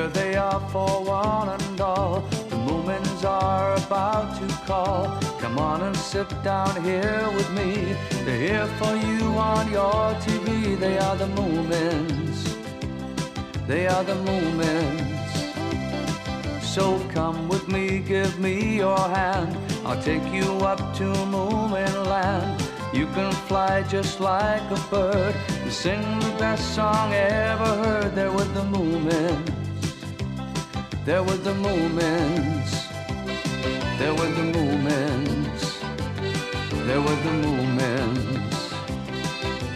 Here they are for one and all. The Moomins are about to call. Come on and sit down here with me. They're here for you on your TV. They are the Moomins. They are the Moomins. So come with me, give me your hand. I'll take you up to Moomin land. You can fly just like a bird and sing the best song ever heard. They're with the Moomins. They're with the Moomins. They're with the Moomins. They're with the Moomins.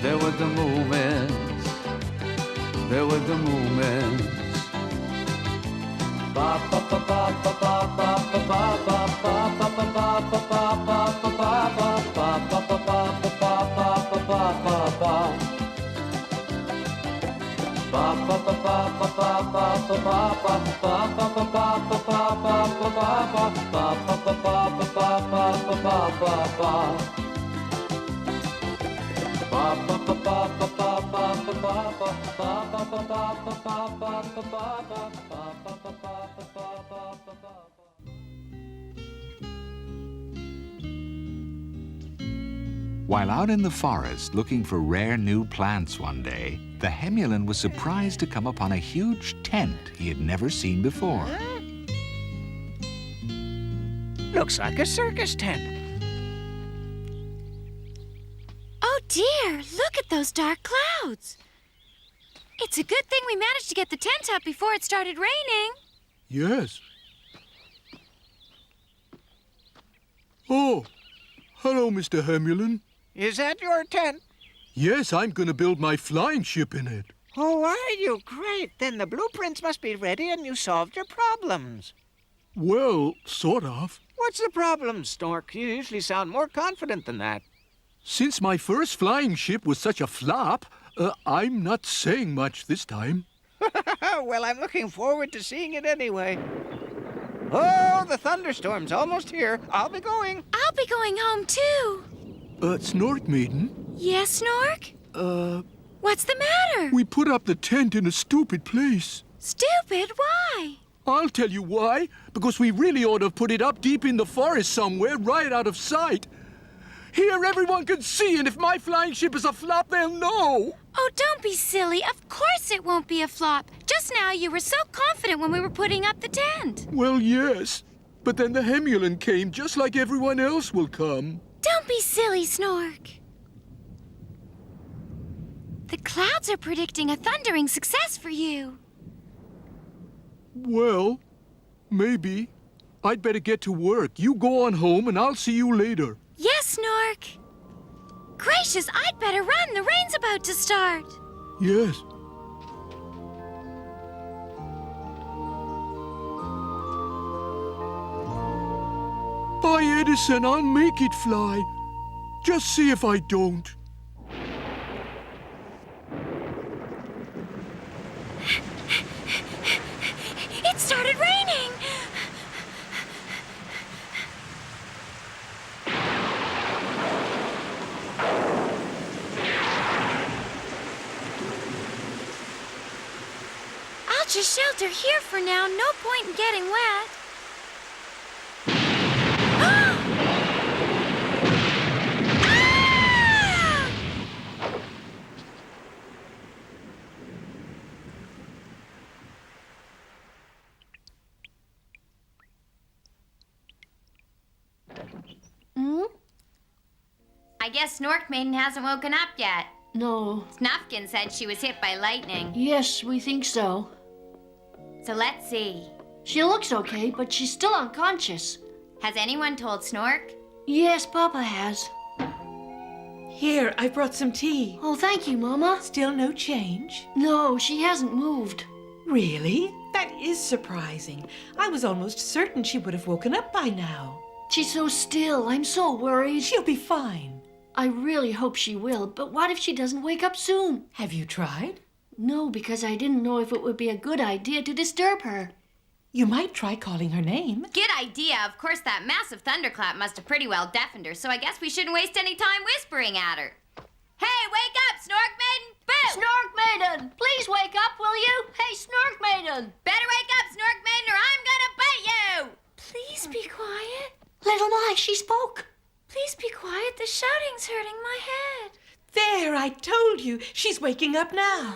They're with the Moomins. They're with the Moomins. Ba ba ba ba ba ba ba ba ba ba ba ba ba ba ba ba ba While out in the forest looking for rare new plants one day, the Hemulin was surprised to come upon a huge tent he had never seen before. Looks like a circus tent. Oh dear, look at those dark clouds. It's a good thing we managed to get the tent up before it started raining. Yes. Oh, hello, Mr. Hemulin. Is that your tent? Yes, I'm going to build my flying ship in it. Oh, are you? Great. Then the blueprints must be ready and you solved your problems. Well, sort of. What's the problem, Snork? You usually sound more confident than that. Since my first flying ship was such a flop, I'm not saying much this time. Well, I'm looking forward to seeing it anyway. Oh, the thunderstorm's almost here. I'll be going. I'll be going home, too. Snorkmaiden? Yes, Snork? What's the matter? We put up the tent in a stupid place. Stupid? Why? I'll tell you why. Because we really ought to put it up deep in the forest somewhere, right out of sight. Here everyone can see, and if my flying ship is a flop, they'll know. Oh, don't be silly. Of course it won't be a flop. Just now you were so confident when we were putting up the tent. Well, yes. But then the Hemulin came just like everyone else will come. Don't be silly, Snork. The clouds are predicting a thundering success for you. Well, maybe. I'd better get to work. You go on home and I'll see you later. Yes, Snork. Gracious, I'd better run. The rain's about to start. Yes. By Edison, I'll make it fly. Just see if I don't. It started raining. I'll just shelter here for now. No point in getting wet. I guess Snorkmaiden hasn't woken up yet. No. Snufkin said she was hit by lightning. Yes, we think so. So let's see. She looks okay, but she's still unconscious. Has anyone told Snork? Yes, Papa has. Here, I brought some tea. Oh, thank you, Mama. Still no change? No, she hasn't moved. Really? That is surprising. I was almost certain she would have woken up by now. She's so still. I'm so worried. She'll be fine. I really hope she will, but what if she doesn't wake up soon? Have you tried? No, because I didn't know if it would be a good idea to disturb her. You might try calling her name. Good idea. Of course, that massive thunderclap must have pretty well deafened her, so I guess we shouldn't waste any time whispering at her. Hey, wake up, Snorkmaiden! Snorkmaiden, please wake up, will you? Hey, Snorkmaiden. Better wake up, Snorkmaiden, or I'm gonna bite you! Please be quiet. Little Mai, she spoke. Please be quiet. The shouting's hurting my head. There, I told you. She's waking up now.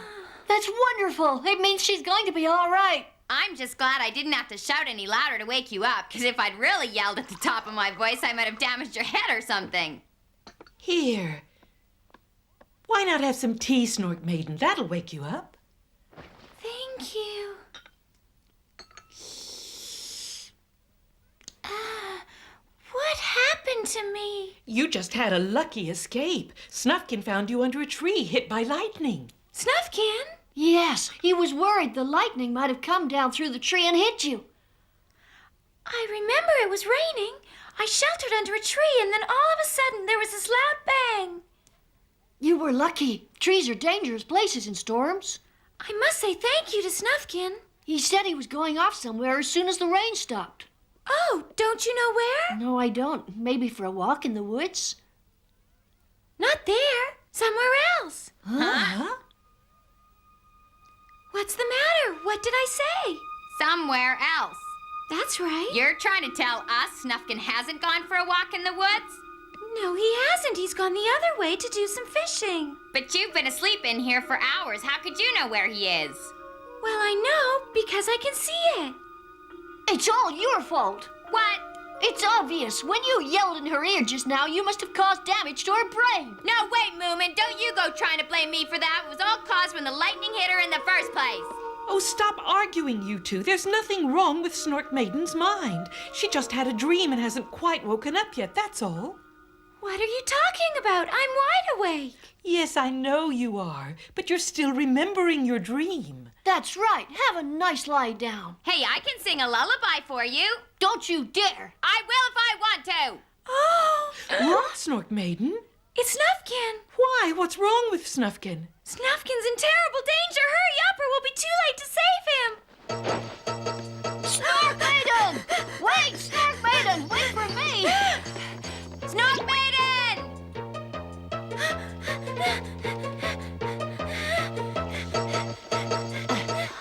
That's wonderful. It means she's going to be all right. I'm just glad I didn't have to shout any louder to wake you up, because if I'd really yelled at the top of my voice, I might have damaged your head or something. Here. Why not have some tea, Snorkmaiden? That'll wake you up. Thank you. What happened to me? You just had a lucky escape. Snufkin found you under a tree, hit by lightning. Snufkin? Yes, he was worried the lightning might have come down through the tree and hit you. I remember it was raining. I sheltered under a tree, and then all of a sudden there was this loud bang. You were lucky. Trees are dangerous places in storms. I must say thank you to Snufkin. He said he was going off somewhere as soon as the rain stopped. Oh, don't you know where? No, I don't. Maybe for a walk in the woods? Not there. Somewhere else. Huh? What's the matter? What did I say? Somewhere else. That's right. You're trying to tell us Snufkin hasn't gone for a walk in the woods? No, he hasn't. He's gone the other way to do some fishing. But you've been asleep in here for hours. How could you know where he is? Well, I know because I can see it. It's all your fault. What? It's obvious. When you yelled in her ear just now, you must have caused damage to her brain. No, wait, Moomin. Don't you go trying to blame me for that. It was all caused when the lightning hit her in the first place. Oh, stop arguing, you two. There's nothing wrong with Snorkmaiden's mind. She just had a dream and hasn't quite woken up yet, that's all. What are you talking about? I'm wide awake. Yes, I know you are, but you're still remembering your dream. That's right. Have a nice lie down. Hey, I can sing a lullaby for you. Don't you dare. I will if I want to. Oh, What, Snorkmaiden? it's Snufkin. Why? What's wrong with Snufkin? Snufkin's in terrible danger. Hurry up or we'll be too late to save him. Snorkmaiden! Wait, Snorkmaiden! Wait for me! Snorkmaiden!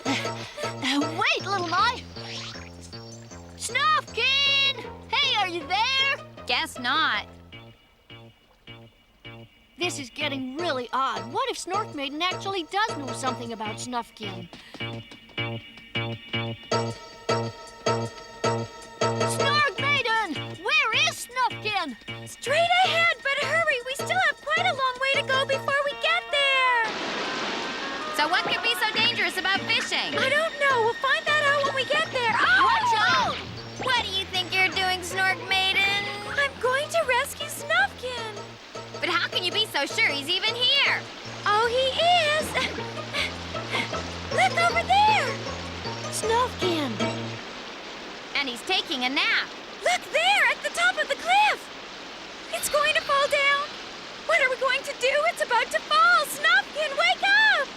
Wait, little Mai! Snufkin! Hey, are you there? Guess not. This is getting really odd. What if Snorkmaiden actually does know something about Snufkin? Snorkmaiden! Where is Snufkin? Straight ahead, but hurry. We still have quite a long way to go before we get there. So what could be so dangerous about fishing? I don't know. We'll find that out when we get there. Oh! Watch out! What do you think you're doing, Snorkmaiden? I'm going to rescue Snufkin. But how can you be so sure he's even here? Oh, he is. Look over there. Snufkin! And he's taking a nap. Look there at the top of the cliff. It's going to fall down. What are we going to do? It's about to fall. Snufkin, wake up.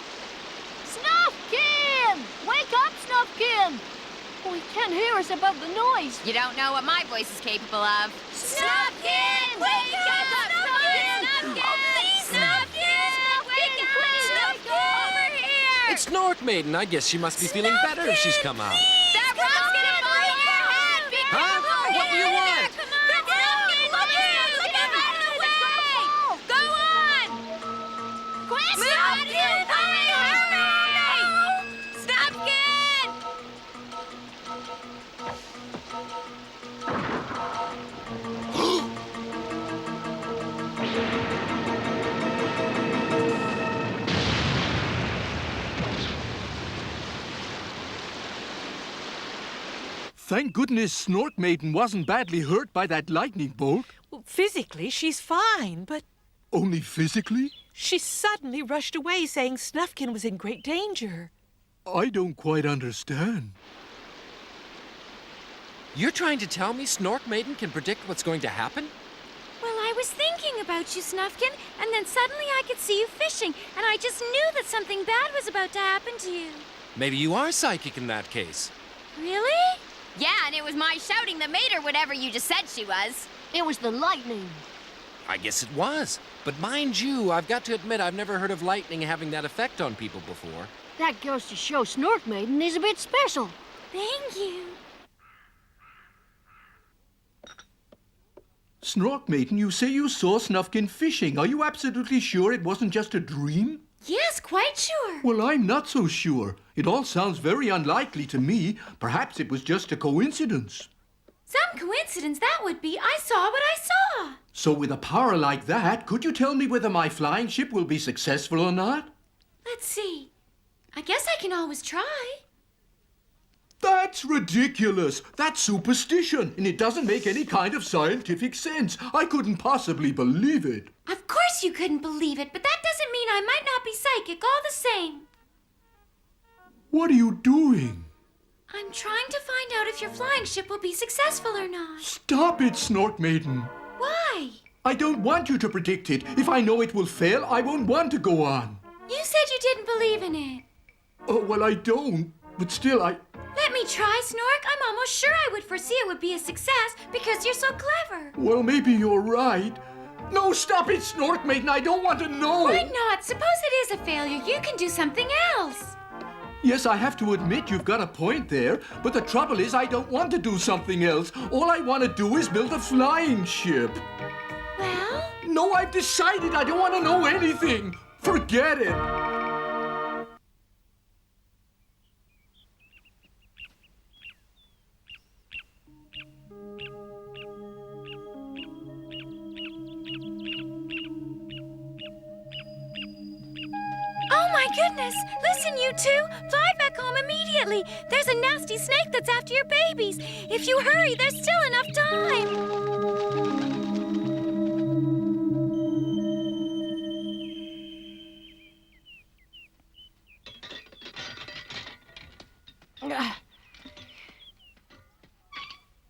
Snufkin! Wake up, Snufkin! Oh, he can't hear us above the noise. You don't know what my voice is capable of. Snufkin, wake up. Snufkin! Oh, please, Snufkin! Wake up! Snufkin! Over here! It's Snorkmaiden. I guess she must be feeling better if she's come out. That rock's gonna fall on your head! Be Huh? careful! What do you want? Come on! Snufkin, look here! Look out of the way! Go on! Quit, Snufkin! Hurry! Hurry! Snufkin! Thank goodness Snorkmaiden wasn't badly hurt by that lightning bolt. Well, physically, she's fine, but Only physically? she suddenly rushed away saying Snufkin was in great danger. I don't quite understand. You're trying to tell me Snorkmaiden can predict what's going to happen? Well, I was thinking about you, Snufkin, and then suddenly I could see you fishing, and I just knew that something bad was about to happen to you. Maybe you are psychic in that case. Really? Yeah, and it was my shouting that made her whatever you just said she was. It was the lightning. I guess it was. But mind you, I've got to admit I've never heard of lightning having that effect on people before. That goes to show Snorkmaiden is a bit special. Thank you. Snorkmaiden, you say you saw Snufkin fishing. Are you absolutely sure it wasn't just a dream? Yes, quite sure. Well, I'm not so sure. It all sounds very unlikely to me. Perhaps it was just a coincidence. Some coincidence that would be. I saw what I saw. So with a power like that, could you tell me whether my flying ship will be successful or not? Let's see. I guess I can always try. That's ridiculous. That's superstition, and it doesn't make any kind of scientific sense. I couldn't possibly believe it. Of course you couldn't believe it, but that doesn't mean I might not be psychic all the same. What are you doing? I'm trying to find out if your flying ship will be successful or not. Stop it, Snorkmaiden. Why? I don't want you to predict it. If I know it will fail, I won't want to go on. You said you didn't believe in it. Oh, well, I don't. But still, Let me try, Snork. I'm almost sure I would foresee it would be a success because you're so clever. Well, maybe you're right. No, stop it, Snorkmaiden. I don't want to know. Why not? Suppose it is a failure. You can do something else. Yes, I have to admit you've got a point there. But the trouble is I don't want to do something else. All I want to do is build a flying ship. Well? No, I've decided I don't want to know anything. Forget it. Oh my goodness! Listen, you two! Fly back home immediately! There's a nasty snake that's after your babies! If you hurry, there's still enough time!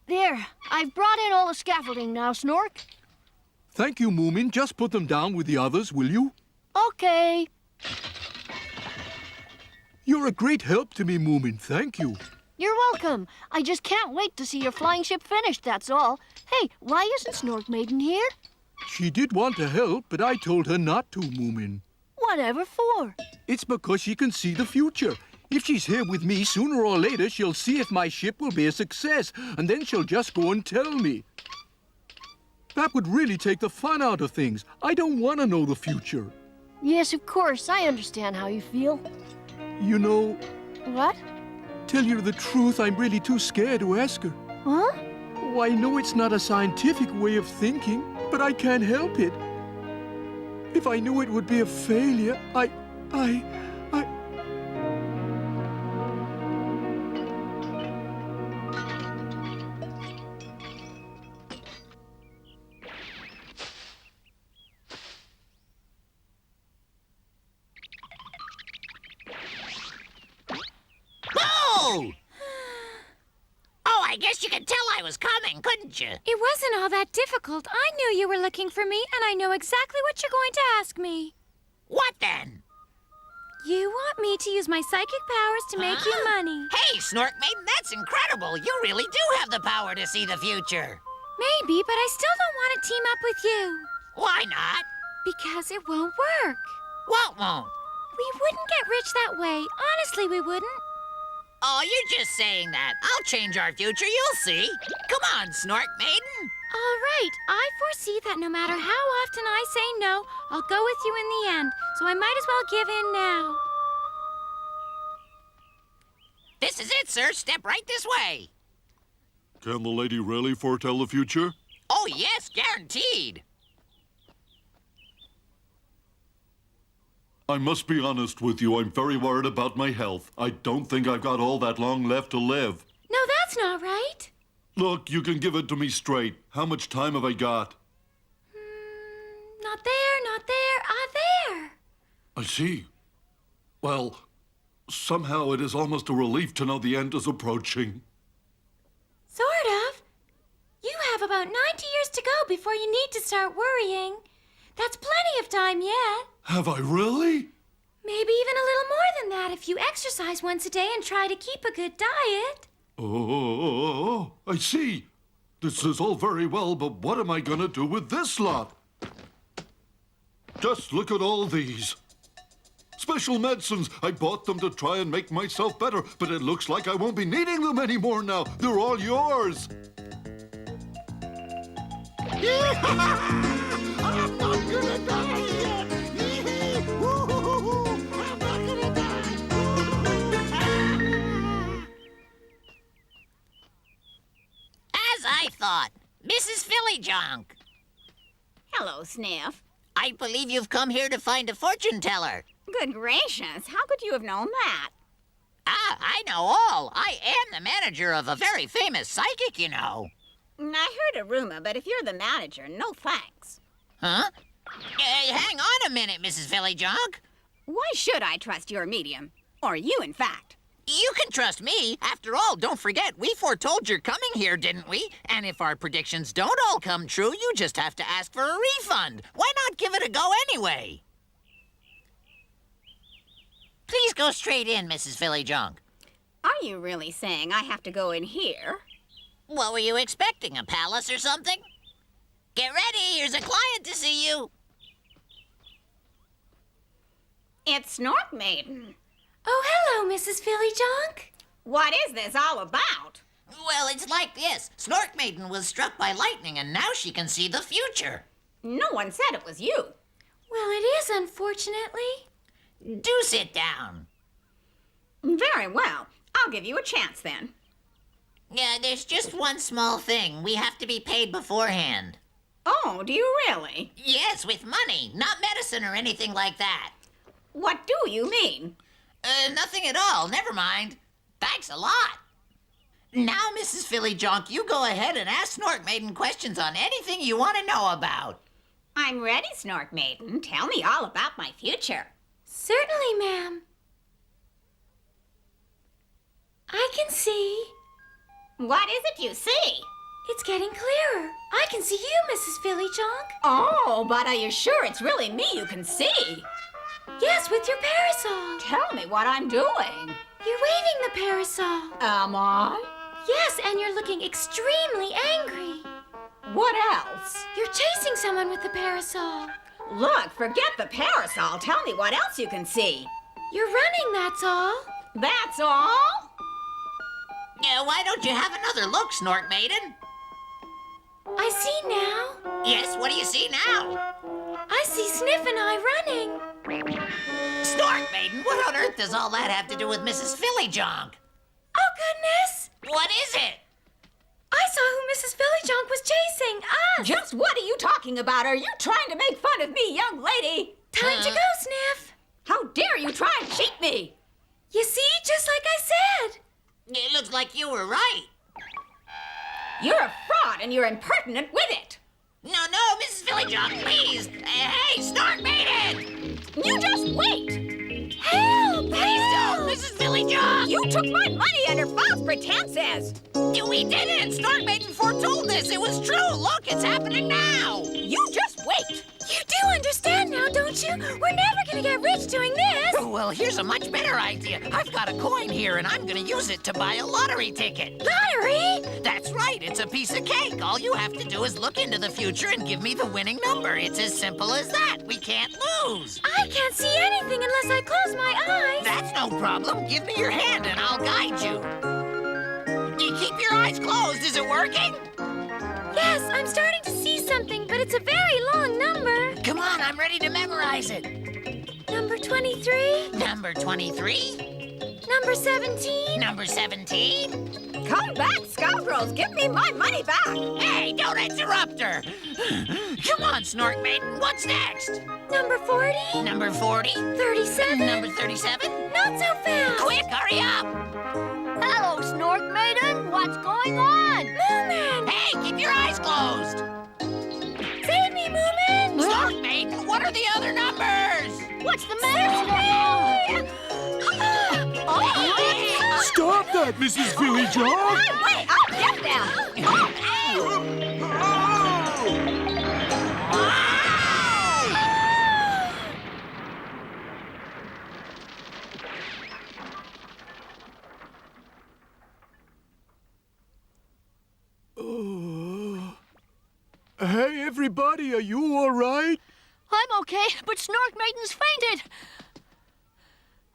There, I've brought in all the scaffolding now, Snork. Thank you, Moomin. Just put them down with the others, will you? Okay. You're a great help to me, Moomin. Thank you. You're welcome. I just can't wait to see your flying ship finished, that's all. Hey, why isn't Snorkmaiden here? She did want to help, but I told her not to, Moomin. Whatever for? It's because she can see the future. If she's here with me, sooner or later, she'll see if my ship will be a success, and then she'll just go and tell me. That would really take the fun out of things. I don't want to know the future. Yes, of course. I understand how you feel. You know, What? tell you the truth, I'm really too scared to ask her. Huh? Oh, I know it's not a scientific way of thinking, but I can't help it. If I knew it would be a failure, I... Oh, I guess you could tell I was coming, couldn't you? It wasn't all that difficult. I knew you were looking for me, and I know exactly what you're going to ask me. What then? You want me to use my psychic powers to make you money. Hey, Snorkmaiden, that's incredible. You really do have the power to see the future. Maybe, but I still don't want to team up with you. Why not? Because it won't work. What won't? We wouldn't get rich that way. Honestly, we wouldn't. Oh, you're just saying that. I'll change our future, you'll see. Come on, Snorkmaiden. All right. I foresee that no matter how often I say no, I'll go with you in the end. So I might as well give in now. This is it, sir. Step right this way. Can the lady really foretell the future? Oh, yes, guaranteed. I must be honest with you. I'm very worried about my health. I don't think I've got all that long left to live. No, that's not right. Look, you can give it to me straight. How much time have I got? Not there, not there, there. I see. Well, somehow it is almost a relief to know the end is approaching. Sort of. You have about 90 years to go before you need to start worrying. That's plenty of time yet. Have I really? Maybe even a little more than that if you exercise once a day and try to keep a good diet. Oh, I see. This is all very well, but what am I gonna do with this lot? Just look at all these. Special medicines. I bought them to try and make myself better, but it looks like I won't be needing them anymore now. They're all yours. I'm not gonna die yet! Woo-hoo-hoo-hoo. I'm not gonna die! As I thought, Mrs. Fillyjunk. Hello, Sniff. I believe you've come here to find a fortune teller. Good gracious, how could you have known that? Ah, I know all. I am the manager of a very famous psychic, you know. I heard a rumor, but if you're the manager, no thanks. Huh? Hang on a minute, Mrs. Fillyjunk. Why should I trust your medium? Or you, in fact? You can trust me. After all, don't forget, we foretold your coming here, didn't we? And if our predictions don't all come true, you just have to ask for a refund. Why not give it a go anyway? Please go straight in, Mrs. Fillyjunk. Are you really saying I have to go in here? What were you expecting, a palace or something? Get ready, here's a client to see you. It's Snorkmaiden. Oh, hello, Mrs. Fillyjunk. What is this all about? Well, it's like this. Snorkmaiden was struck by lightning, and now she can see the future. No one said it was you. Well, it is, unfortunately. Do sit down. Very well. I'll give you a chance then. Yeah, there's just one small thing. We have to be paid beforehand. Oh, do you really? Yes, with money, not medicine or anything like that. What do you mean? Nothing at all. Never mind. Thanks a lot. Now, Mrs. Fillyjunk, you go ahead and ask Snorkmaiden questions on anything you want to know about. I'm ready, Snorkmaiden. Tell me all about my future. Certainly, ma'am. I can see. What is it you see? It's getting clearer. I can see you, Mrs. Fillyjunk. Oh, but are you sure it's really me you can see? Yes, with your parasol. Tell me what I'm doing. You're waving the parasol. Am I? Yes, and you're looking extremely angry. What else? You're chasing someone with the parasol. Look, forget the parasol. Tell me what else you can see. You're running, that's all. That's all? Yeah, why don't you have another look, Snorkmaiden? I see now. Yes, what do you see now? I see Sniff and I running. Snorkmaiden, what on earth does all that have to do with Mrs. Fillyjunk? Oh, goodness. What is it? I saw who Mrs. Fillyjunk was chasing. Us. Just what are you talking about? Are you trying to make fun of me, young lady? Time to go, Sniff. How dare you try and cheat me? You see, just like I said. It looks like you were right. You're a fraud and you're impertinent with it. No, Mrs. Fillyjunk, please. Hey, Snorkmaiden! You just wait. Help! Please don't, Mrs. Fillyjunk! You took my money under false pretenses. We didn't. Snorkmaiden foretold this. It was true. Look, it's happening now. You just wait. You do understand now, don't you? We're never gonna get rich doing this. Well, here's a much better idea. I've got a coin here, and I'm gonna use it to buy a lottery ticket. Lottery? That's right. It's a piece of cake. All you have to do is look into the future and give me the winning number. It's as simple as that. We can't lose. I can't see anything unless I close my eyes. That's no problem. Give me your hand, and I'll guide you. You keep your eyes closed. Is it working? Yes, I'm starting to see something, but it's a very long number. Come on, I'm ready to memorize it. Number 23. Number 23. Number 17. Number 17. Come back, scoundrels. Give me my money back. Hey, don't interrupt her. Come on, Snorkmaiden. What's next? Number 40. Number 40. 37. Number 37. Not so fast. Quick, hurry up. Hello, Snorkmaiden. What's going on? Moomin! Hey, keep your eyes closed. Save me, Moomin! Snorkmaiden, what are the other numbers? What's the matter? Stop that, Mrs. Fillyjunk! Wait, I'll get them. Hey, everybody, are you all right? I'm okay, but Snorkmaiden's fainted.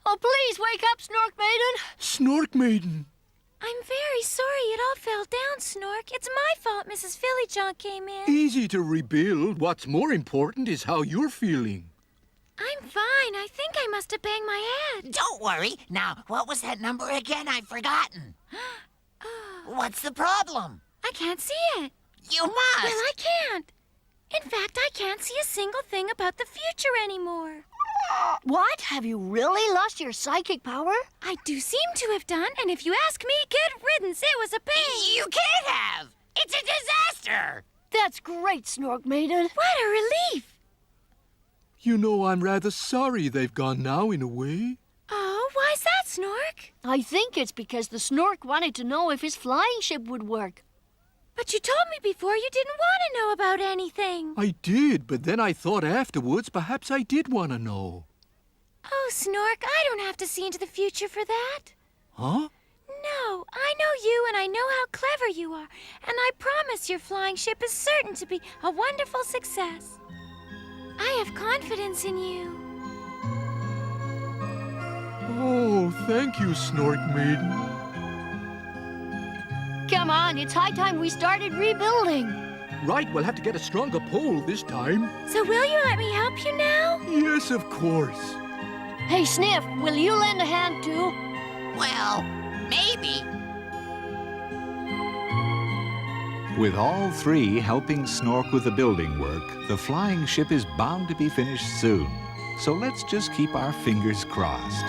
Oh, please wake up, Snorkmaiden. Snorkmaiden. I'm very sorry it all fell down, Snork. It's my fault Mrs. Phillyjohn came in. Easy to rebuild. What's more important is how you're feeling. I'm fine. I think I must have banged my head. Don't worry. Now, what was that number again? I've forgotten. What's the problem? I can't see it. You must. Well, I can't. In fact, I can't see a single thing about the future anymore. What? Have you really lost your psychic power? I do seem to have done, and if you ask me, good riddance. It was a pain. You can't have. It's a disaster. That's great, Snorkmaiden. What a relief. You know, I'm rather sorry they've gone now, in a way. Oh, why's that, Snork? I think it's because the Snork wanted to know if his flying ship would work. But you told me before you didn't want to know about anything. I did, but then I thought afterwards perhaps I did want to know. Oh, Snork, I don't have to see into the future for that. Huh? No, I know you and I know how clever you are. And I promise your flying ship is certain to be a wonderful success. I have confidence in you. Oh, thank you, Snorkmaiden. Come on, it's high time we started rebuilding. Right, we'll have to get a stronger pole this time. So will you let me help you now? Yes, of course. Hey, Sniff, will you lend a hand too? Well, maybe. With all three helping Snork with the building work, the flying ship is bound to be finished soon. So let's just keep our fingers crossed.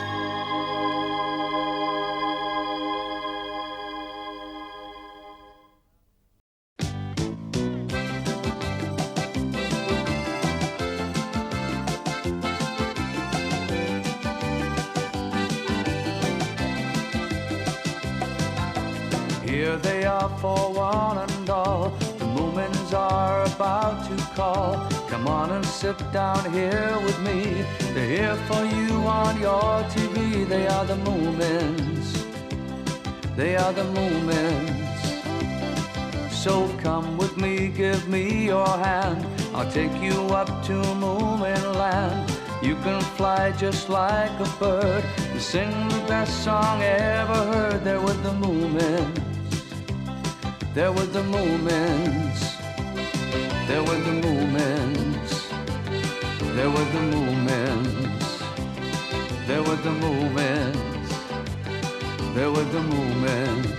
Here they are for one and all. The Moomins are about to call. Come on and sit down here with me. They're here for you on your TV. They are the Moomins. They are the Moomins. So come with me, give me your hand. I'll take you up to Moomin land. You can fly just like a bird and sing the best song ever heard. There with the Moomins. There were the Moomins. There were the Moomins. There were the Moomins. There were the Moomins. There were the Moomins.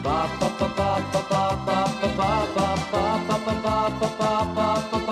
Ba ba ba ba ba ba ba ba ba ba ba ba ba ba ba ba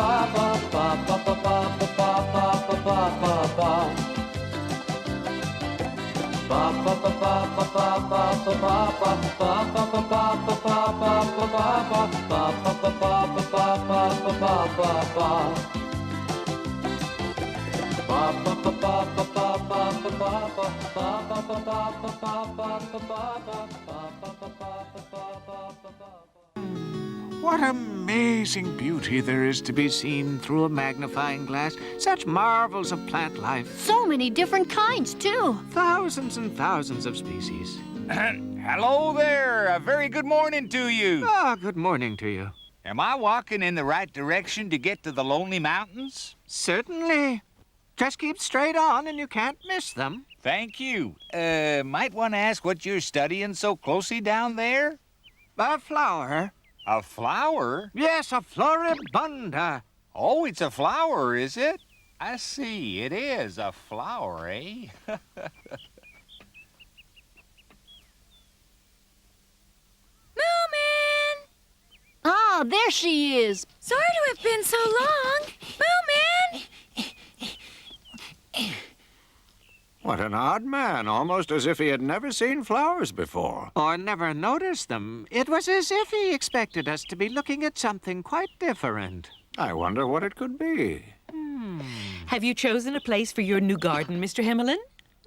What amazing beauty there is to be seen through a magnifying glass. Such marvels of plant life. So many different kinds, too. Thousands and thousands of species. Hello there. A very good morning to you. Ah, good morning to you. Am I walking in the right direction to get to the Lonely Mountains? Certainly. Just keep straight on and you can't miss them. Thank you. Might want to ask what you're studying so closely down there? A flower. A flower? Yes, a floribunda. Oh, it's a flower, is it? I see. It is a flower, eh? Moomin! Ah, there she is. Sorry to have been so long. Moomin! What an odd man, almost as if he had never seen flowers before. Or never noticed them. It was as if he expected us to be looking at something quite different. I wonder what it could be. Have you chosen a place for your new garden, Mr. Himmelin?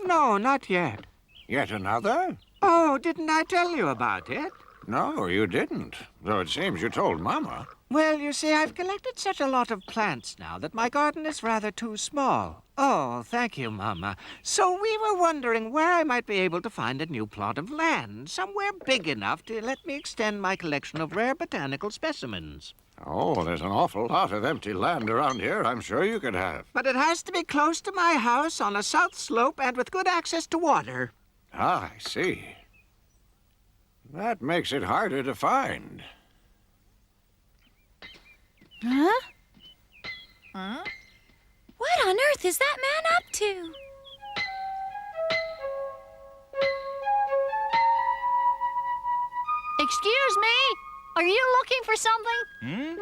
No, not yet. Yet another? Oh, didn't I tell you about it? No, you didn't. Though it seems you told Mama. Well, you see, I've collected such a lot of plants now that my garden is rather too small. Oh, thank you, Mama. So we were wondering where I might be able to find a new plot of land, somewhere big enough to let me extend my collection of rare botanical specimens. Oh, there's an awful lot of empty land around here I'm sure you could have. But it has to be close to my house on a south slope and with good access to water. Ah, I see. That makes it harder to find. Huh? Huh? What on earth is that man up to? Excuse me? Are you looking for something?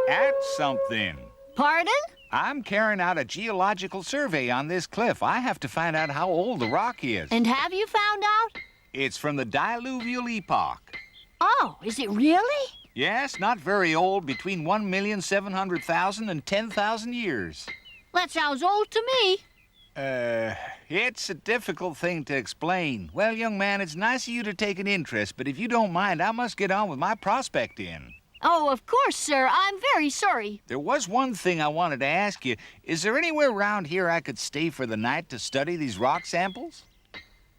At something. Pardon? I'm carrying out a geological survey on this cliff. I have to find out how old the rock is. And have you found out? It's from the diluvial epoch. Oh, is it really? Yes, not very old, between 1,700,000 and 10,000 years. That sounds old to me. It's a difficult thing to explain. Well, young man, it's nice of you to take an interest, but if you don't mind, I must get on with my prospecting. Oh, of course, sir. I'm very sorry. There was one thing I wanted to ask you. Is there anywhere around here I could stay for the night to study these rock samples?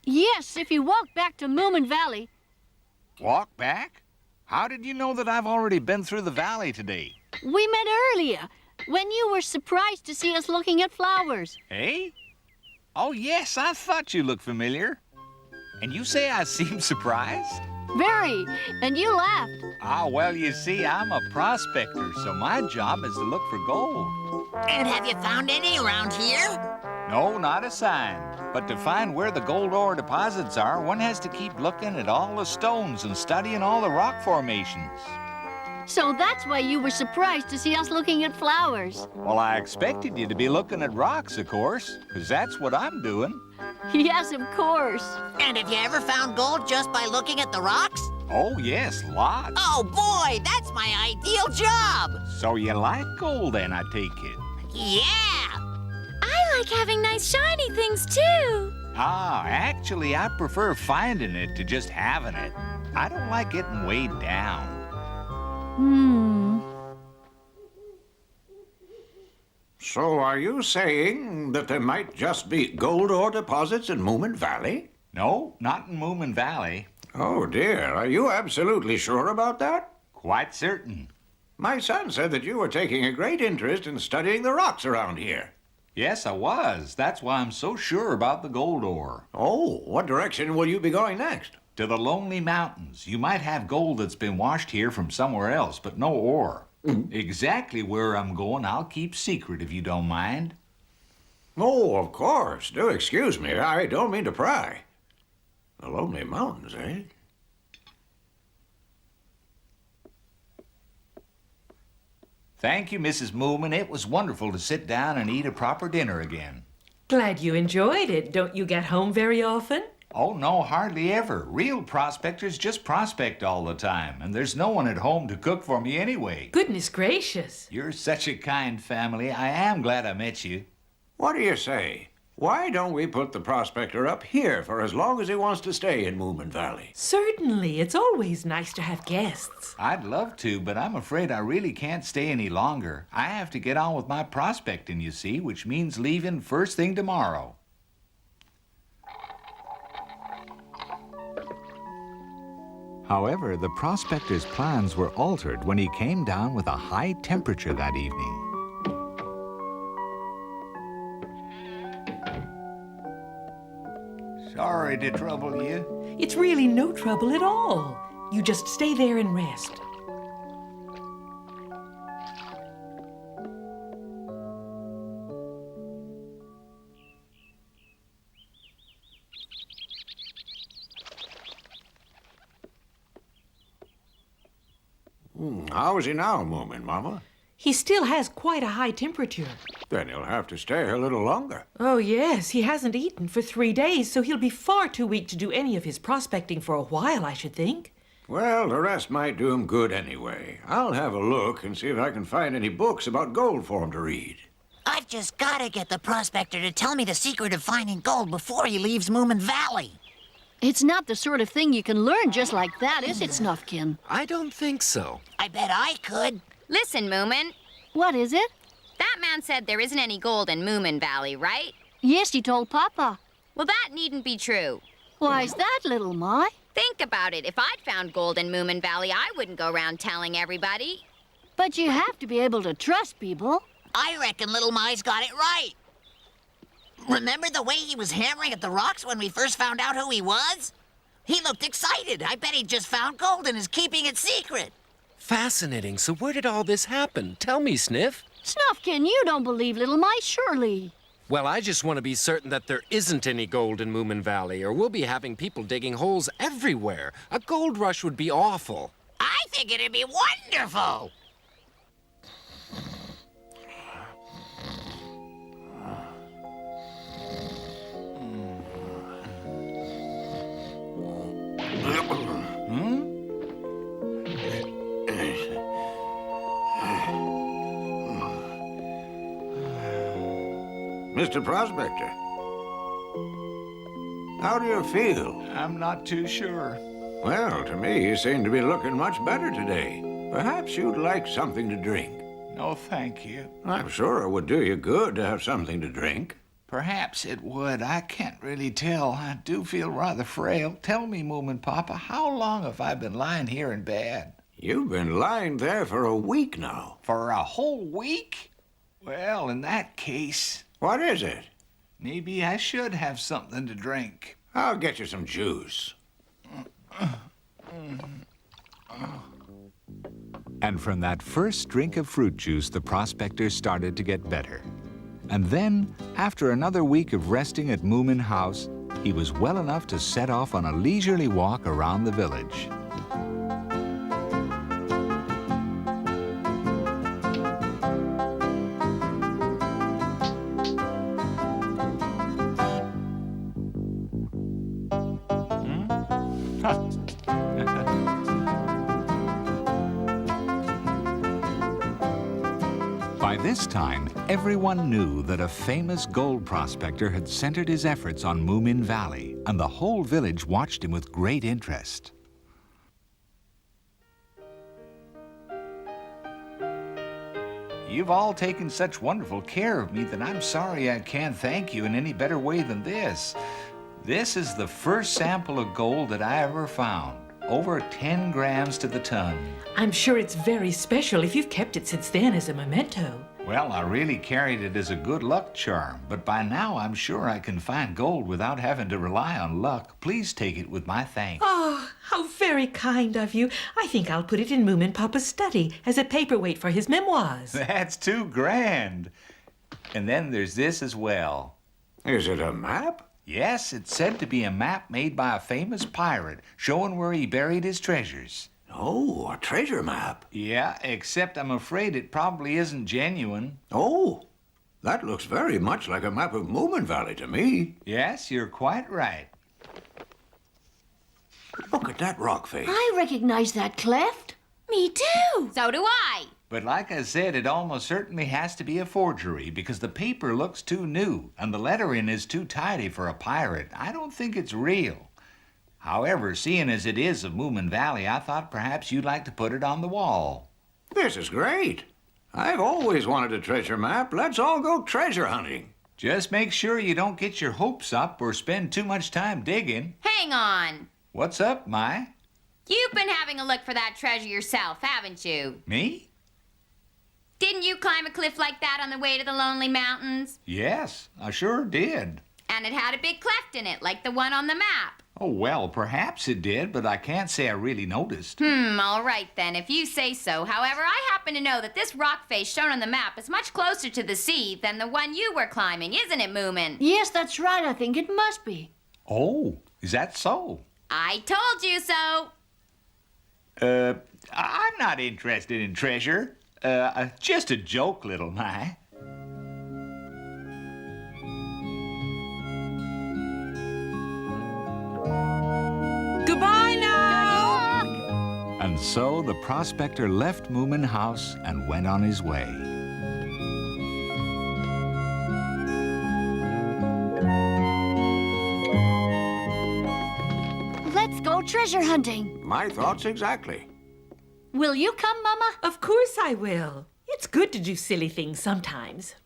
Yes, if you walk back to Moomin Valley. Walk back? How did you know that I've already been through the valley today? We met earlier, when you were surprised to see us looking at flowers. Eh? Oh, yes, I thought you looked familiar. And you say I seem surprised? Very, and you laughed. Ah, well, you see, I'm a prospector, so my job is to look for gold. And have you found any around here? No, not a sign. But to find where the gold ore deposits are, one has to keep looking at all the stones and studying all the rock formations. So that's why you were surprised to see us looking at flowers. Well, I expected you to be looking at rocks, of course, because that's what I'm doing. Yes, of course. And have you ever found gold just by looking at the rocks? Oh, yes, lots. Oh, boy, that's my ideal job. So you like gold, then, I take it? Yeah. I like having nice shiny things, too. Ah, actually, I prefer finding it to just having it. I don't like getting weighed down. So are you saying that there might just be gold ore deposits in Moomin Valley? No, not in Moomin Valley. Oh, dear. Are you absolutely sure about that? Quite certain. My son said that you were taking a great interest in studying the rocks around here. Yes, I was. That's why I'm so sure about the gold ore. Oh, what direction will you be going next? To the Lonely Mountains. You might have gold that's been washed here from somewhere else, but no ore. Exactly where I'm going, I'll keep secret if you don't mind. Oh, of course. Do excuse me. I don't mean to pry. The Lonely Mountains, eh? Thank you, Mrs. Moomin. It was wonderful to sit down and eat a proper dinner again. Glad you enjoyed it. Don't you get home very often? Oh, no, hardly ever. Real prospectors just prospect all the time, and there's no one at home to cook for me anyway. Goodness gracious. You're such a kind family. I am glad I met you. What do you say? Why don't we put the prospector up here for as long as he wants to stay in Moomin Valley? Certainly. It's always nice to have guests. I'd love to, but I'm afraid I really can't stay any longer. I have to get on with my prospecting, you see, which means leaving first thing tomorrow. However, the prospector's plans were altered when he came down with a high temperature that evening. Sorry to trouble you. It's really no trouble at all. You just stay there and rest. How is he now, Moominmama? He still has quite a high temperature. Then he'll have to stay a little longer. Oh, yes. He hasn't eaten for 3 days, so he'll be far too weak to do any of his prospecting for a while, I should think. Well, the rest might do him good anyway. I'll have a look and see if I can find any books about gold for him to read. I've just got to get the prospector to tell me the secret of finding gold before he leaves Moomin Valley. It's not the sort of thing you can learn just like that, is it, Snufkin? I don't think so. I bet I could. Listen, Moomin. What is it? That man said there isn't any gold in Moomin Valley, right? Yes, he told Papa. Well, that needn't be true. Why's that, little Mai? Think about it. If I'd found gold in Moomin Valley, I wouldn't go around telling everybody. But you have to be able to trust people. I reckon Little Mice got it right. Remember the way he was hammering at the rocks when we first found out who he was? He looked excited. I bet he just found gold and is keeping it secret. Fascinating. So where did all this happen? Tell me, Sniff. Snufkin, you don't believe Little Mice, surely. Well, I just want to be certain that there isn't any gold in Moomin Valley, or we'll be having people digging holes everywhere. A gold rush would be awful. I think it'd be wonderful. Mr. Prospector, how do you feel? I'm not too sure. Well, to me, you seem to be looking much better today. Perhaps you'd like something to drink. No, thank you. I'm sure it would do you good to have something to drink. Perhaps it would. I can't really tell. I do feel rather frail. Tell me, Moominpappa, how long have I been lying here in bed? You've been lying there for a week now. For a whole week? Well, in that case... What is it? Maybe I should have something to drink. I'll get you some juice. And from that first drink of fruit juice, the prospector started to get better. And then, after another week of resting at Moomin House, he was well enough to set off on a leisurely walk around the village. By this time, everyone knew that a famous gold prospector had centered his efforts on Moomin Valley, and the whole village watched him with great interest. You've all taken such wonderful care of me that I'm sorry I can't thank you in any better way than this. This is the first sample of gold that I ever found. Over 10 grams to the ton. I'm sure it's very special if you've kept it since then as a memento. Well, I really carried it as a good luck charm, but by now I'm sure I can find gold without having to rely on luck. Please take it with my thanks. Oh, how very kind of you. I think I'll put it in Moominpappa's study as a paperweight for his memoirs. That's too grand. And then there's this as well. Is it a map? Yes, it's said to be a map made by a famous pirate showing where he buried his treasures. Oh, a treasure map. Yeah, except I'm afraid it probably isn't genuine. Oh, that looks very much like a map of Moomin Valley to me. Yes, you're quite right. Look at that rock face. I recognize that cleft. Me too. So do I. But like I said, it almost certainly has to be a forgery because the paper looks too new and the lettering is too tidy for a pirate. I don't think it's real. However, seeing as it is of Moomin Valley, I thought perhaps you'd like to put it on the wall. This is great. I've always wanted a treasure map. Let's all go treasure hunting. Just make sure you don't get your hopes up or spend too much time digging. Hang on. What's up, Mai? You've been having a look for that treasure yourself, haven't you? Me? Didn't you climb a cliff like that on the way to the Lonely Mountains? Yes, I sure did. And it had a big cleft in it, like the one on the map. Oh, well, perhaps it did, but I can't say I really noticed. All right then, if you say so. However, I happen to know that this rock face shown on the map is much closer to the sea than the one you were climbing, isn't it, Moomin? Yes, that's right. I think it must be. Oh, is that so? I told you so. I'm not interested in treasure. Just a joke, little Mai. Goodbye now! And so the prospector left Moomin House and went on his way. Let's go treasure hunting. My thoughts exactly. Will you come, Mama? Of course I will. It's good to do silly things sometimes.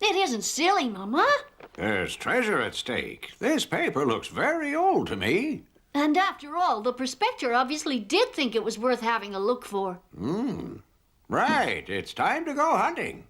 It isn't silly, Mama. There's treasure at stake. This paper looks very old to me. And after all, the prospector obviously did think it was worth having a look for. Right, it's time to go hunting.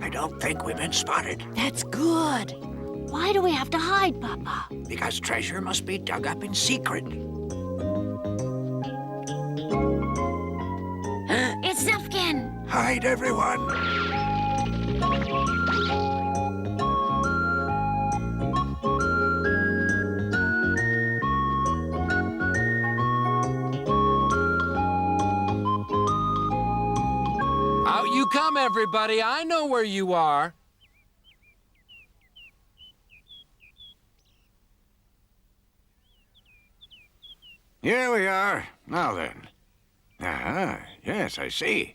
I don't think we've been spotted. That's good. Why do we have to hide, Papa? Because treasure must be dug up in secret. It's Snufkin! Hide, everyone. Out you come, everybody. I know where you are. Here we are. Now then. Ah, yes, I see.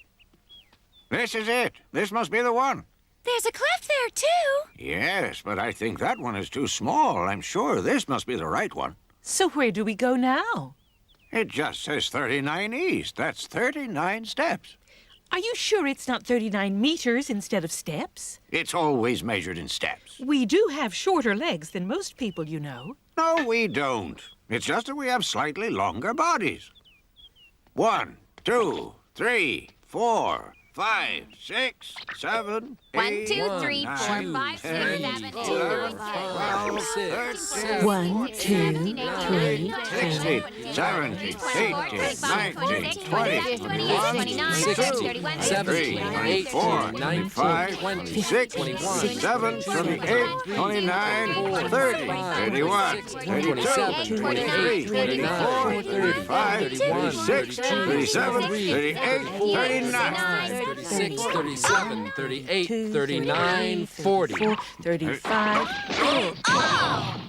This is it. This must be the one. There's a cliff there, too. Yes, but I think that one is too small. I'm sure this must be the right one. So where do we go now? It just says 39 east. That's 39 steps. Are you sure it's not 39 meters instead of steps? It's always measured in steps. We do have shorter legs than most people, you know. No, we don't. It's just that we have slightly longer bodies. 1, 2, 3, 4, 5, 6, 7, 8, 1, 2, 3, 4, 5, 6, 7, 8, 9, 12, 13, 1, 2, 3, 16, 17, 18, 19, 20, 21, 22, 23, 24, 25, 26, 27, 28, 29, 30, 31, 32, 23, 24, 35, 36, 37, 38, 39. 36, 37, 38, 39, 40. 35. Oh!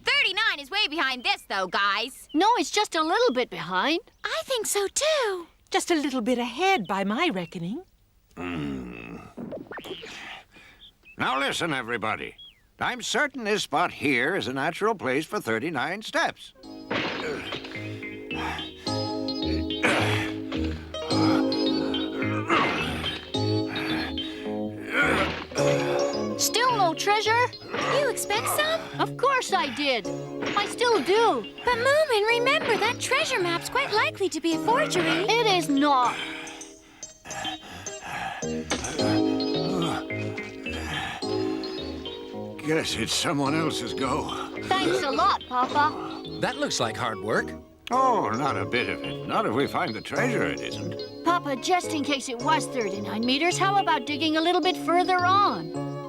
39 is way behind this, though, guys. No, it's just a little bit behind. I think so, too. Just a little bit ahead by my reckoning. Now listen, everybody. I'm certain this spot here is a natural place for 39 steps. Still no treasure? You expect some? Of course I did. I still do. But Moomin, remember, that treasure map's quite likely to be a forgery. It is not. Guess it's someone else's go. Thanks a lot, Papa. That looks like hard work. Oh, not a bit of it. Not if we find the treasure, it isn't. Papa, just in case it was 39 meters, how about digging a little bit further on?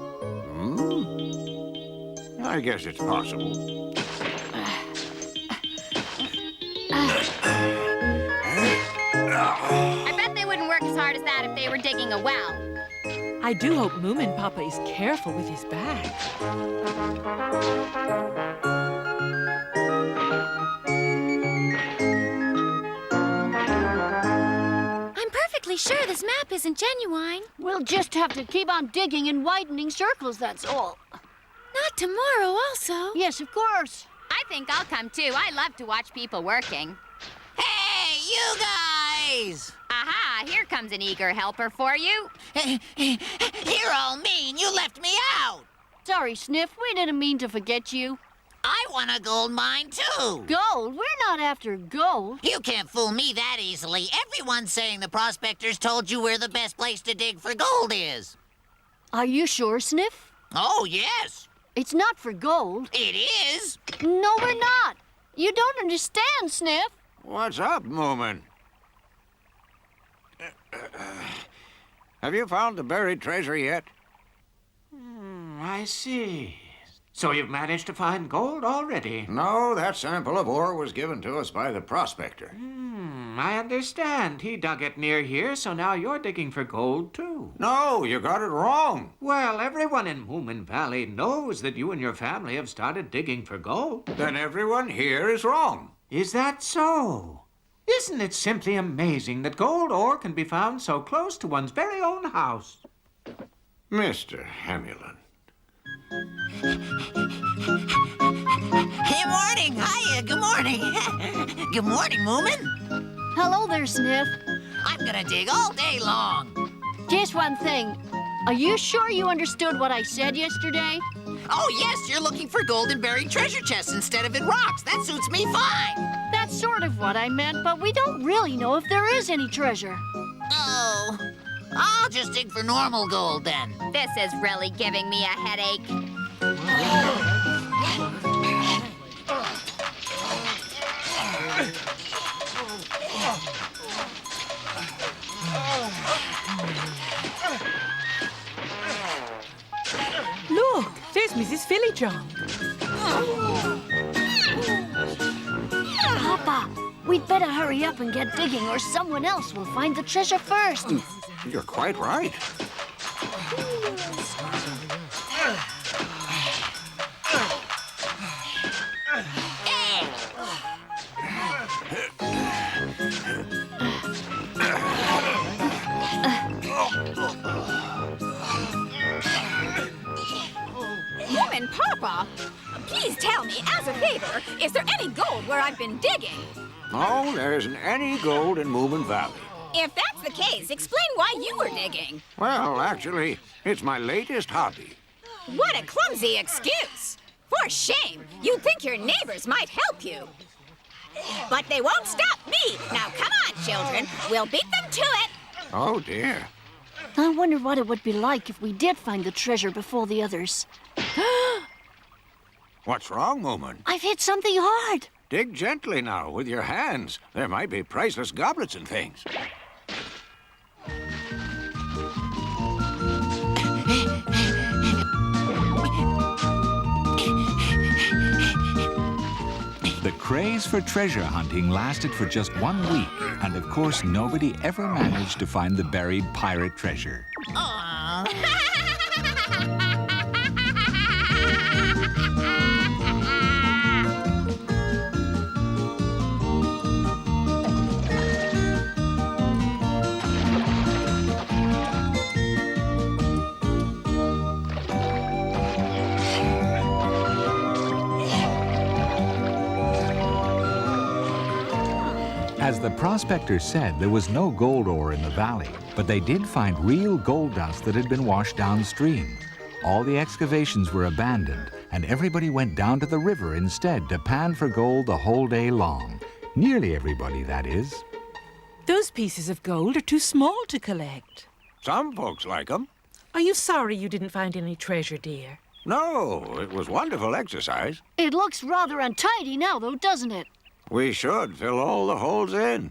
I guess it's possible. I bet they wouldn't work as hard as that if they were digging a well. I do hope Moominpappa is careful with his bag. I'm perfectly sure this map isn't genuine. We'll just have to keep on digging and widening circles, that's all. Not tomorrow, also. Yes, of course. I think I'll come, too. I love to watch people working. Hey, you guys! Aha, here comes an eager helper for you. You're all mean. You left me out. Sorry, Sniff. We didn't mean to forget you. I want a gold mine, too. Gold? We're not after gold. You can't fool me that easily. Everyone's saying the prospectors told you where the best place to dig for gold is. Are you sure, Sniff? Oh, yes. It's not for gold. It is. No, we're not. You don't understand, Sniff. What's up, Moomin? Have you found the buried treasure yet? I see. So you've managed to find gold already? No, that sample of ore was given to us by the prospector. I understand. He dug it near here, so now you're digging for gold, too. No, you got it wrong. Well, everyone in Moomin Valley knows that you and your family have started digging for gold. Then everyone here is wrong. Is that so? Isn't it simply amazing that gold ore can be found so close to one's very own house? Mr. Hamulin. Good morning. Hiya. Good morning. Good morning, Moomin. Hello there, Sniff. I'm gonna dig all day long. Just one thing. Are you sure you understood what I said yesterday? Oh, yes, you're looking for gold in buried treasure chests instead of in rocks. That suits me fine. That's sort of what I meant, but we don't really know if there is any treasure. Oh, I'll just dig for normal gold then. This is really giving me a headache. Look, there's Mrs. Phillyjohn. Papa, we'd better hurry up and get digging or someone else will find the treasure first. You're quite right. Moominpappa, please tell me, as a favor, is there any gold where I've been digging? No, there isn't any gold in Moomin Valley. If that's the case, explain why you were digging. Well, actually, it's my latest hobby. What a clumsy excuse. For shame, you'd think your neighbors might help you. But they won't stop me. Now, come on, children. We'll beat them to it. Oh, dear. I wonder what it would be like if we did find the treasure before the others. What's wrong, Moomin? I've hit something hard. Dig gently now with your hands. There might be priceless goblets and things. The craze for treasure hunting lasted for just 1 week, and of course nobody ever managed to find the buried pirate treasure. As the prospector said, there was no gold ore in the valley, but they did find real gold dust that had been washed downstream. All the excavations were abandoned, and everybody went down to the river instead to pan for gold the whole day long. Nearly everybody, that is. Those pieces of gold are too small to collect. Some folks like them. Are you sorry you didn't find any treasure, dear? No, it was wonderful exercise. It looks rather untidy now, though, doesn't it? We should fill all the holes in.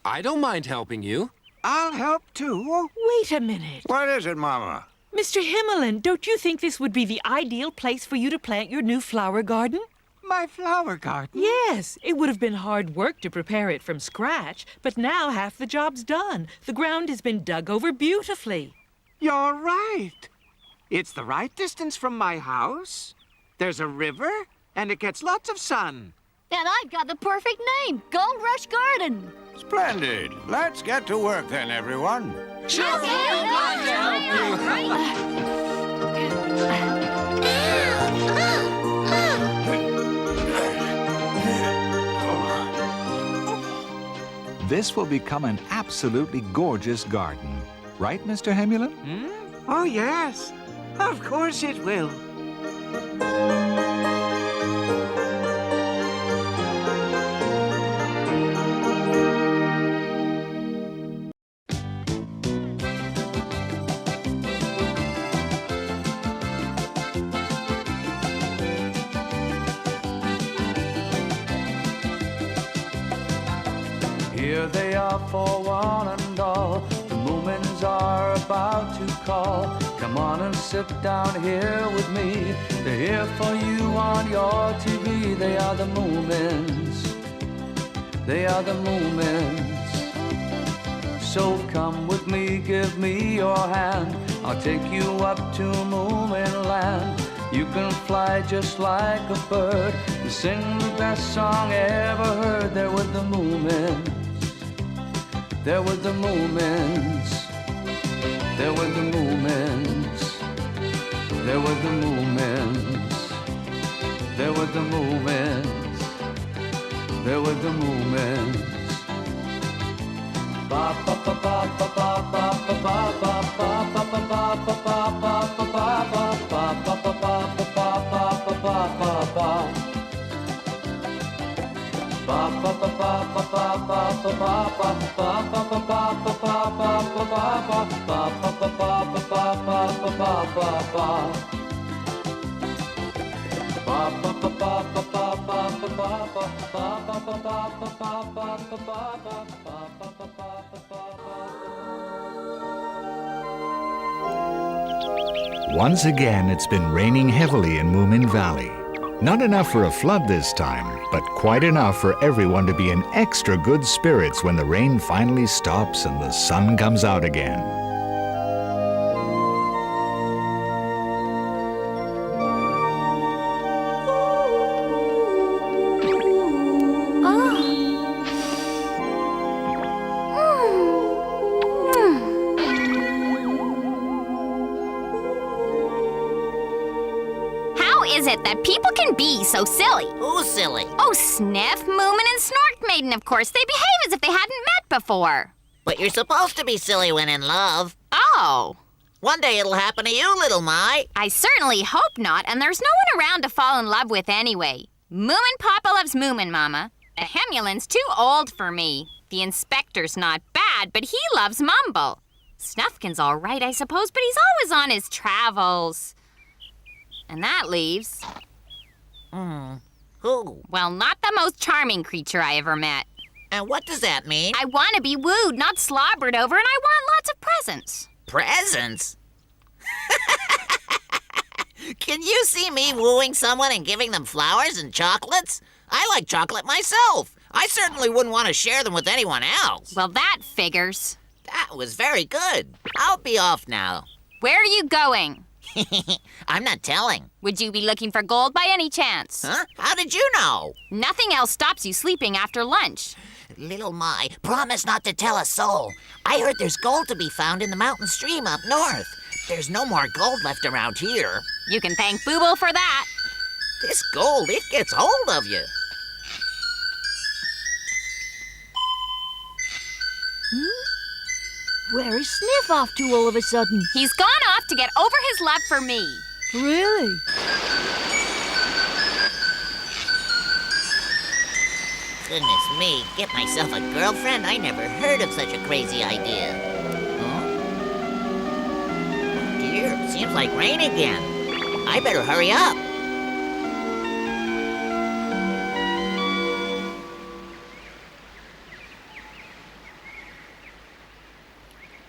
I don't mind helping you. I'll help too. Wait a minute. What is it, Mama? Mr. Himmelin, don't you think this would be the ideal place for you to plant your new flower garden? My flower garden? Yes, it would have been hard work to prepare it from scratch, but now half the job's done. The ground has been dug over beautifully. You're right. It's the right distance from my house. There's a river, and it gets lots of sun. And I've got the perfect name, Gold Rush Garden. Splendid. Let's get to work then, everyone. Sure, This will become an absolutely gorgeous garden. Right, Mr. Hemulin? Oh, yes. Of course it will. Here they are for one and all. The Moomins are about to call. Come on and sit down here with me. They're here for you on your TV. They are the Moomins. They are the Moomins. So come with me, give me your hand. I'll take you up to Moomin land. You can fly just like a bird and sing the best song ever heard. There with the Moomins. There were the Moomins. There were the Moomins. There were the Moomins. There were the Moomins. There were the Moomins. Ba ba ba ba ba ba ba ba ba ba. Once again, it's been raining heavily in Moomin Valley. Not enough for a flood this time, but quite enough for everyone to be in extra good spirits when the rain finally stops and the sun comes out again. So silly. Who's silly? Oh, Sniff, Moomin, and Snorkmaiden, of course. They behave as if they hadn't met before. But you're supposed to be silly when in love. Oh. One day it'll happen to you, little Mai. I certainly hope not, and there's no one around to fall in love with anyway. Moominpappa loves Moominmama. The Hemulin's too old for me. The inspector's not bad, but he loves Mumble. Snufkin's all right, I suppose, but he's always on his travels. And that leaves... Who? Well, not the most charming creature I ever met. And what does that mean? I want to be wooed, not slobbered over, and I want lots of presents. Presents? Can you see me wooing someone and giving them flowers and chocolates? I like chocolate myself. I certainly wouldn't want to share them with anyone else. Well, that figures. That was very good. I'll be off now. Where are you going? I'm not telling. Would you be looking for gold by any chance? Huh? How did you know? Nothing else stops you sleeping after lunch. Little Mai, promise not to tell a soul. I heard there's gold to be found in the mountain stream up north. There's no more gold left around here. You can thank Booble for that. This gold, it gets hold of you. Where is Sniff off to all of a sudden? He's gone off to get over his love for me. Really? Goodness me, get myself a girlfriend? I never heard of such a crazy idea. Huh? Oh dear, seems like rain again. I better hurry up.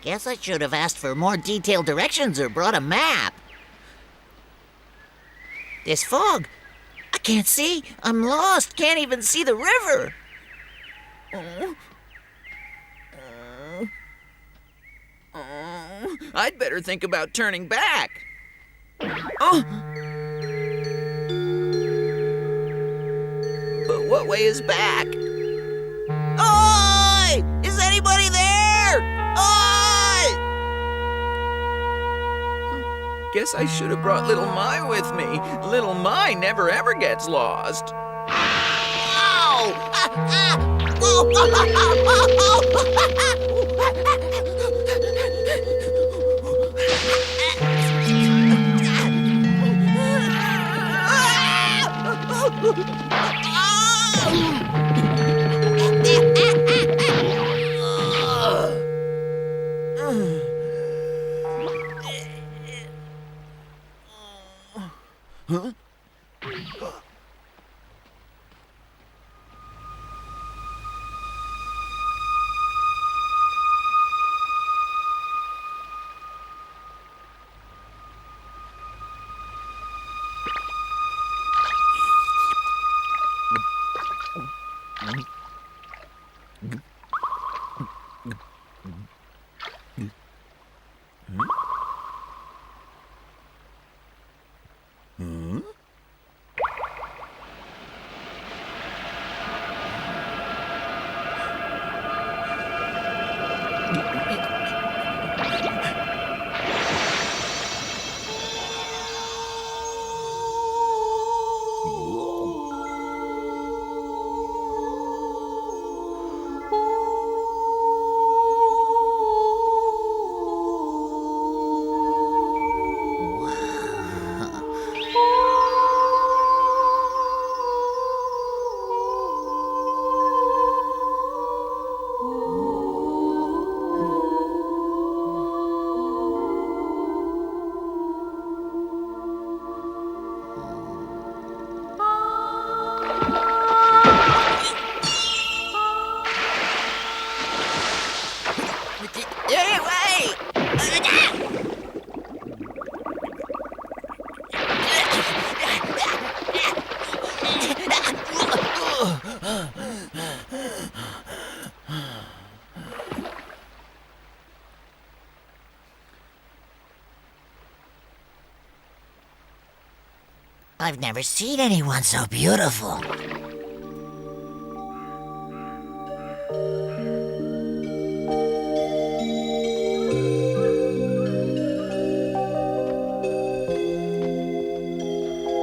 Guess I should have asked for more detailed directions or brought a map. This fog. I can't see. I'm lost. Can't even see the river. I'd better think about turning back. Oh! But what way is back? Oi! Is anybody there? Oi! Guess I should have brought Little Mai with me. Little Mai never ever gets lost. Ow! Huh? I've never seen anyone so beautiful.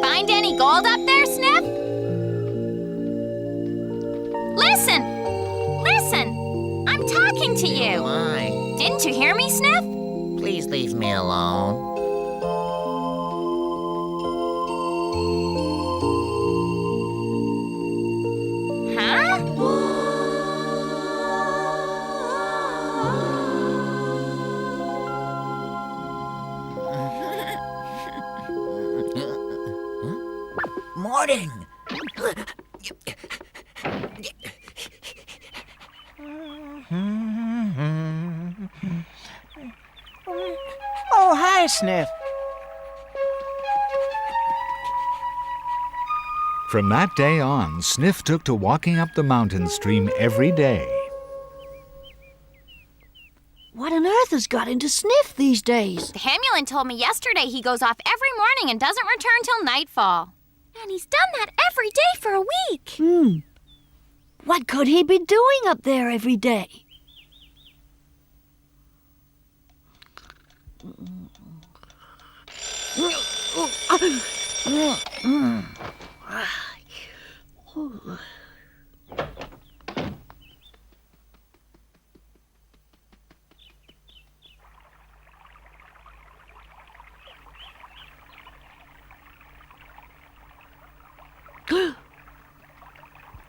Find any gold up there, Sniff? Listen! Listen! I'm talking to you. Why? Didn't you hear me, Sniff? Please leave me alone. Huh? Morning. Oh, hi, Sniff. From that day on, Sniff took to walking up the mountain stream every day. What on earth has got into Sniff these days? The Hamulin told me yesterday he goes off every morning and doesn't return till nightfall. And he's done that every day for a week. What could he be doing up there every day?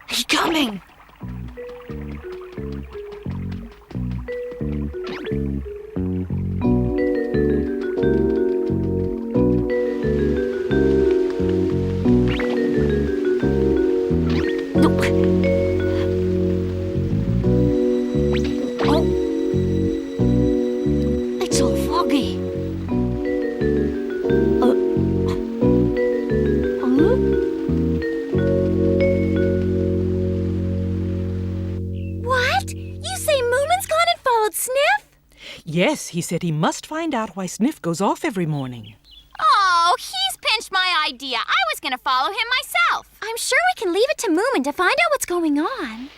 He's coming! It's all foggy. What? You say Moomin's gone and followed Sniff? Yes, he said he must find out why Sniff goes off every morning. Oh, he's pinched my idea. I was going to follow him myself. I'm sure we can leave it to Moomin to find out what's going on.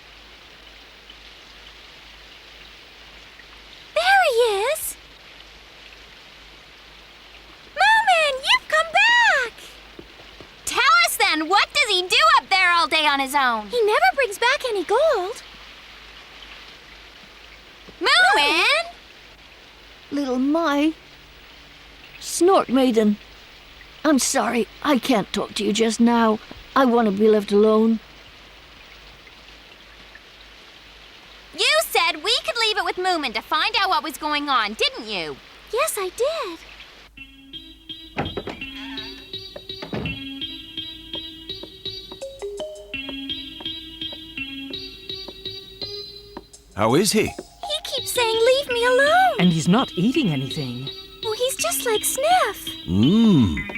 There he is! Moomin, you've come back! Tell us then, what does he do up there all day on his own? He never brings back any gold. Moomin! Little My. Snorkmaiden. I'm sorry, I can't talk to you just now. I want to be left alone. You said we could leave it with Moomin to find out what was going on, didn't you? Yes, I did. How is he? He keeps saying, leave me alone. And he's not eating anything. Well, he's just like Sniff.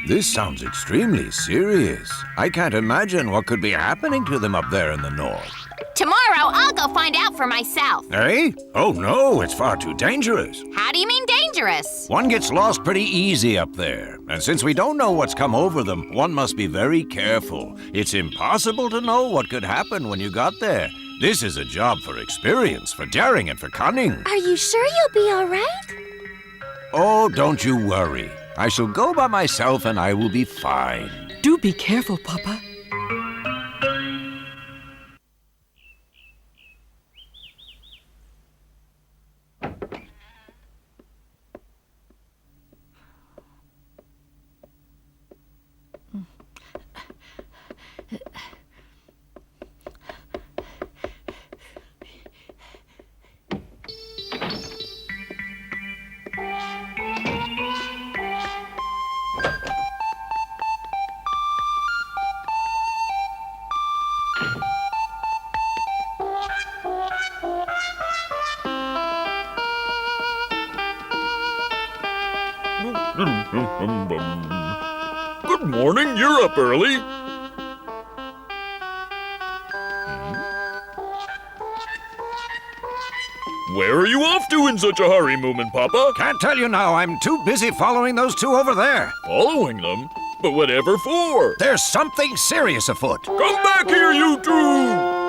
This sounds extremely serious. I can't imagine what could be happening to them up there in the north. Tomorrow, I'll go find out for myself. Eh? Oh no, it's far too dangerous. How do you mean dangerous? One gets lost pretty easy up there. And since we don't know what's come over them, one must be very careful. It's impossible to know what could happen when you got there. This is a job for experience, for daring, and for cunning. Are you sure you'll be all right? Oh, don't you worry. I shall go by myself and I will be fine. Do be careful, Papa. Good morning, you're up early. Where are you off to in such a hurry, Moominpappa? Can't tell you now. I'm too busy following those two over there. Following them? But whatever for? There's something serious afoot. Come back here, you two!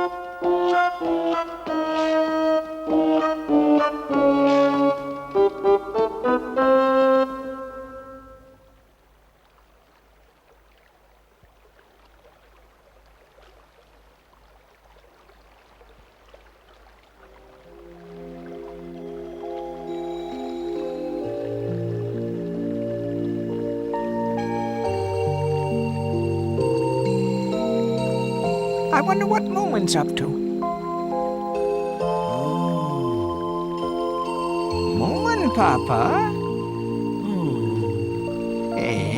I wonder what Moomin's up to. Moominpappa? Eh?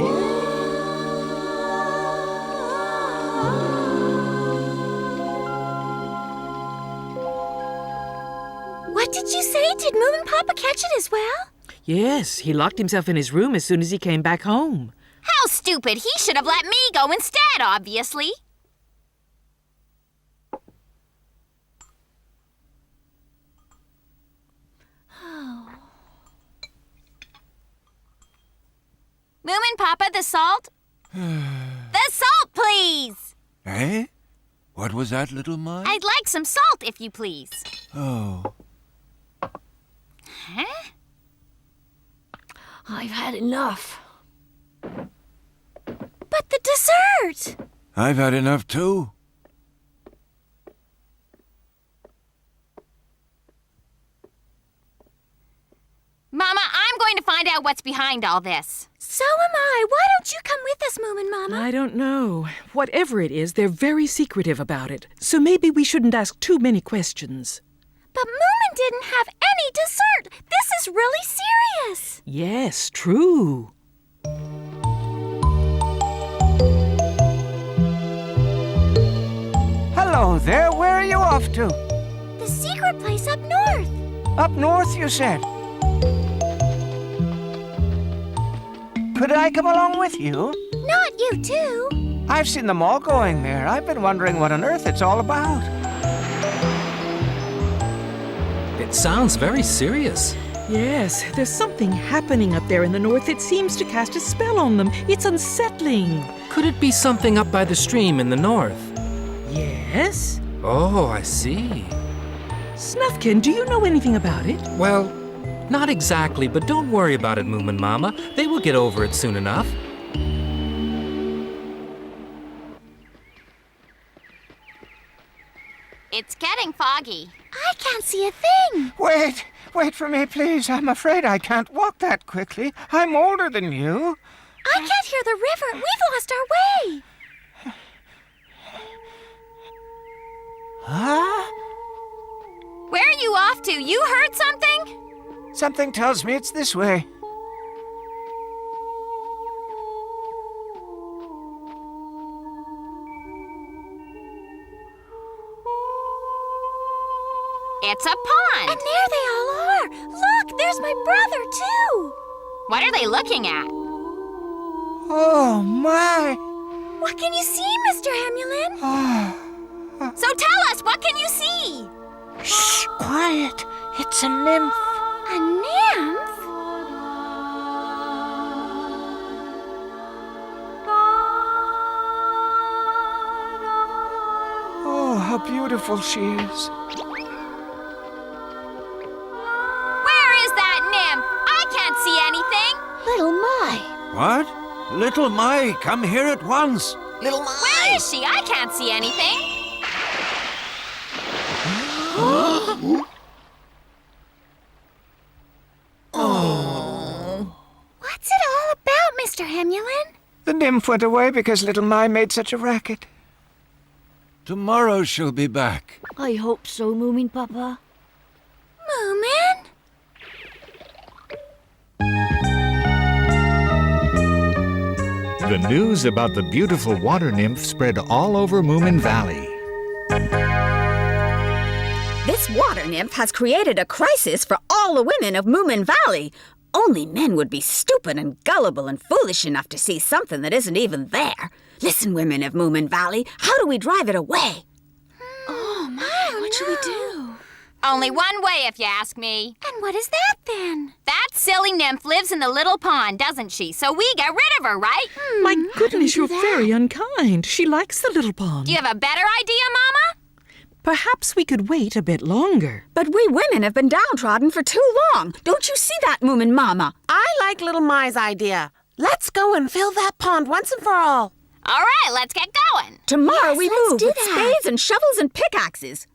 What did you say? Did Moominpappa catch it as well? Yes, he locked himself in his room as soon as he came back home. How stupid! He should have let me go instead, obviously. Moominpappa, the salt? The salt, please! Eh? What was that, little Mai? I'd like some salt, if you please. Oh. Huh? I've had enough. But the dessert! I've had enough too. Mama, I'm going to find out what's behind all this. So am I. Why don't you come with us, Moominmama? I don't know. Whatever it is, they're very secretive about it. So maybe we shouldn't ask too many questions. But Moomin didn't have any dessert. This is really serious. Yes, true. Hello there. Where are you off to? The secret place up north. Up north, you said? Could I come along with you? Not you too. I've seen them all going there. I've been wondering what on earth it's all about. It sounds very serious. Yes, there's something happening up there in the north that seems to cast a spell on them. It's unsettling. Could it be something up by the stream in the north? Yes? Oh, I see. Snufkin, do you know anything about it? Well, not exactly, but don't worry about it, Moominmama. They will get over it soon enough. It's getting foggy. I can't see a thing. Wait for me, please. I'm afraid I can't walk that quickly. I'm older than you. I can't hear the river. We've lost our way. Huh? Where are you off to? You heard something? Something tells me it's this way. It's a pond. And there they all are. Look, there's my brother, too. What are they looking at? Oh, my. What can you see, Mr. Hamulin? So tell us, what can you see? Shh, quiet. It's a nymph. A nymph? Oh, how beautiful she is. Where is that nymph? I can't see anything. Little Mai. What? Little Mai, come here at once. Little Mai! Where is she? I can't see anything. What's it all about, Mr. Hamulin? The nymph went away because little Mai made such a racket. Tomorrow she'll be back. I hope so, Moominpappa. Moomin? The news about the beautiful water nymph spread all over Moomin Valley. This water nymph has created a crisis for all the women of Moomin Valley. Only men would be stupid and gullible and foolish enough to see something that isn't even there. Listen, women of Moomin Valley, how do we drive it away? Oh, my, what should we do? Only one way, if you ask me. And what is that, then? That silly nymph lives in the little pond, doesn't she? So we get rid of her, right? My goodness, you're very unkind. She likes the little pond. Do you have a better idea, Mama? Perhaps we could wait a bit longer. But we women have been downtrodden for too long. Don't you see that, Moominmama? I like Little Mai's idea. Let's go and fill that pond once and for all. All right, let's get going. Tomorrow Yes, we let's move do with that. spades and shovels and pickaxes.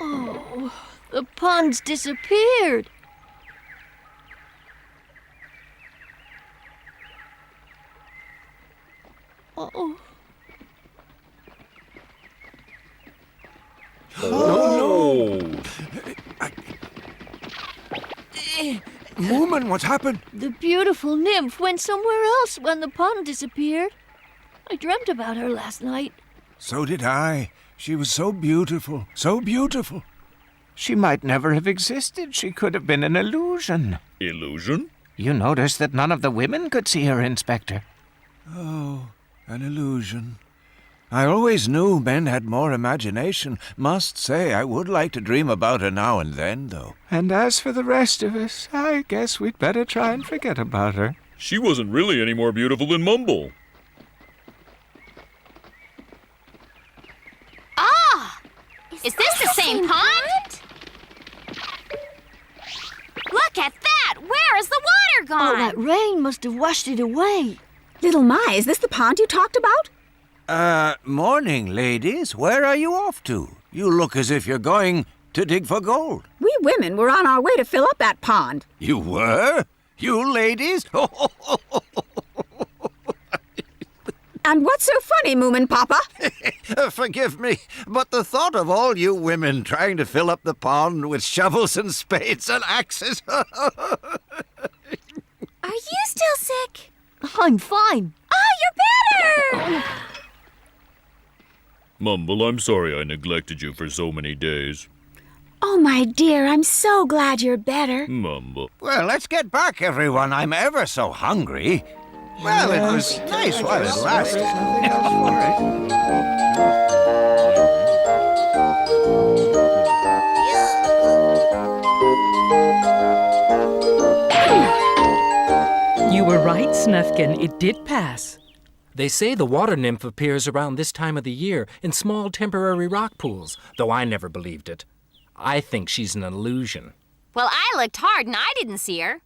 Oh, the pond's disappeared. Oh. Oh, no! Moomin, what's happened? The beautiful nymph went somewhere else when the pond disappeared. I dreamt about her last night. So did I. She was so beautiful, so beautiful. She might never have existed. She could have been an illusion. Illusion? You noticed that none of the women could see her, Inspector. Oh, an illusion. I always knew men had more imagination. Must say, I would like to dream about her now and then, though. And as for the rest of us, I guess we'd better try and forget about her. She wasn't really any more beautiful than Mumble. Ah! Is this the same pond? Look at that! Where is the water gone? Oh, that rain must have washed it away. Little Mai, is this the pond you talked about? Morning, ladies. Where are you off to? You look as if you're going to dig for gold. We women were on our way to fill up that pond. You were? You ladies? And what's so funny, Moominpappa? Forgive me, but the thought of all you women trying to fill up the pond with shovels and spades and axes. Are you still sick? I'm fine. Oh, you're better! Mumble, I'm sorry I neglected you for so many days. Oh, my dear, I'm so glad you're better. Mumble. Well, let's get back, everyone. I'm ever so hungry. Well, it was nice while it lasted. You were right, Snufkin. It did pass. They say the water nymph appears around this time of the year in small temporary rock pools, though I never believed it. I think she's an illusion. Well, I looked hard and I didn't see her.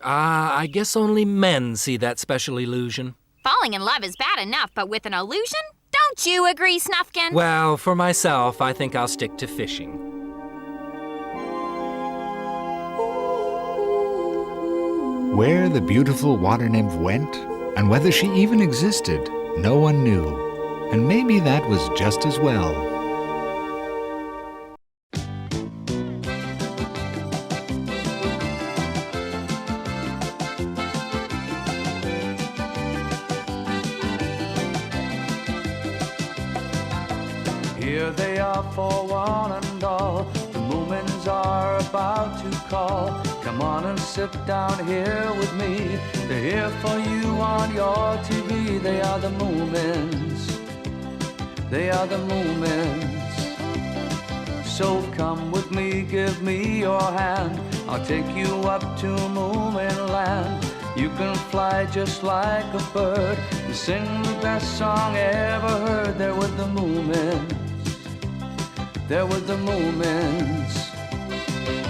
I guess only men see that special illusion. Falling in love is bad enough, but with an illusion? Don't Don't you agree, Snufkin? Well, for myself, I think I'll stick to fishing. Where the beautiful water nymph went, and whether she even existed, no one knew. And maybe that was just as well. Here they are for one and all. The Moomins are about to call. Come on and sit down here with me. They're here for you on your TV. They are the Moomins. They are the Moomins. So come with me, give me your hand. I'll take you up to Moomin land. You can fly just like a bird and sing the best song ever heard. There with the Moomins. There with the Moomins.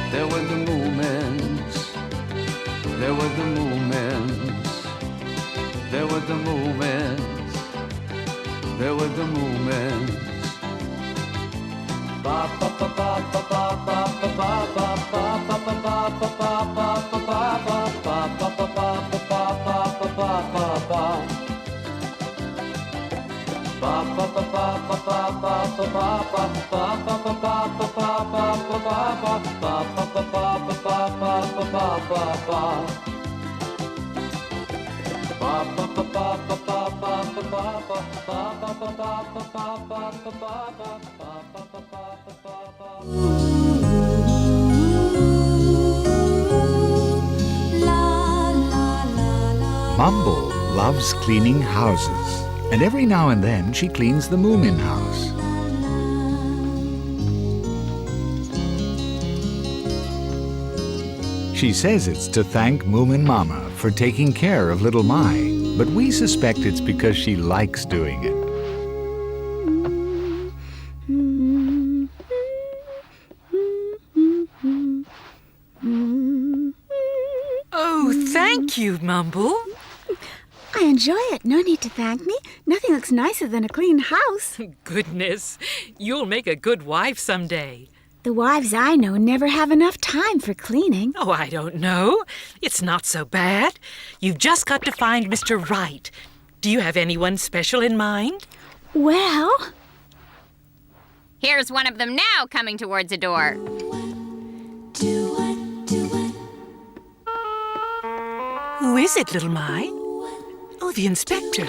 There with the Moomins. There with the Moomins. There with the Moomins. There with the Moomins. Ba ba ba ba ba ba ba ba ba ba ba ba ba Mumble loves cleaning houses, and every now and then she cleans the Moomin house. She says it's to thank Moominmama for taking care of little Mai, but we suspect it's because she likes doing it. Oh, thank you, Mumble. I enjoy it. No need to thank me. Nothing looks nicer than a clean house. Goodness, you'll make a good wife someday. The wives I know never have enough time for cleaning. Oh, I don't know. It's not so bad. You've just got to find Mr. Right. Do you have anyone special in mind? Well... Here's one of them now coming towards the door. Who is it, little Mai? Oh, the inspector.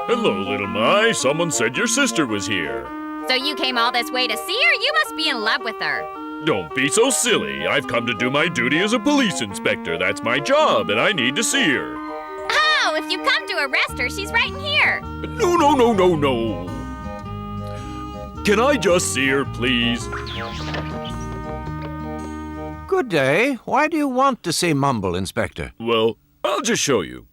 Hello, little Mai. Someone said your sister was here. So you came all this way to see her? You must be in love with her. Don't be so silly. I've come to do my duty as a police inspector. That's my job, and I need to see her. Oh, if you come to arrest her, she's right in here. No. Can I just see her, please? Good day. Why do you want to see Mumble, Inspector? Well, I'll just show you.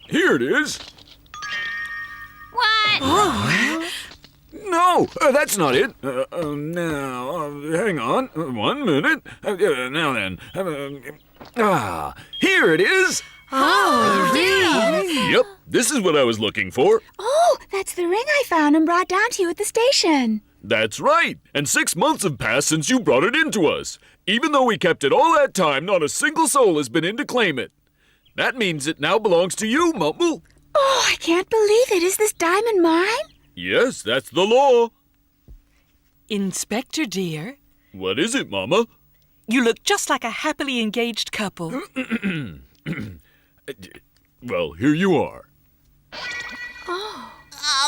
Here it is. What? Oh. No, that's not it. Now, hang on. 1 minute. Now then. Here it is. Oh, really? Yep, this is what I was looking for. Oh, that's the ring I found and brought down to you at the station. That's right. And 6 months have passed since you brought it in to us. Even though we kept it all that time, not a single soul has been in to claim it. That means it now belongs to you, Mumble. Oh, I can't believe it. Is this diamond mine? Yes, that's the law. Inspector, dear. What is it, Mama? You look just like a happily engaged couple. Well, here you are. Oh,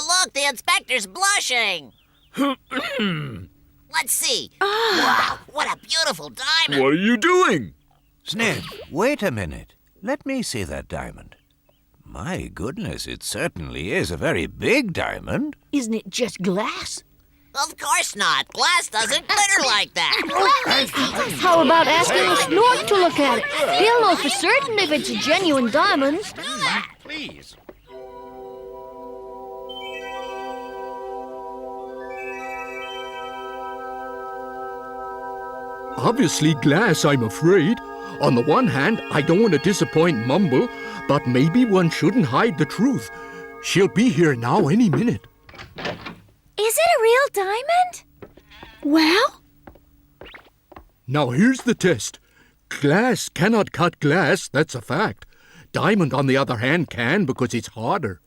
look, the inspector's blushing. Let's see. Wow, what a beautiful diamond. What are you doing? Sniff, wait a minute. Let me see that diamond. My goodness, it certainly is a very big diamond. Isn't it just glass? Of course not. Glass doesn't glitter like that. How about asking the Snork to look at it? He'll know for certain if it's a genuine diamond. Do that, please. Obviously glass, I'm afraid. On the one hand, I don't want to disappoint Mumble, but maybe one shouldn't hide the truth. She'll be here now any minute. Is it a real diamond? Well? Now here's the test. Glass cannot cut glass, that's a fact. Diamond, on the other hand, can because it's harder.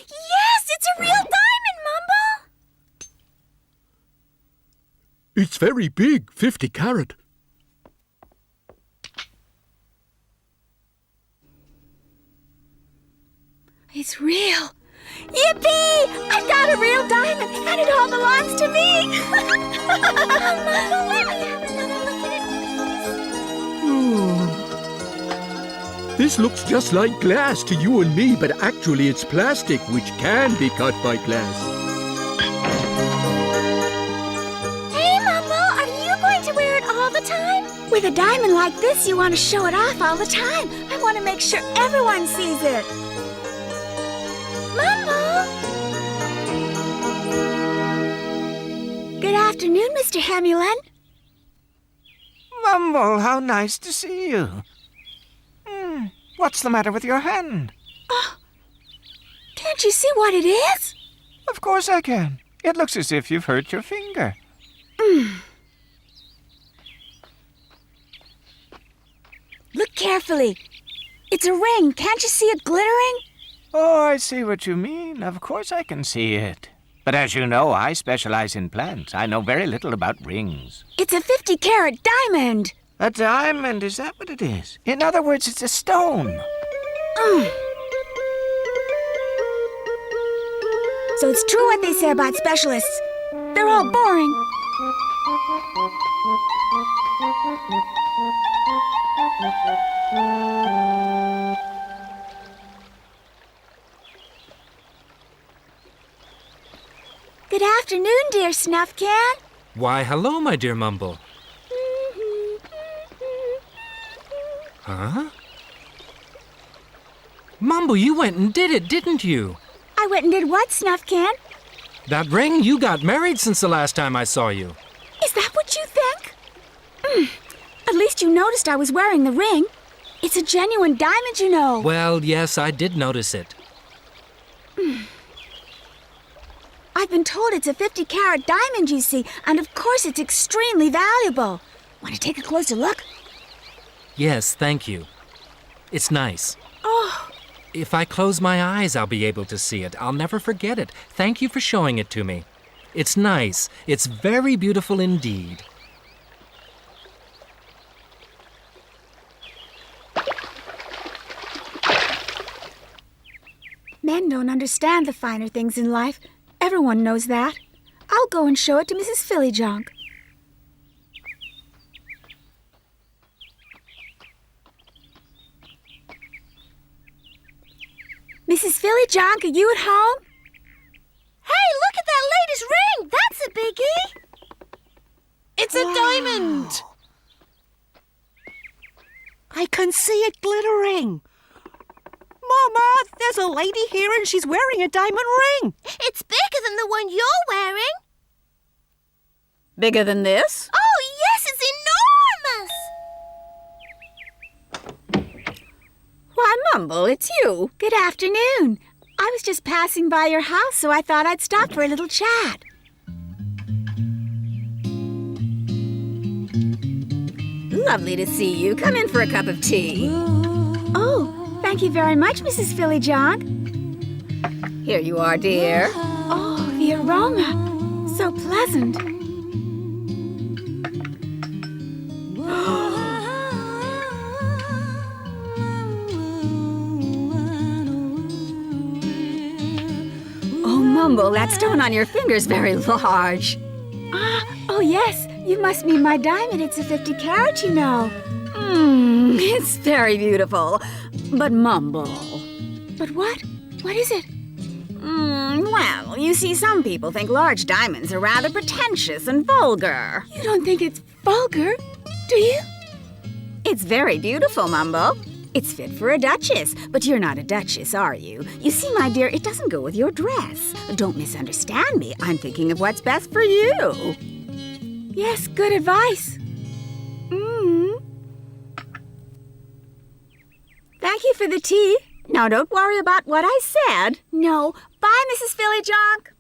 Yes, it's a real diamond, Mumble! It's very big, 50 carat. It's real. Yippee! I've got a real diamond, and it all belongs to me! This looks just like glass to you and me, but actually it's plastic, which can be cut by glass. Hey, Mumble, are you going to wear it all the time? With a diamond like this, you want to show it off all the time. I want to make sure everyone sees it. Mumble! Good afternoon, Mr. Hamulin. Mumble, how nice to see you. What's the matter with your hand? Oh, can't you see what it is? Of course I can. It looks as if you've hurt your finger. Look carefully. It's a ring. Can't you see it glittering? Oh, I see what you mean. Of course I can see it. But as you know, I specialize in plants. I know very little about rings. It's a 50-carat diamond. A diamond, is that what it is? In other words, it's a stone. So it's true what they say about specialists. They're all boring. Good afternoon, dear Snufkin. Why, hello, my dear Mumble. Huh? Mumble, you went and did it, didn't you? I went and did what, Snufkin? That ring, you got married since the last time I saw you. Is that what you think? At least you noticed I was wearing the ring. It's a genuine diamond, you know. Well, yes, I did notice it. I've been told it's a 50-carat diamond, you see, and of course it's extremely valuable. Want to take a closer look? Yes, thank you. It's nice. Oh. If I close my eyes, I'll be able to see it. I'll never forget it. Thank you for showing it to me. It's nice. It's very beautiful indeed. Men don't understand the finer things in life. Everyone knows that. I'll go and show it to Mrs. Fillyjonk. Mrs. Fillyjonk, are you at home? Hey, look at that latest ring! That's a biggie! It's a diamond! I can see it glittering. Mama, there's a lady here and she's wearing a diamond ring. It's bigger than the one you're wearing. Bigger than this? Oh, yes, it's enormous! Why, Mumble, it's you. Good afternoon. I was just passing by your house, so I thought I'd stop for a little chat. Lovely to see you. Come in for a cup of tea. Oh, thank you very much, Mrs. Fillyjonk. Here you are, dear. Oh, the aroma. So pleasant. Oh, Mumble, that stone on your finger's very large. Oh, yes. You must mean my diamond. It's a 50 carat, you know. It's very beautiful. But Mumble. But what? What is it? Well, you see, some people think large diamonds are rather pretentious and vulgar. You don't think it's vulgar, do you? It's very beautiful, Mumble. It's fit for a duchess, but you're not a duchess, are you? You see, my dear, it doesn't go with your dress. Don't misunderstand me. I'm thinking of what's best for you. Yes, good advice. Thank you for the tea. Now, don't worry about what I said. No. Bye, Mrs. Philly Junk.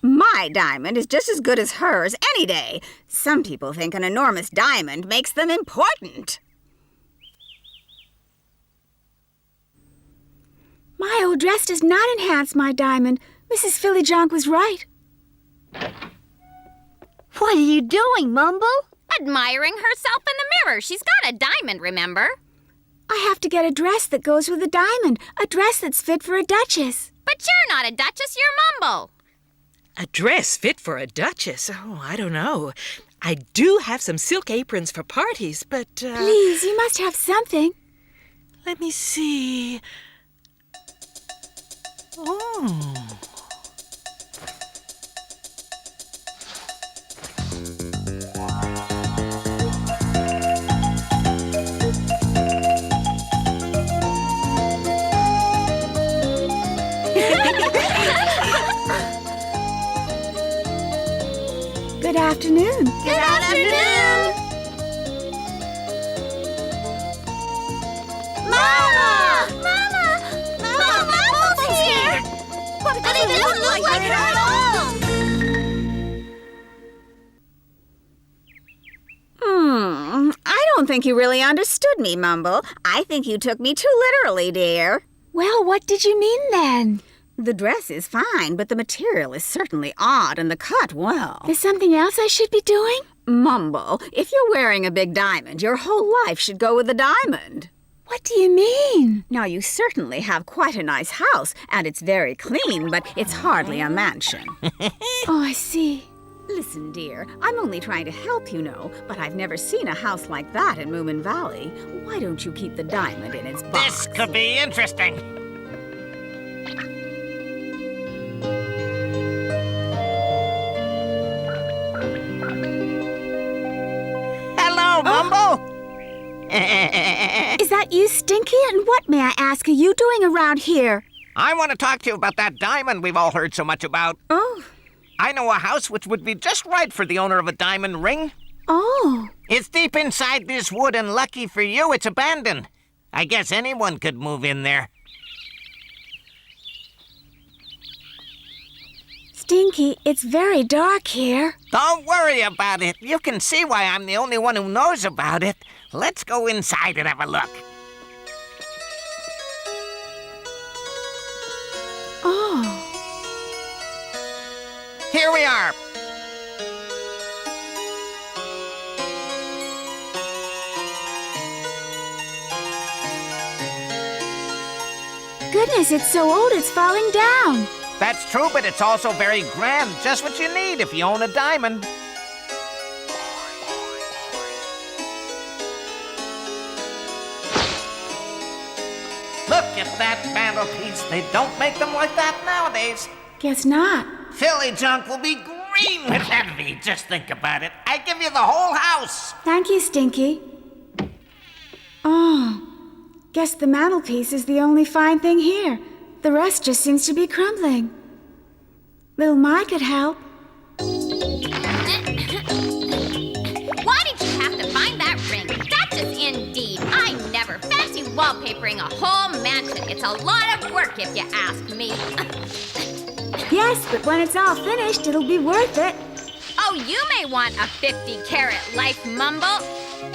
My diamond is just as good as hers any day. Some people think an enormous diamond makes them important. My old dress does not enhance my diamond. Mrs. Philly Junk was right. What are you doing, Mumble? Admiring herself in the mirror. She's got a diamond, remember? I have to get a dress that goes with a diamond. A dress that's fit for a duchess. But you're not a duchess, you're Mumble. A dress fit for a duchess? Oh, I don't know. I do have some silk aprons for parties, but... Please, you must have something. Let me see... Oh... Good afternoon. Good afternoon. Mama! Mama's here! But it doesn't look like her at all. I don't think you really understood me, Mumble. I think you took me too literally, dear. Well, what did you mean then? The dress is fine, but the material is certainly odd, and the cut, well... There's something else I should be doing? Mumble, if you're wearing a big diamond, your whole life should go with a diamond. What do you mean? Now, you certainly have quite a nice house, and it's very clean, but it's hardly a mansion. Oh, I see. Listen, dear, I'm only trying to help, you know, but I've never seen a house like that in Moomin Valley. Why don't you keep the diamond in its box? This could be interesting. Hello, Mumble. Is that you, Stinky? And what, may I ask, are you doing around here? I want to talk to you about that diamond we've all heard so much about. Oh. I know a house which would be just right for the owner of a diamond ring. Oh. It's deep inside this wood, and lucky for you, it's abandoned. I guess anyone could move in there. Stinky, it's very dark here. Don't worry about it. You can see why I'm the only one who knows about it. Let's go inside and have a look. Oh. Here we are. Goodness, it's so old it's falling down. That's true, but it's also very grand. Just what you need if you own a diamond. Look at that mantelpiece. They don't make them like that nowadays. Guess not. Philly Junk will be green with envy. Just think about it. I give you the whole house. Thank you, Stinky. Oh, guess the mantelpiece is the only fine thing here. The rest just seems to be crumbling. Little My could help. Why did you have to find that ring? Duchess indeed. I never fancy wallpapering a whole mansion. It's a lot of work if you ask me. Yes, but when it's all finished, it'll be worth it. Oh, you may want a 50-carat life, Mumble,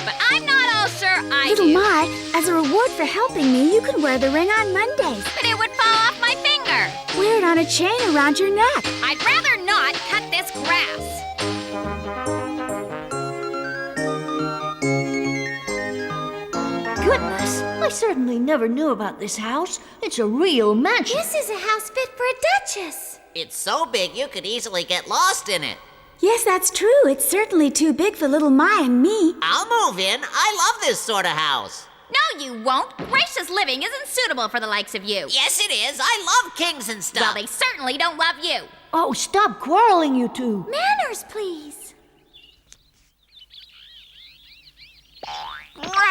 but I'm not all sure I Little do. My, as a reward for helping me, you can wear the ring on Mondays. But it would fall off my finger. Wear it on a chain around your neck. I'd rather not cut this grass. Goodness, I certainly never knew about this house. It's a real mansion. This is a house fit for a duchess. It's so big you could easily get lost in it. Yes, that's true. It's certainly too big for little My and me. I'll move in. I love this sort of house. No, you won't. Gracious living isn't suitable for the likes of you. Yes, it is. I love kings and stuff. Well, they certainly don't love you. Oh, stop quarreling, you two. Manners, please.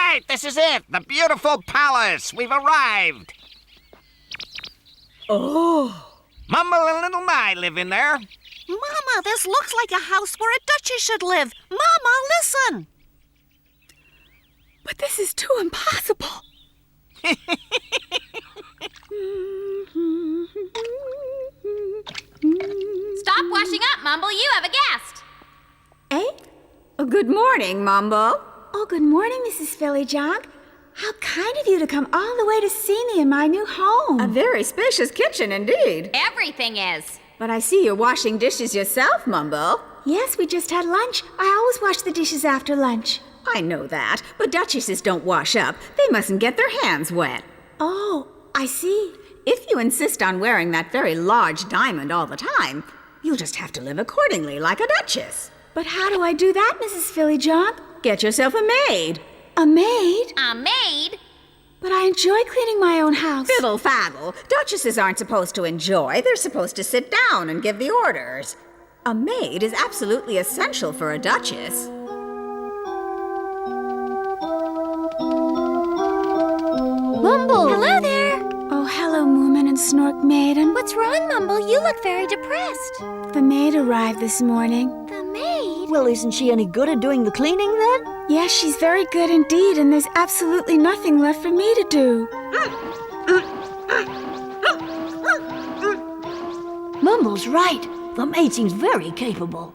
right, this is it. The beautiful palace. We've arrived. Oh. Mumble and Little My live in there. Mama, this looks like a house where a duchess should live. Mama, listen. But this is too impossible. Stop washing up, Mumble. You have a guest. Eh? Oh, good morning, Mumble. Oh, good morning, Mrs. Phillyjunk. How kind of you to come all the way to see me in my new home. A very spacious kitchen indeed. Everything is. But I see you're washing dishes yourself, Mumble. Yes, we just had lunch. I always wash the dishes after lunch. I know that, but duchesses don't wash up. They mustn't get their hands wet. Oh, I see. If you insist on wearing that very large diamond all the time, you'll just have to live accordingly like a duchess. But how do I do that, Mrs. Phillyjunk? Get yourself a maid. A maid? A maid? But I enjoy cleaning my own house. Fiddle faggle. Duchesses aren't supposed to enjoy. They're supposed to sit down and give the orders. A maid is absolutely essential for a duchess. Mumble! Hello there! Oh, hello, Moomin and Snorkmaiden. What's wrong, Mumble? You look very depressed. The maid arrived this morning. The maid? Well, isn't she any good at doing the cleaning then? Yes, she's very good indeed, and there's absolutely nothing left for me to do. Mumble's right. The maid seems very capable.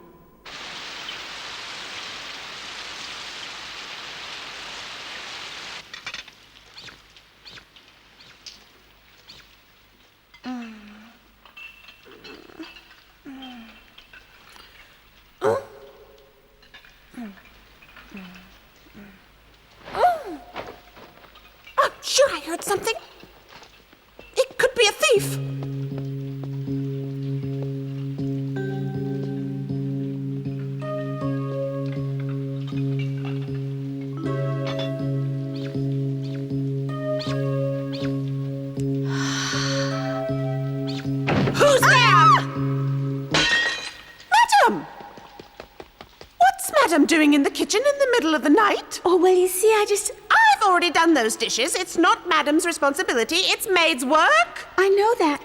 Sure, I heard something. It could be a thief. Who's there? Madam! What's Madam doing in the kitchen in the middle of the night? Oh, well, you see, I've already done those dishes. It's not Madam's responsibility. It's maid's work. I know that.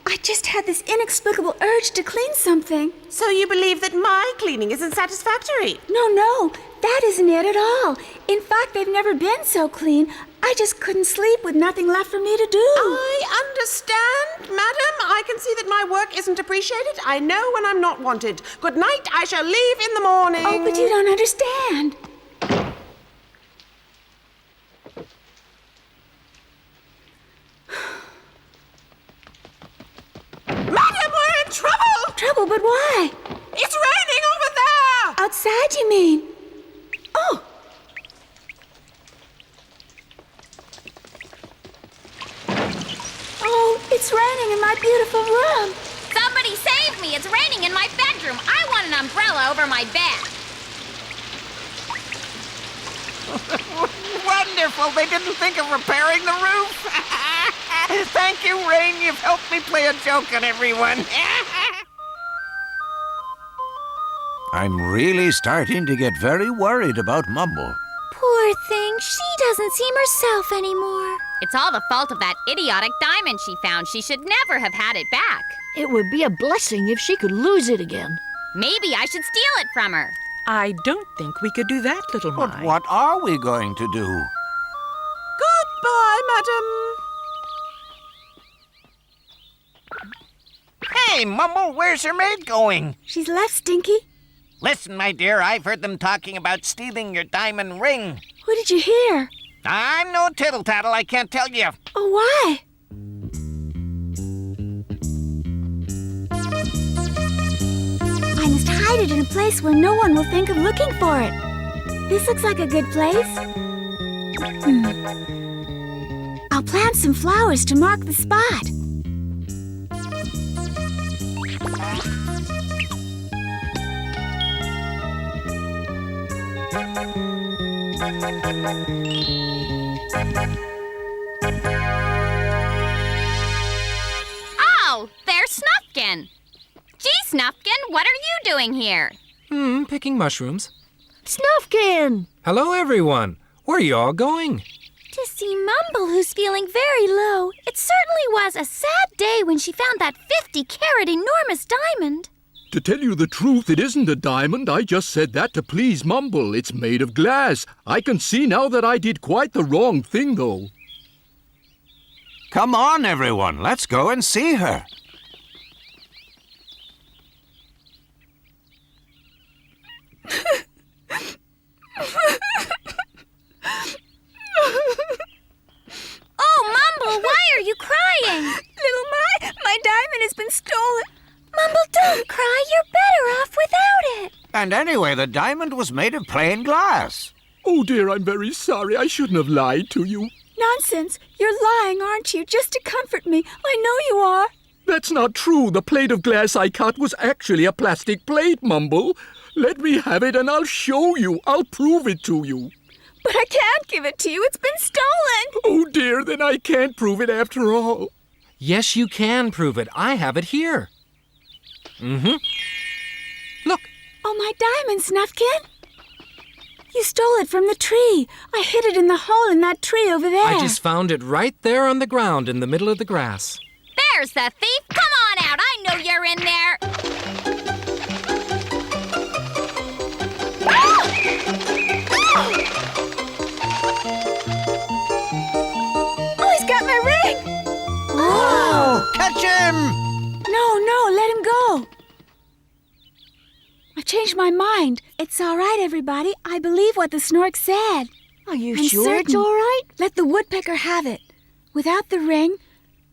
I just had this inexplicable urge to clean something. So you believe that my cleaning isn't satisfactory? No, that isn't it at all. In fact, they've never been so clean. I just couldn't sleep with nothing left for me to do. I understand, Madam. I can see that my work isn't appreciated. I know when I'm not wanted. Good night. I shall leave in the morning. Oh, but you don't understand. Madam, we're in trouble! Trouble, but why? It's raining over there! Outside, you mean? Oh! Oh, it's raining in my beautiful room. Somebody save me! It's raining in my bedroom. I want an umbrella over my bed. Wonderful. They didn't think of repairing the roof. Thank you, Rain. You've helped me play a joke on everyone. I'm really starting to get very worried about Mumble. Poor thing. She doesn't seem herself anymore. It's all the fault of that idiotic diamond she found. She should never have had it back. It would be a blessing if she could lose it again. Maybe I should steal it from her. I don't think we could do that, Little But My. what are we going to do? Goodbye, Madam. Hey, Mumble, where's her maid going? She's left, Stinky. Listen, my dear, I've heard them talking about stealing your diamond ring. What did you hear? I'm no tittle-tattle, I can't tell you. Oh, why? I must hide it in a place where no one will think of looking for it. This looks like a good place. I'll plant some flowers to mark the spot. Oh, there's Snufkin. Gee, Snufkin, what are you doing here? Picking mushrooms. Snufkin! Hello, everyone. Where are you all going? To see Mumble, who's feeling very low. It certainly was a sad day when she found that 50-carat enormous diamond. To tell you the truth, it isn't a diamond. I just said that to please Mumble. It's made of glass. I can see now that I did quite the wrong thing, though. Come on, everyone. Let's go and see her. Oh, Mumble, why are you crying? Little my diamond has been stolen. Mumble, don't cry. You're better off without it. And anyway, the diamond was made of plain glass. Oh, dear, I'm very sorry. I shouldn't have lied to you. Nonsense. You're lying, aren't you? Just to comfort me. I know you are. That's not true. The plate of glass I cut was actually a plastic plate, Mumble. Let me have it and I'll show you. I'll prove it to you. But I can't give it to you. It's been stolen. Oh, dear, then I can't prove it after all. Yes, you can prove it. I have it here. Look. Oh, my diamond, Snufkin. You stole it from the tree. I hid it in the hole in that tree over there. I just found it right there on the ground in the middle of the grass. There's the thief. Come on out. I know you're in there. Oh, he's got my ring. Oh, catch him! No, let him go. I've changed my mind. It's all right, everybody. I believe what the Snork said. Are you I'm sure it's certain. all right? Let the woodpecker have it. Without the ring,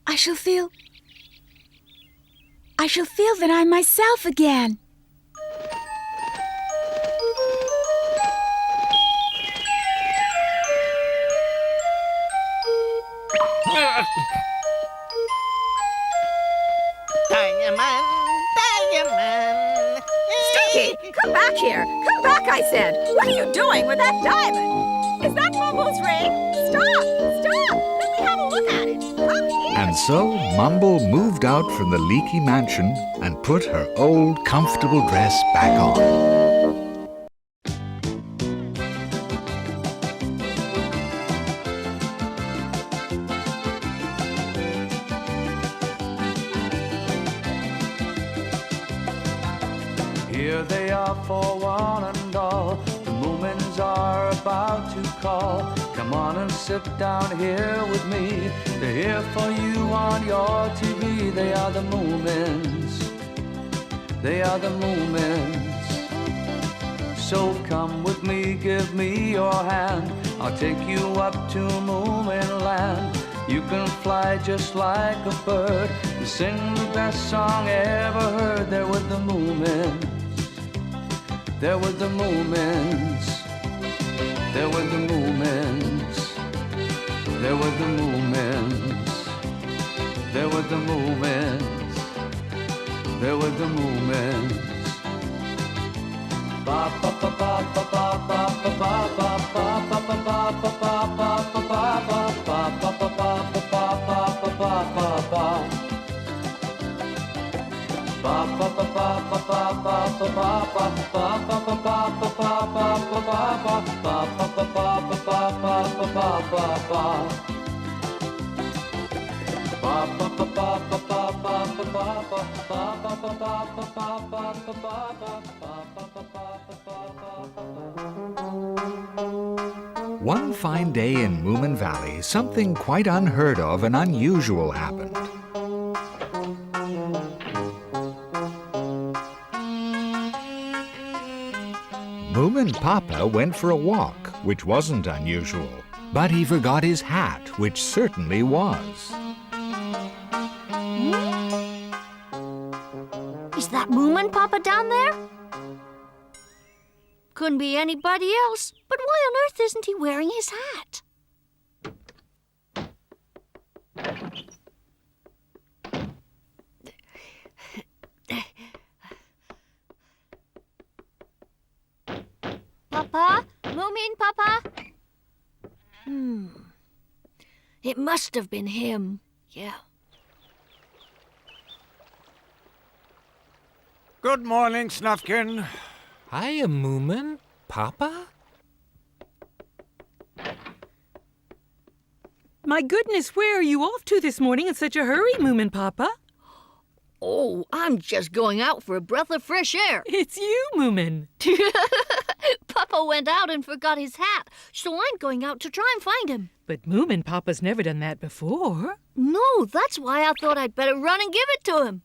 I shall feel that I'm myself again. Diamond! Stinky, come back here. Come back, I said. What are you doing with that diamond? Is that Mumble's ring? Stop! Let me have a look at it. Come here. And so Mumble moved out from the leaky mansion and put her old, comfortable dress back on. Here they are for one and all. The Moomins are about to call. Come on and sit down here with me. They're here for you on your TV. They are the Moomins. They are the Moomins. So come with me, give me your hand. I'll take you up to Moomin land. You can fly just like a bird. You sing the best song ever heard. They're with the Moomins. They're with the Moomins. They're with the Moomins. They're with the Moomins. They're with the Moomins. They're with the Moomins. Ba ba ba ba ba ba ba ba ba ba ba ba ba ba ba ba ba ba ba ba One fine day in Moomin Valley, something quite unheard of and unusual happened. Moominpappa went for a walk, which wasn't unusual. But he forgot his hat, which certainly was. Is that Moominpappa down there? Couldn't be anybody else. But why on earth isn't he wearing his hat? Papa? Moominpappa? It must have been him. Yeah. Good morning, Snufkin. Hiya, Moomin. Papa? My goodness, where are you off to this morning in such a hurry, Moominpappa? Oh, I'm just going out for a breath of fresh air. It's you, Moomin. Papa went out and forgot his hat, so I'm going out to try and find him. But Moominpappa's never done that before. No, that's why I thought I'd better run and give it to him.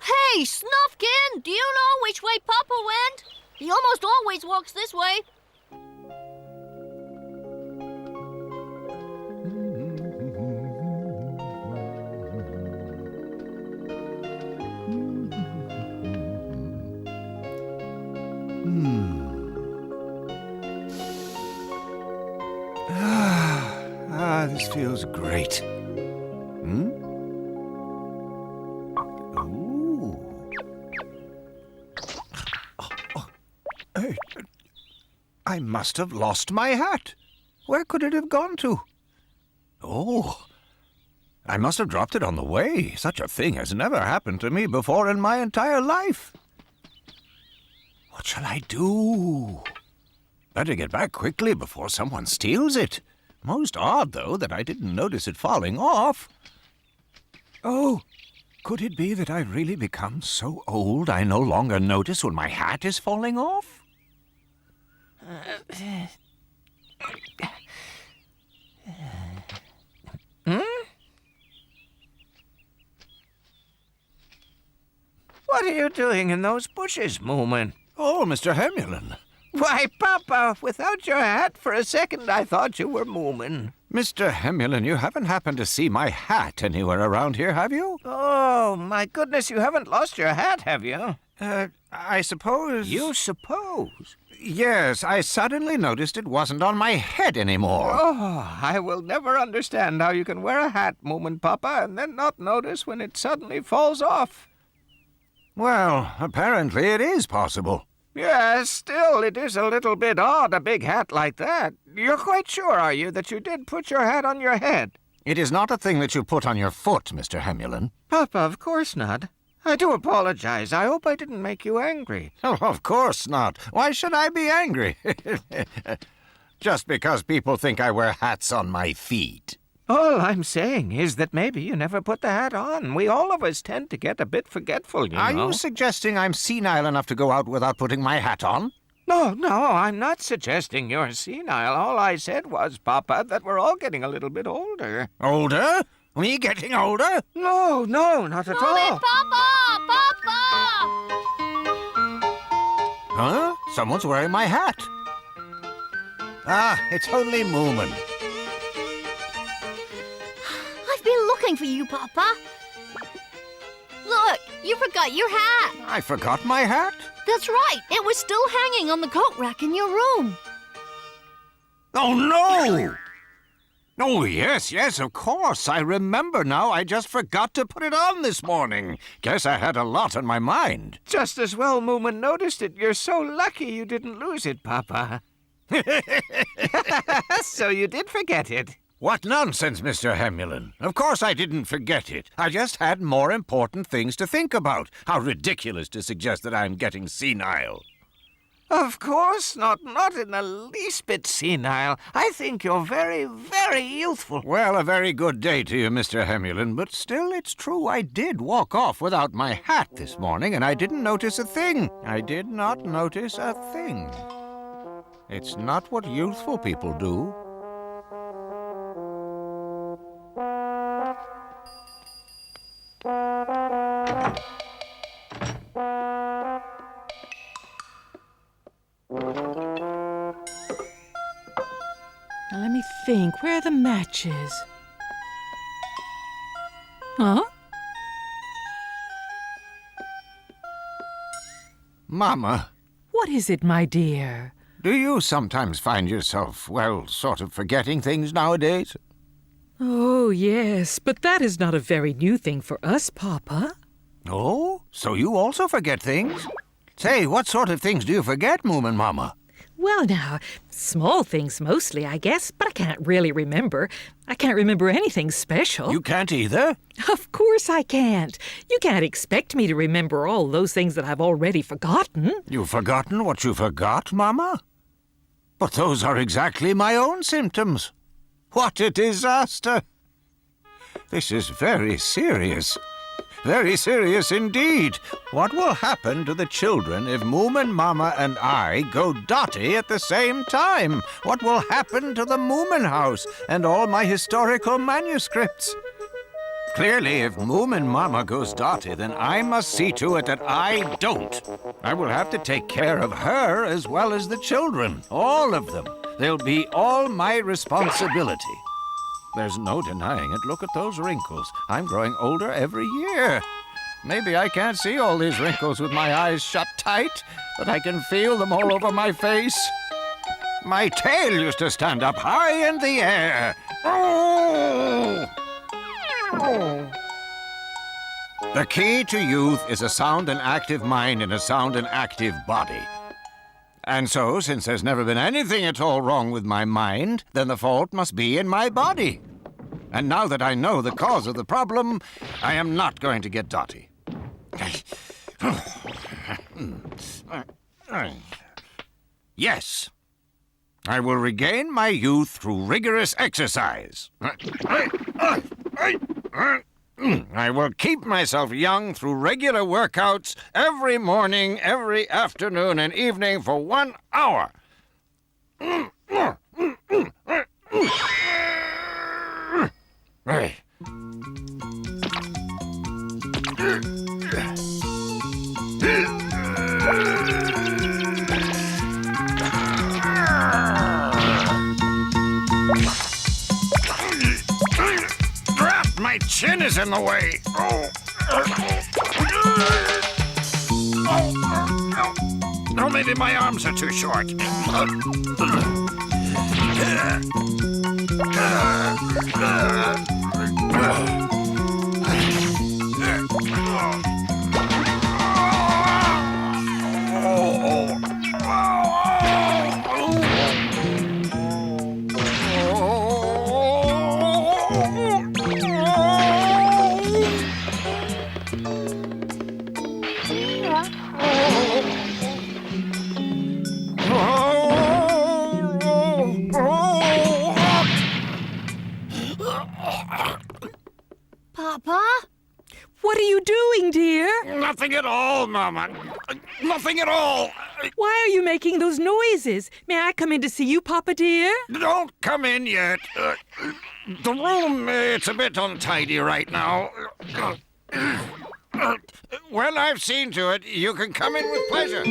Hey, Snufkin, do you know which way Papa went? He almost always walks this way. This feels great. I must have lost my hat. Where could it have gone to? Oh, I must have dropped it on the way. Such a thing has never happened to me before in my entire life. What shall I do? Better get back quickly before someone steals it. Most odd, though, that I didn't notice it falling off. Oh, could it be that I've really become so old I no longer notice when my hat is falling off? What are you doing in those bushes, Moomin? Oh, Mr. Hemulin. Why, Papa, without your hat, for a second I thought you were Moomin. Mr. Hemulin, you haven't happened to see my hat anywhere around here, have you? Oh, my goodness, you haven't lost your hat, have you? I suppose... You suppose? Yes, I suddenly noticed it wasn't on my head anymore. Oh, I will never understand how you can wear a hat, Moominpappa, and then not notice when it suddenly falls off. Well, apparently it is possible. Yes, still, it is a little bit odd, a big hat like that. You're quite sure, are you, that you did put your hat on your head? It is not a thing that you put on your foot, Mr. Hemulin. Papa, of course not. I do apologize. I hope I didn't make you angry. Oh, of course not. Why should I be angry? Just because people think I wear hats on my feet. All I'm saying is that maybe you never put the hat on. We all of us tend to get a bit forgetful, you know. Are you suggesting I'm senile enough to go out without putting my hat on? No, I'm not suggesting you're senile. All I said was, Papa, that we're all getting a little bit older. Older? Me getting older? No, not at all. Papa! Huh? Someone's wearing my hat. Ah, it's only Moomin. I've been looking for you, Papa. Look, you forgot your hat. I forgot my hat? That's right. It was still hanging on the coat rack in your room. Oh, no! Oh, yes, of course. I remember now. I just forgot to put it on this morning. Guess I had a lot on my mind. Just as well Moomin noticed it. You're so lucky you didn't lose it, Papa. So you did forget it. What nonsense, Mr. Hemulin. Of course I didn't forget it. I just had more important things to think about. How ridiculous to suggest that I'm getting senile. Of course not in the least bit senile. I think you're very, very youthful. Well, a very good day to you, Mr. Hemulin, but still it's true I did walk off without my hat this morning, and I didn't notice a thing. I did not notice a thing. It's not what youthful people do. Now let me think. Where are the matches? Huh? Mama. What is it, my dear? Do you sometimes find yourself, well, sort of forgetting things nowadays? Oh, yes, but that is not a very new thing for us, Papa. Oh? So you also forget things? Say, what sort of things do you forget, Moominmama? Well, now, small things mostly, I guess, but I can't really remember. I can't remember anything special. You can't either? Of course I can't. You can't expect me to remember all those things that I've already forgotten. You've forgotten what you forgot, Mama? But those are exactly my own symptoms. What a disaster! This is very serious. Very serious indeed. What will happen to the children if Moominmama and I go dotty at the same time? What will happen to the Moomin house and all my historical manuscripts? Clearly, if Moominmama goes dotty, then I must see to it that I don't. I will have to take care of her as well as the children. All of them. They'll be all my responsibility. There's no denying it. Look at those wrinkles. I'm growing older every year. Maybe I can't see all these wrinkles with my eyes shut tight, but I can feel them all over my face. My tail used to stand up high in the air. Oh! Oh. The key to youth is a sound and active mind in a sound and active body. And so, since there's never been anything at all wrong with my mind, then the fault must be in my body. And now that I know the cause of the problem, I am not going to get dotty. Yes. I will regain my youth through rigorous exercise. I will keep myself young through regular workouts every morning, every afternoon, and evening for 1 hour. My chin is in the way. Oh, maybe my arms are too short. Papa? What are you doing, dear? Nothing at all, Mama. Nothing at all. Why are you making those noises? May I come in to see you, Papa dear? Don't come in yet. The room, it's a bit untidy right now. When I've seen to it, you can come in with pleasure.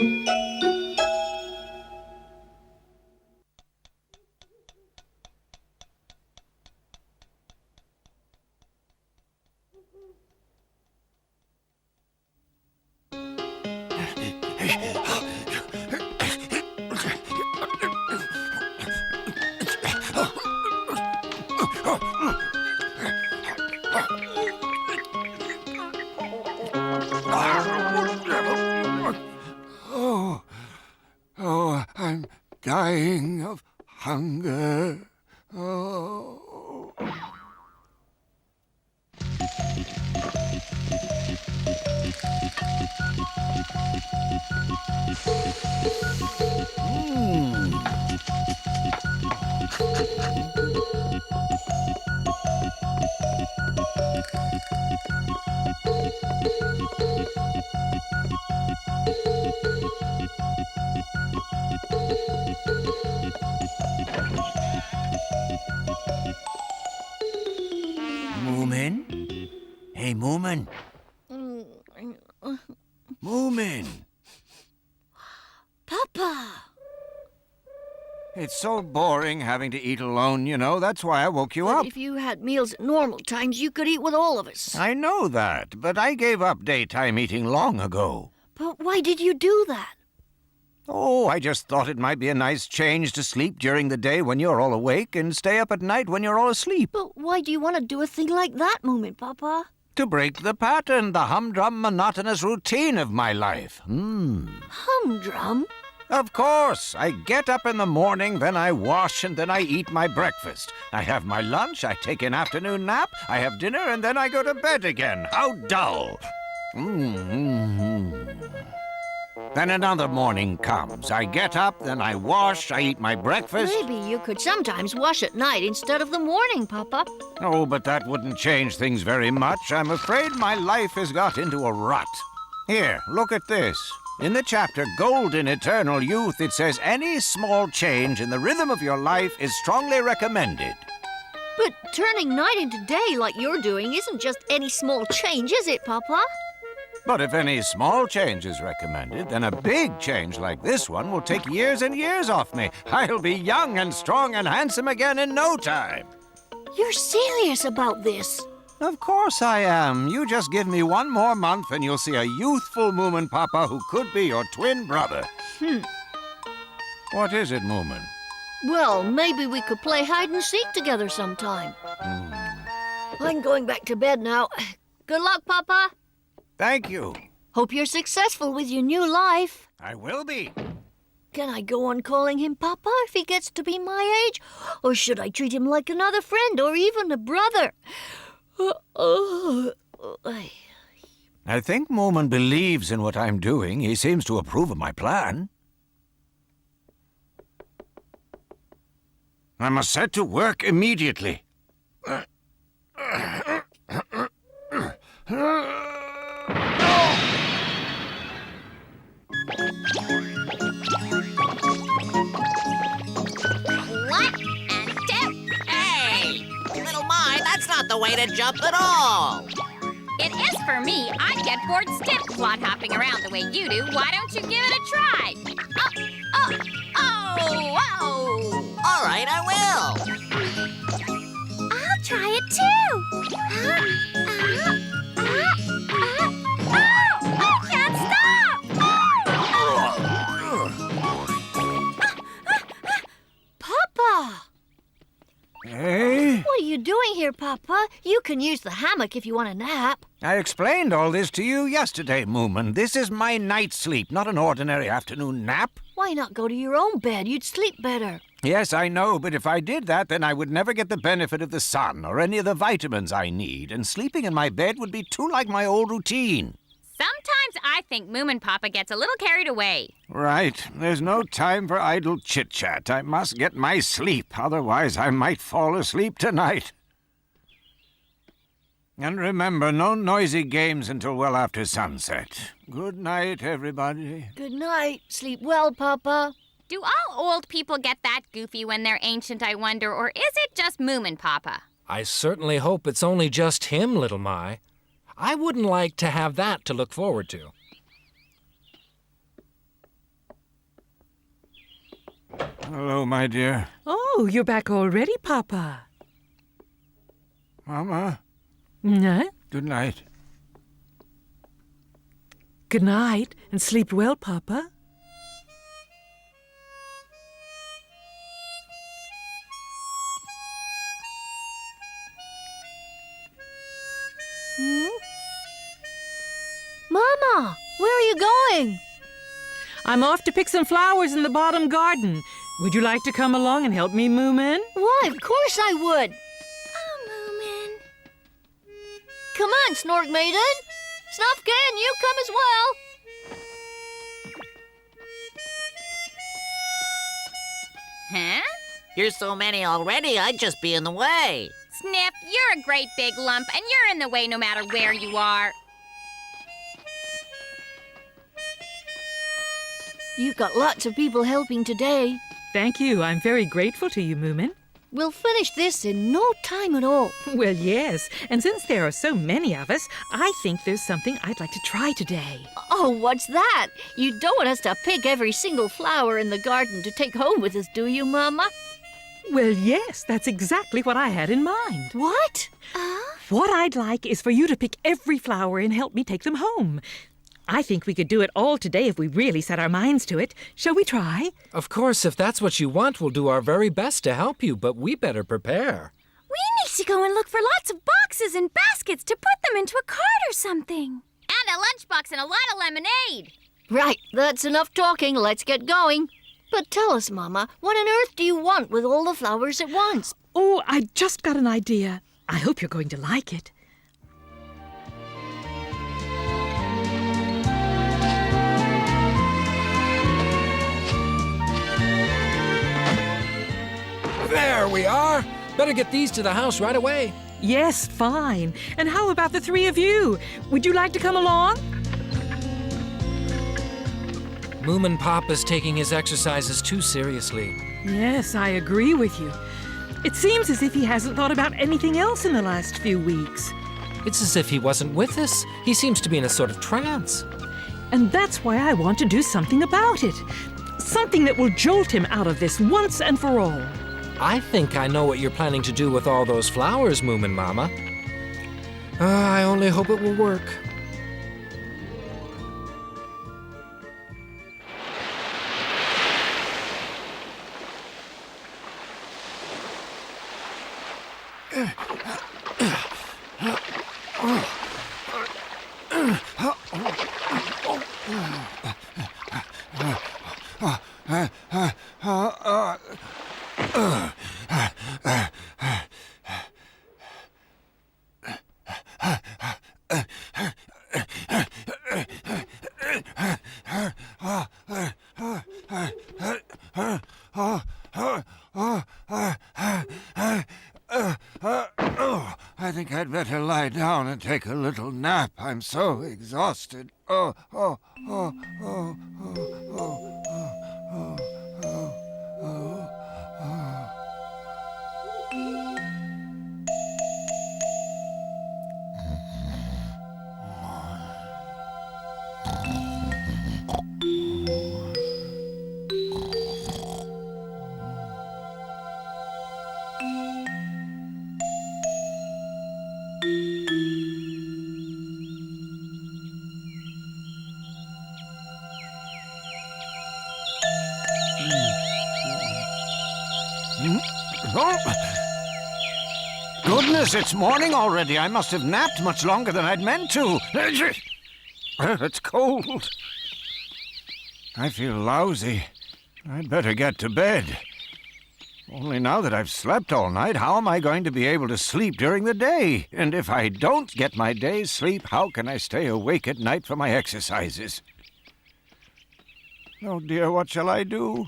Oh, I'm dying of hunger. Oh. Moomin? Hey, Moomin. Moomin. Papa! It's so boring having to eat alone, you know. That's why I woke you up. If you had meals at normal times, you could eat with all of us. I know that, but I gave up daytime eating long ago. But why did you do that? Oh, I just thought it might be a nice change to sleep during the day when you're all awake and stay up at night when you're all asleep. But why do you want to do a thing like that, Moominpappa? To break the pattern, the humdrum, monotonous routine of my life. Humdrum? Of course. I get up in the morning, then I wash, and then I eat my breakfast. I have my lunch, I take an afternoon nap, I have dinner, and then I go to bed again. How dull. Then another morning comes. I get up, then I wash, I eat my breakfast. Maybe you could sometimes wash at night instead of the morning, Papa. Oh, but that wouldn't change things very much. I'm afraid my life has got into a rut. Here, look at this. In the chapter Golden Eternal Youth, it says any small change in the rhythm of your life is strongly recommended. But turning night into day like you're doing isn't just any small change, is it, Papa? But if any small change is recommended, then a big change like this one will take years and years off me. I'll be young and strong and handsome again in no time. You're serious about this? Of course I am. You just give me one more month and you'll see a youthful Moominpappa who could be your twin brother. What is it, Moomin? Well, maybe we could play hide and seek together sometime. I'm going back to bed now. Good luck, Papa. Thank you. Hope you're successful with your new life. I will be. Can I go on calling him Papa if he gets to be my age? Or should I treat him like another friend or even a brother? I think Moomin believes in what I'm doing. He seems to approve of my plan. I must set to work immediately. That's not the way to jump at all. It is for me. I get bored stiff plot hopping around the way you do. Why don't you give it a try? Oh! All right, I will. I'll try it too. I can't stop. Papa! Hey? What are you doing here, Papa? You can use the hammock if you want a nap. I explained all this to you yesterday, Moomin. This is my night sleep, not an ordinary afternoon nap. Why not go to your own bed? You'd sleep better. Yes, I know, but if I did that, then I would never get the benefit of the sun or any of the vitamins I need, and sleeping in my bed would be too like my old routine. Sometimes I think Moominpappa gets a little carried away. Right. There's no time for idle chit-chat. I must get my sleep, otherwise I might fall asleep tonight. And remember, no noisy games until well after sunset. Good night, everybody. Good night. Sleep well, Papa. Do all old people get that goofy when they're ancient, I wonder, or is it just Moominpappa? I certainly hope it's only just him, little My. I wouldn't like to have that to look forward to. Hello, my dear. Oh, you're back already, Papa. Mama. No? Good night. Good night, and sleep well, Papa. Mama, where are you going? I'm off to pick some flowers in the bottom garden. Would you like to come along and help me, Moomin? Why, of course I would. Oh, Moomin. Come on, Snorkmaiden. Snufkin, you come as well. Huh? You're so many already, I'd just be in the way. Sniff, you're a great big lump, and you're in the way no matter where you are. You've got lots of people helping today. Thank you. I'm very grateful to you, Moomin. We'll finish this in no time at all. Well, yes. And since there are so many of us, I think there's something I'd like to try today. Oh, what's that? You don't want us to pick every single flower in the garden to take home with us, do you, Mama? Well, yes, that's exactly what I had in mind. What? What I'd like is for you to pick every flower and help me take them home. I think we could do it all today if we really set our minds to it. Shall we try? Of course, if that's what you want, we'll do our very best to help you, but we better prepare. We need to go and look for lots of boxes and baskets to put them into a cart or something. And a lunchbox and a lot of lemonade. Right, that's enough talking. Let's get going. But tell us, Mama, what on earth do you want with all the flowers at once? Oh, I just got an idea. I hope you're going to like it. we are. Better get these to the house right away. Yes, fine. And how about the three of you? Would you like to come along? Moominpappa's taking his exercises too seriously. Yes, I agree with you. It seems as if he hasn't thought about anything else in the last few weeks. It's as if he wasn't with us. He seems to be in a sort of trance. And that's why I want to do something about it. Something that will jolt him out of this once and for all. I think I know what you're planning to do with all those flowers, Moominmama. I only hope it will work. I think I'd better lie down and take a little nap. I'm so exhausted. Goodness, it's morning already. I must have napped much longer than I'd meant to. It's cold. I feel lousy. I'd better get to bed. Only now that I've slept all night, how am I going to be able to sleep during the day? And if I don't get my day's sleep, how can I stay awake at night for my exercises? Oh dear, what shall I do?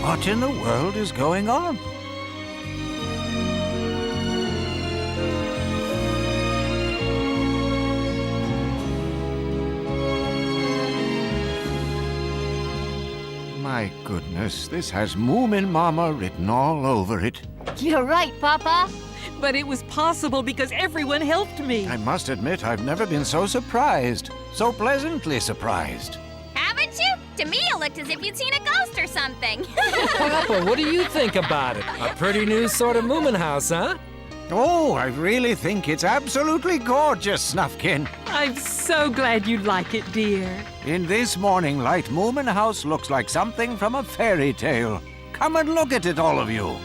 What in the world is going on? My goodness, this has Moominmama written all over it. You're right, Papa. But it was possible because everyone helped me. I must admit, I've never been so surprised. So pleasantly surprised. Haven't you? To me, it looked as if you'd seen a ghost or something. Papa, what do you think about it? A pretty new sort of Moomin house, huh? Oh, I really think it's absolutely gorgeous, Snufkin. I'm so glad you like it, dear. In this morning light, Moomin House looks like something from a fairy tale. Come and look at it, all of you.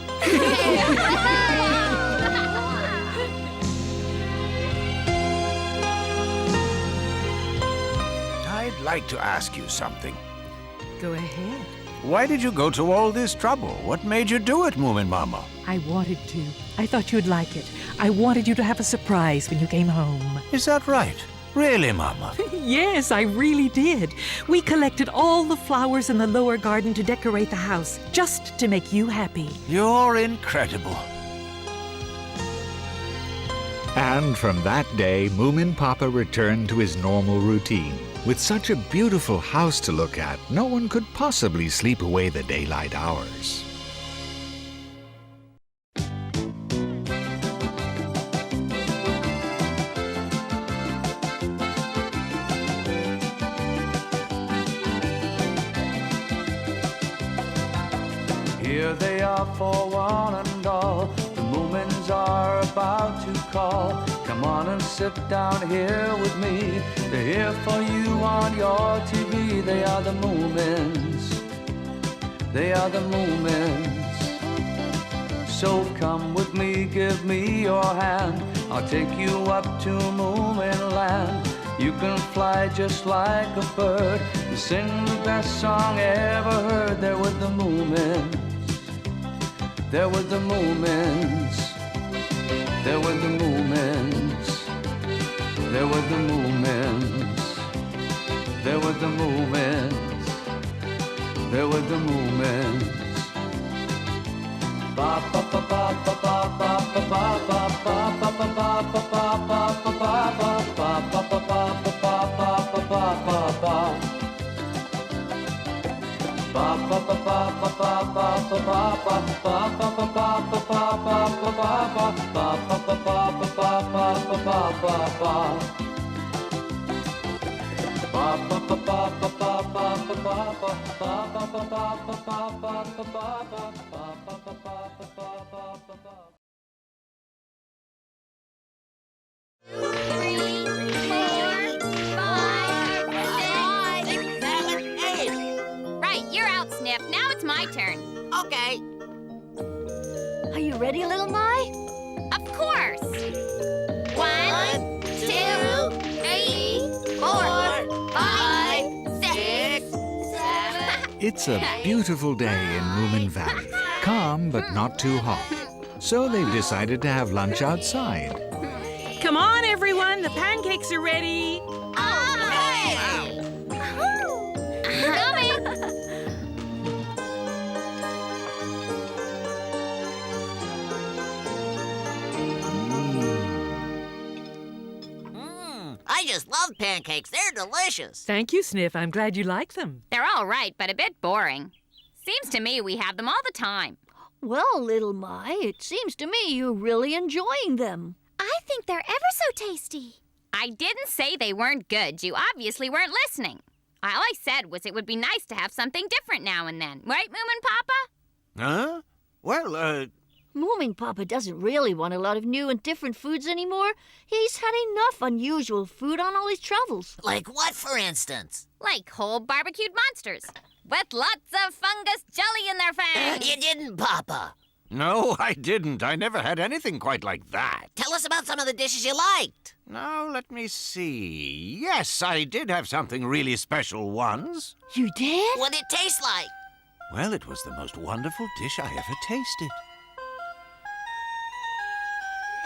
I'd like to ask you something. Go ahead. Why did you go to all this trouble? What made you do it, Moominmama? I wanted to. I thought you'd like it. I wanted you to have a surprise when you came home. Is that right? Really, Mama? Yes, I really did. We collected all the flowers in the lower garden to decorate the house, just to make you happy. You're incredible. And from that day, Moominpappa returned to his normal routine. With such a beautiful house to look at, no one could possibly sleep away the daylight hours. Here they are for one and all. The Moomins are about to call. Come on and sit down here with me. They're here for you on your TV. They are the Moomins. They are the Moomins. So come with me, give me your hand. I'll take you up to Moomin land. You can fly just like a bird and sing the best song ever heard. There were the Moomins. There were the Moomins. There were the Moomins. There were the Moomins. There were the Moomins. There were the Moomins. Ba ba ba ba ba ba ba ba ba ba ba ba ba ba ba ba ba Now it's my turn. Okay. Are you ready, little My? Of course. 1, 2, 3, 4, 5, 6, 7. It's a beautiful day in Moomin Valley. Calm, but not too hot. So they've decided to have lunch outside. Come on, everyone. The pancakes are ready. I just love pancakes. They're delicious. Thank you, Sniff. I'm glad you like them. They're all right, but a bit boring. Seems to me we have them all the time. Well, little My, it seems to me you're really enjoying them. I think they're ever so tasty. I didn't say they weren't good. You obviously weren't listening. All I said was it would be nice to have something different now and then. Right, Moominpappa? Huh? Well, Moominpappa doesn't really want a lot of new and different foods anymore. He's had enough unusual food on all his travels. Like what, for instance? Like whole barbecued monsters with lots of fungus jelly in their fangs. You didn't, Papa. no, I didn't. I never had anything quite like that. Tell us about some of the dishes you liked. Now, let me see. Yes, I did have something really special once. You did? What did it taste like? Well, it was the most wonderful dish I ever tasted.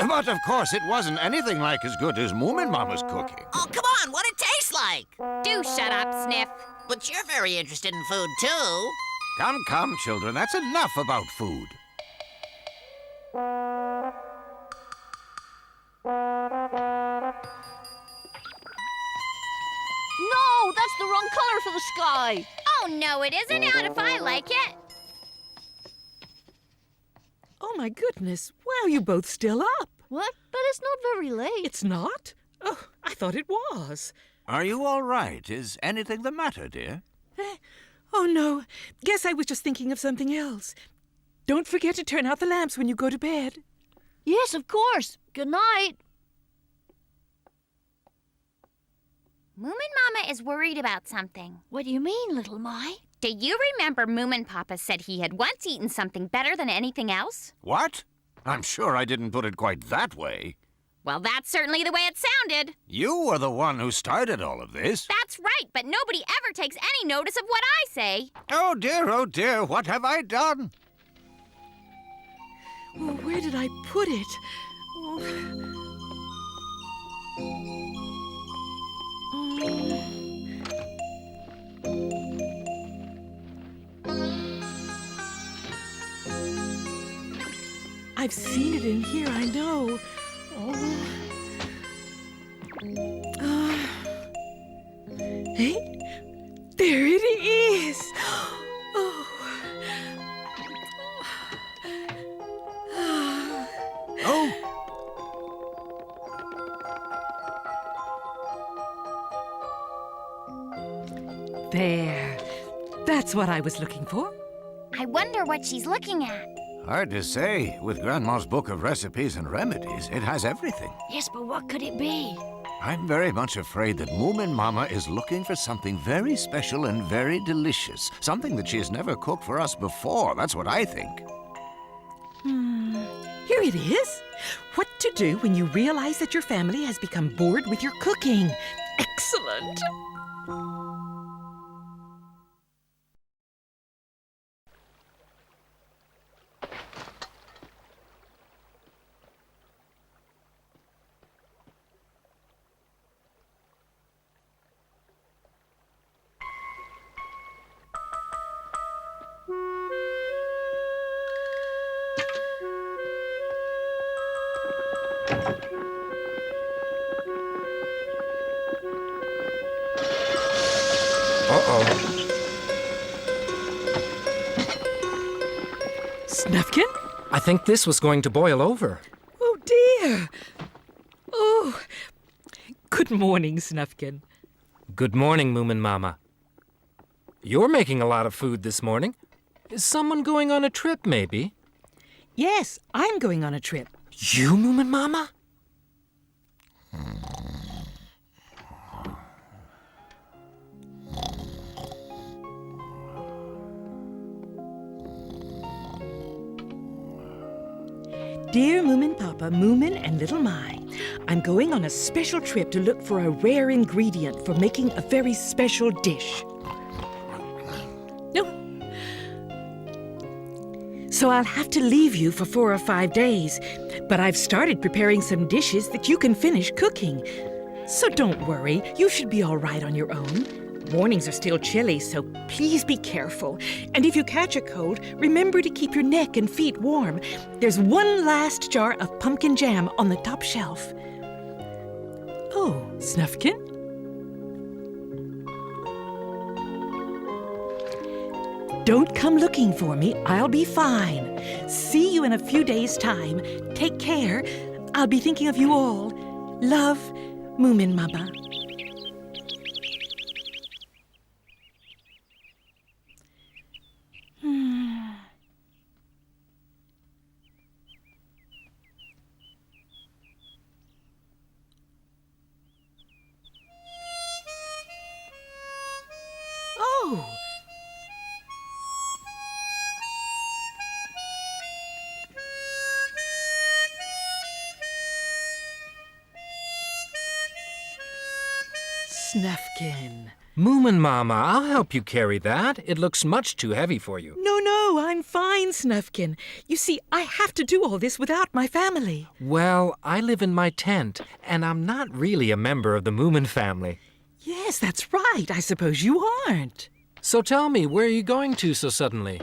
But of course, it wasn't anything like as good as Moominmama's cooking. Oh, come on, what did it taste like? Do shut up, Sniff. But you're very interested in food, too. Come, children, that's enough about food. No, that's the wrong color for the sky. Oh, no, it isn't out if I like it. Oh, my goodness. Why are you both still up? What? But it's not very late. It's not? Oh, I thought it was. Are you all right? Is anything the matter, dear? Oh, no. Guess I was just thinking of something else. Don't forget to turn out the lamps when you go to bed. Yes, of course. Good night. Moominmama is worried about something. What do you mean, little My? Do you remember Moominpappa said he had once eaten something better than anything else? What? I'm sure I didn't put it quite that way. Well, that's certainly the way it sounded. You were the one who started all of this. That's right, but nobody ever takes any notice of what I say. Oh, dear, what have I done? Oh, where did I put it? Oh. I've seen it in here, I know. Hey, there it is. Oh. There. That's what I was looking for. I wonder what she's looking at. Hard to say. With Grandma's book of recipes and remedies, it has everything. Yes, but what could it be? I'm very much afraid that Moominmama is looking for something very special and very delicious. Something that she has never cooked for us before. That's what I think. Here it is. What to do when you realize that your family has become bored with your cooking. can't. Uh-oh. Snufkin? I think this was going to boil over. Oh, dear. Oh. Good morning, Snufkin. Good morning, Moominmama. You're making a lot of food this morning. Is someone going on a trip, maybe? Yes, I'm going on a trip. You, Moominmama? Dear Moominpappa, Moomin, and little Mai, I'm going on a special trip to look for a rare ingredient for making a very special dish. No. So I'll have to leave you for 4 or 5 days, but I've started preparing some dishes that you can finish cooking. So don't worry, you should be all right on your own. Mornings are still chilly, so please be careful. And if you catch a cold, remember to keep your neck and feet warm. There's one last jar of pumpkin jam on the top shelf. Oh, Snufkin? Don't come looking for me. I'll be fine. See you in a few days' time. Take care. I'll be thinking of you all. Love, Moominmama. Oh! Snufkin. Moominmama, I'll help you carry that. It looks much too heavy for you. No, I'm fine, Snufkin. You see, I have to do all this without my family. Well, I live in my tent, and I'm not really a member of the Moomin family. Yes, that's right. I suppose you aren't. So tell me, where are you going to so suddenly?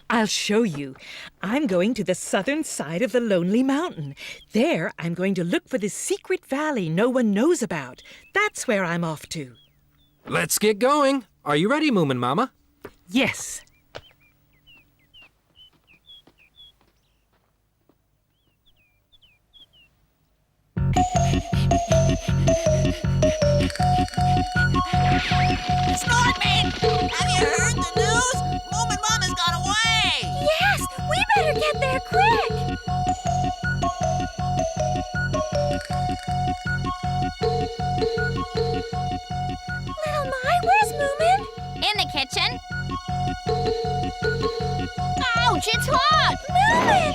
I'll show you. I'm going to the southern side of the Lonely Mountain. There, I'm going to look for this secret valley no one knows about. That's where I'm off to. Let's get going. Are you ready, Moominmama? Yes. Snorkmaiden! Have you heard the news? Moominmama's gone away! Yes, we better get there quick! Little Mai, where's Moomin? In the kitchen. Ouch, it's hot! Moomin!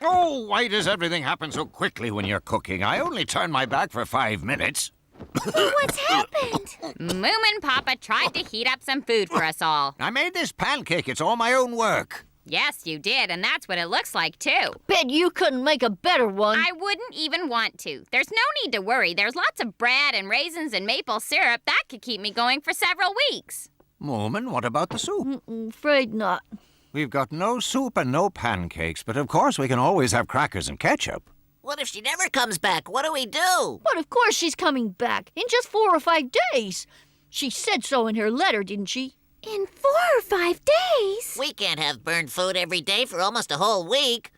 Oh, why does everything happen so quickly when you're cooking? I only turn my back for 5 minutes. What's happened? Moominpappa tried to heat up some food for us all. I made this pancake. It's all my own work. Yes, you did, and that's what it looks like, too. Bet you couldn't make a better one. I wouldn't even want to. There's no need to worry. There's lots of bread and raisins and maple syrup. That could keep me going for several weeks. Moomin, what about the soup? Afraid not. We've got no soup and no pancakes, but of course we can always have crackers and ketchup. What if she never comes back? What do we do? But of course she's coming back in just 4 or 5 days. She said so in her letter, didn't she? In 4 or 5 days? We can't have burned food every day for almost a whole week.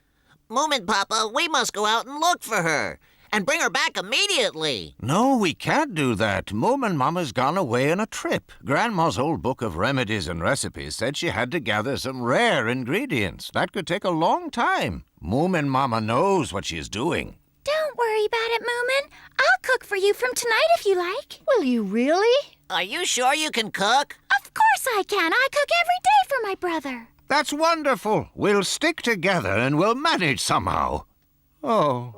Moominpappa, we must go out and look for her. And bring her back immediately. No, we can't do that. Moominmama's gone away on a trip. Grandma's old book of remedies and recipes said she had to gather some rare ingredients. That could take a long time. Moominmama knows what she's doing. Don't worry about it, Moomin. I'll cook for you from tonight if you like. Will you really? Are you sure you can cook? Of course I can. I cook every day for my brother. That's wonderful. We'll stick together and we'll manage somehow. Oh.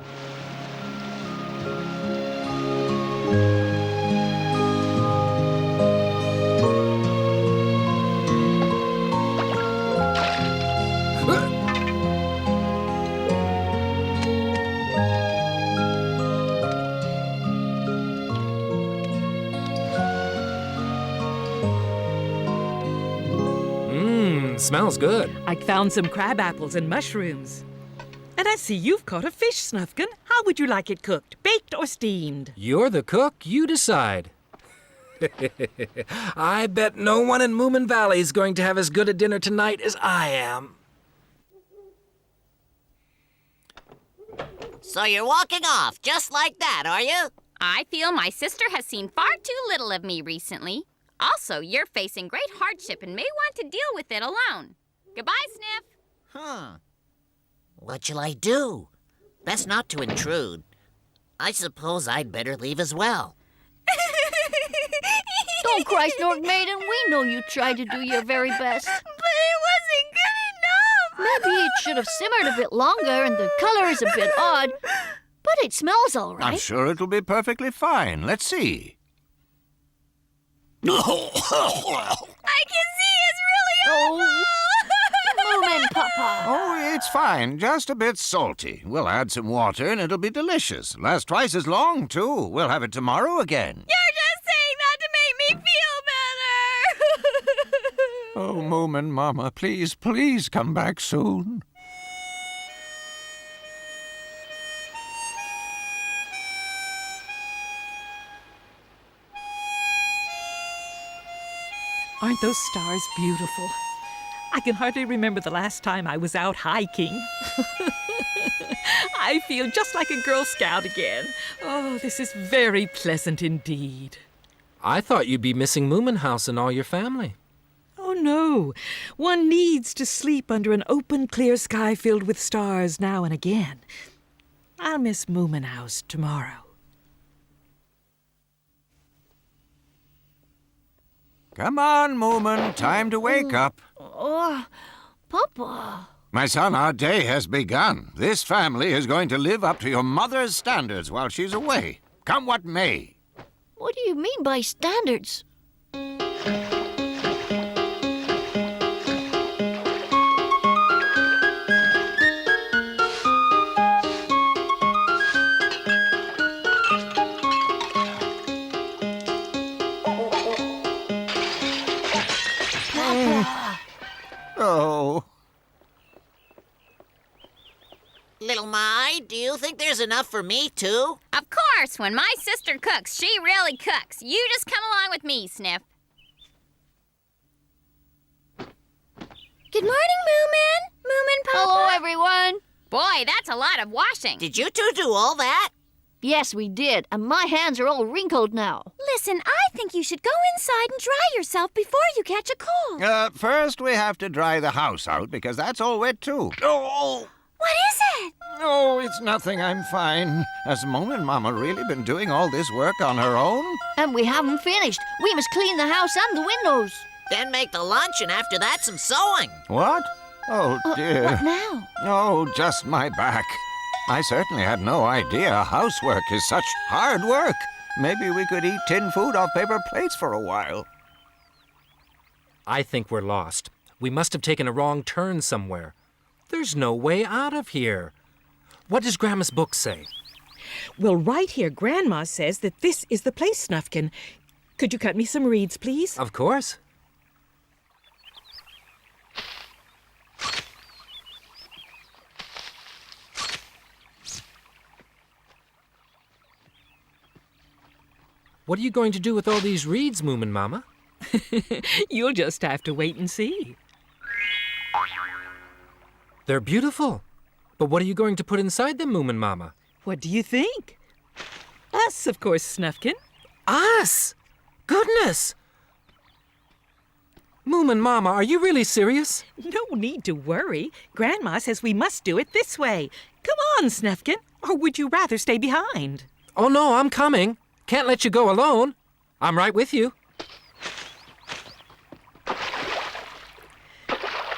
Smells good. I found some crab apples and mushrooms. And I see you've caught a fish, Snufkin. How would you like it cooked, baked or steamed? You're the cook. You decide. I bet no one in Moomin Valley is going to have as good a dinner tonight as I am. So you're walking off just like that, are you? I feel my sister has seen far too little of me recently. Also, you're facing great hardship and may want to deal with it alone. Goodbye, Sniff. What shall I do? Best not to intrude. I suppose I'd better leave as well. Don't cry, Snorkmaiden. We know you tried to do your very best. But it wasn't good enough. Maybe it should have simmered a bit longer and the color is a bit odd. But it smells all right. I'm sure it'll be perfectly fine. Let's see. I can see it's really awful. Moominpappa. Oh, it's fine. Just a bit salty. We'll add some water and it'll be delicious. Lasts twice as long, too. We'll have it tomorrow again. You're just saying that to make me feel better. Oh, Moominmama, please, please come back soon. Aren't those stars beautiful? I can hardly remember the last time I was out hiking. I feel just like a Girl Scout again. Oh, this is very pleasant indeed. I thought you'd be missing Moomin House and all your family. Oh, no. One needs to sleep under an open, clear sky filled with stars now and again. I'll miss Moomin House tomorrow. Come on, Moomin. Time to wake up. Oh, Papa. My son, our day has begun. This family is going to live up to your mother's standards while she's away. Come what may. What do you mean by standards? Oh. Little Mai, do you think there's enough for me, too? Of course, when my sister cooks, she really cooks. You just come along with me, Sniff. Good morning, Moomin. Moominpappa. Hello, everyone. Boy, that's a lot of washing. Did you two do all that? Yes, we did, and my hands are all wrinkled now. Listen, I think you should go inside and dry yourself before you catch a cold. First we have to dry the house out because that's all wet too. Oh! What is it? Oh, it's nothing. I'm fine. Has Moominmama really been doing all this work on her own? And we haven't finished. We must clean the house and the windows. Then make the lunch, and after that, some sewing. What? Oh, dear. What now? Oh, just my back. I certainly had no idea housework is such hard work. Maybe we could eat tin food off paper plates for a while. I think we're lost. We must have taken a wrong turn somewhere. There's no way out of here. What does Grandma's book say? Well, right here, Grandma says that this is the place, Snufkin. Could you cut me some reeds, please? Of course. What are you going to do with all these reeds, Moominmama? You'll just have to wait and see. They're beautiful. But what are you going to put inside them, Moominmama? What do you think? Us, of course, Snufkin. Us? Goodness! Moominmama, are you really serious? No need to worry. Grandma says we must do it this way. Come on, Snufkin. Or would you rather stay behind? Oh, no, I'm coming. Can't let you go alone. I'm right with you.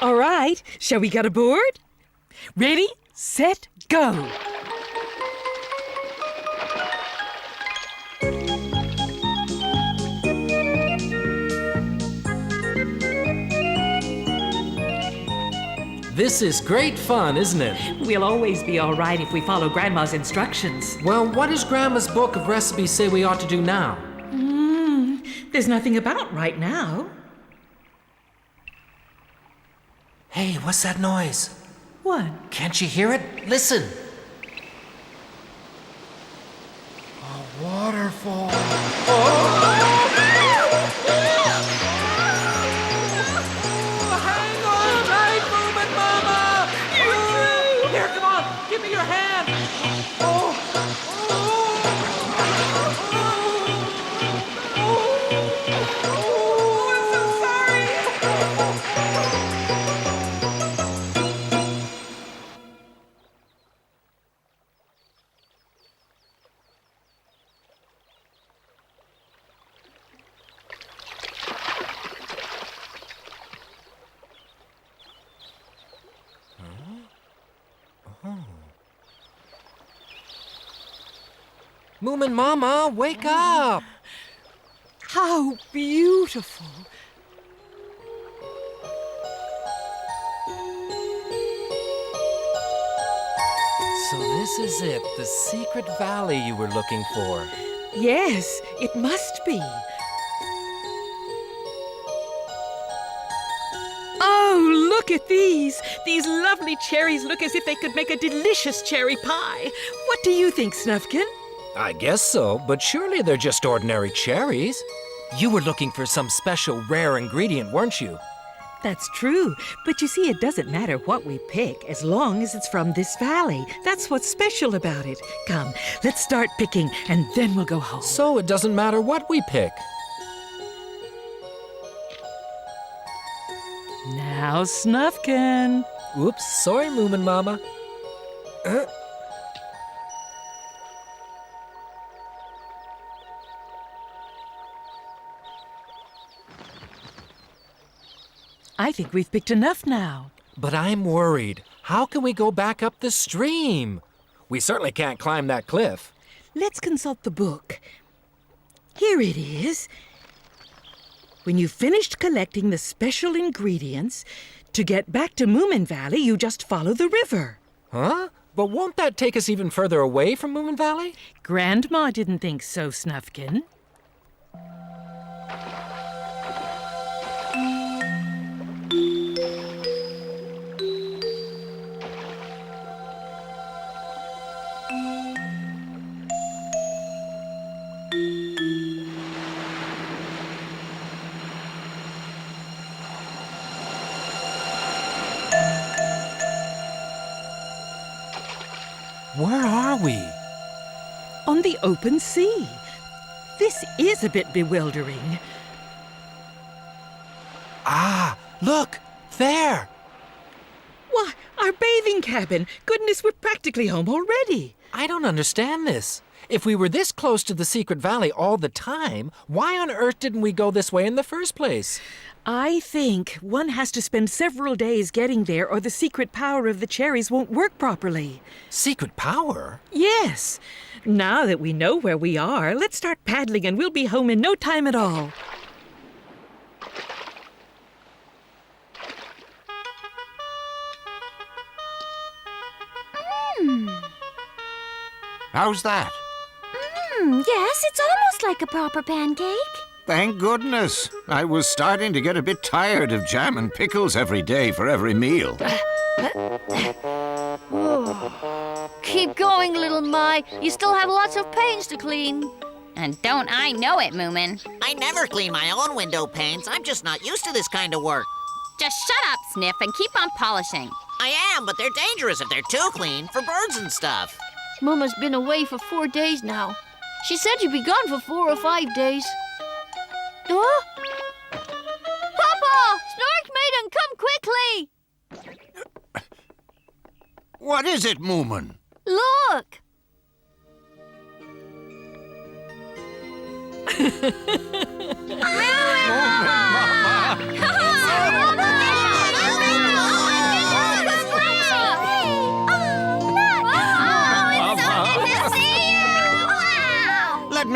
All right, shall we get aboard? Ready, set, go. This is great fun, isn't it? We'll always be all right if we follow Grandma's instructions. Well, what does Grandma's book of recipes say we ought to do now? There's nothing about right now. Hey, what's that noise? What? Can't you hear it? Listen. A waterfall. Hang on tight, Moominmama! Here, come on, give me your hand. I'm so sorry. Moominmama, wake up! How beautiful. So this is it, the secret valley you were looking for. Yes, it must be. Oh, look at these. These lovely cherries look as if they could make a delicious cherry pie. What do you think, Snufkin? I guess so, but surely they're just ordinary cherries. You were looking for some special rare ingredient, weren't you? That's true, but you see, it doesn't matter what we pick as long as it's from this valley. That's what's special about it. Come, let's start picking, and then we'll go home. So it doesn't matter what we pick. Now, Snufkin. Oops, sorry, Moominmama. I think we've picked enough now. But I'm worried. How can we go back up the stream? We certainly can't climb that cliff. Let's consult the book. Here it is. When you've finished collecting the special ingredients, to get back to Moomin Valley, you just follow the river. Huh? But won't that take us even further away from Moomin Valley? Grandma didn't think so, Snufkin. Where are we? On the open sea. This is a bit bewildering. Ah, look! There! Why, our bathing cabin. Goodness, we're practically home already. I don't understand this. If we were this close to the secret valley all the time, why on earth didn't we go this way in the first place? I think one has to spend several days getting there or the secret power of the cherries won't work properly. Secret power? Yes. Now that we know where we are, let's start paddling and we'll be home in no time at all. How's that? Yes, it's almost like a proper pancake. Thank goodness. I was starting to get a bit tired of jam and pickles every day for every meal. Keep going, little Mai. You still have lots of panes to clean. And don't I know it, Moomin? I never clean my own window panes. I'm just not used to this kind of work. Just shut up, Sniff, and keep on polishing. I am, but they're dangerous if they're too clean for birds and stuff. Mama's been away for 4 days now. She said you'd be gone for 4 or 5 days. Huh? Papa! Snorkmaiden, come quickly! What is it, Moomin? Look!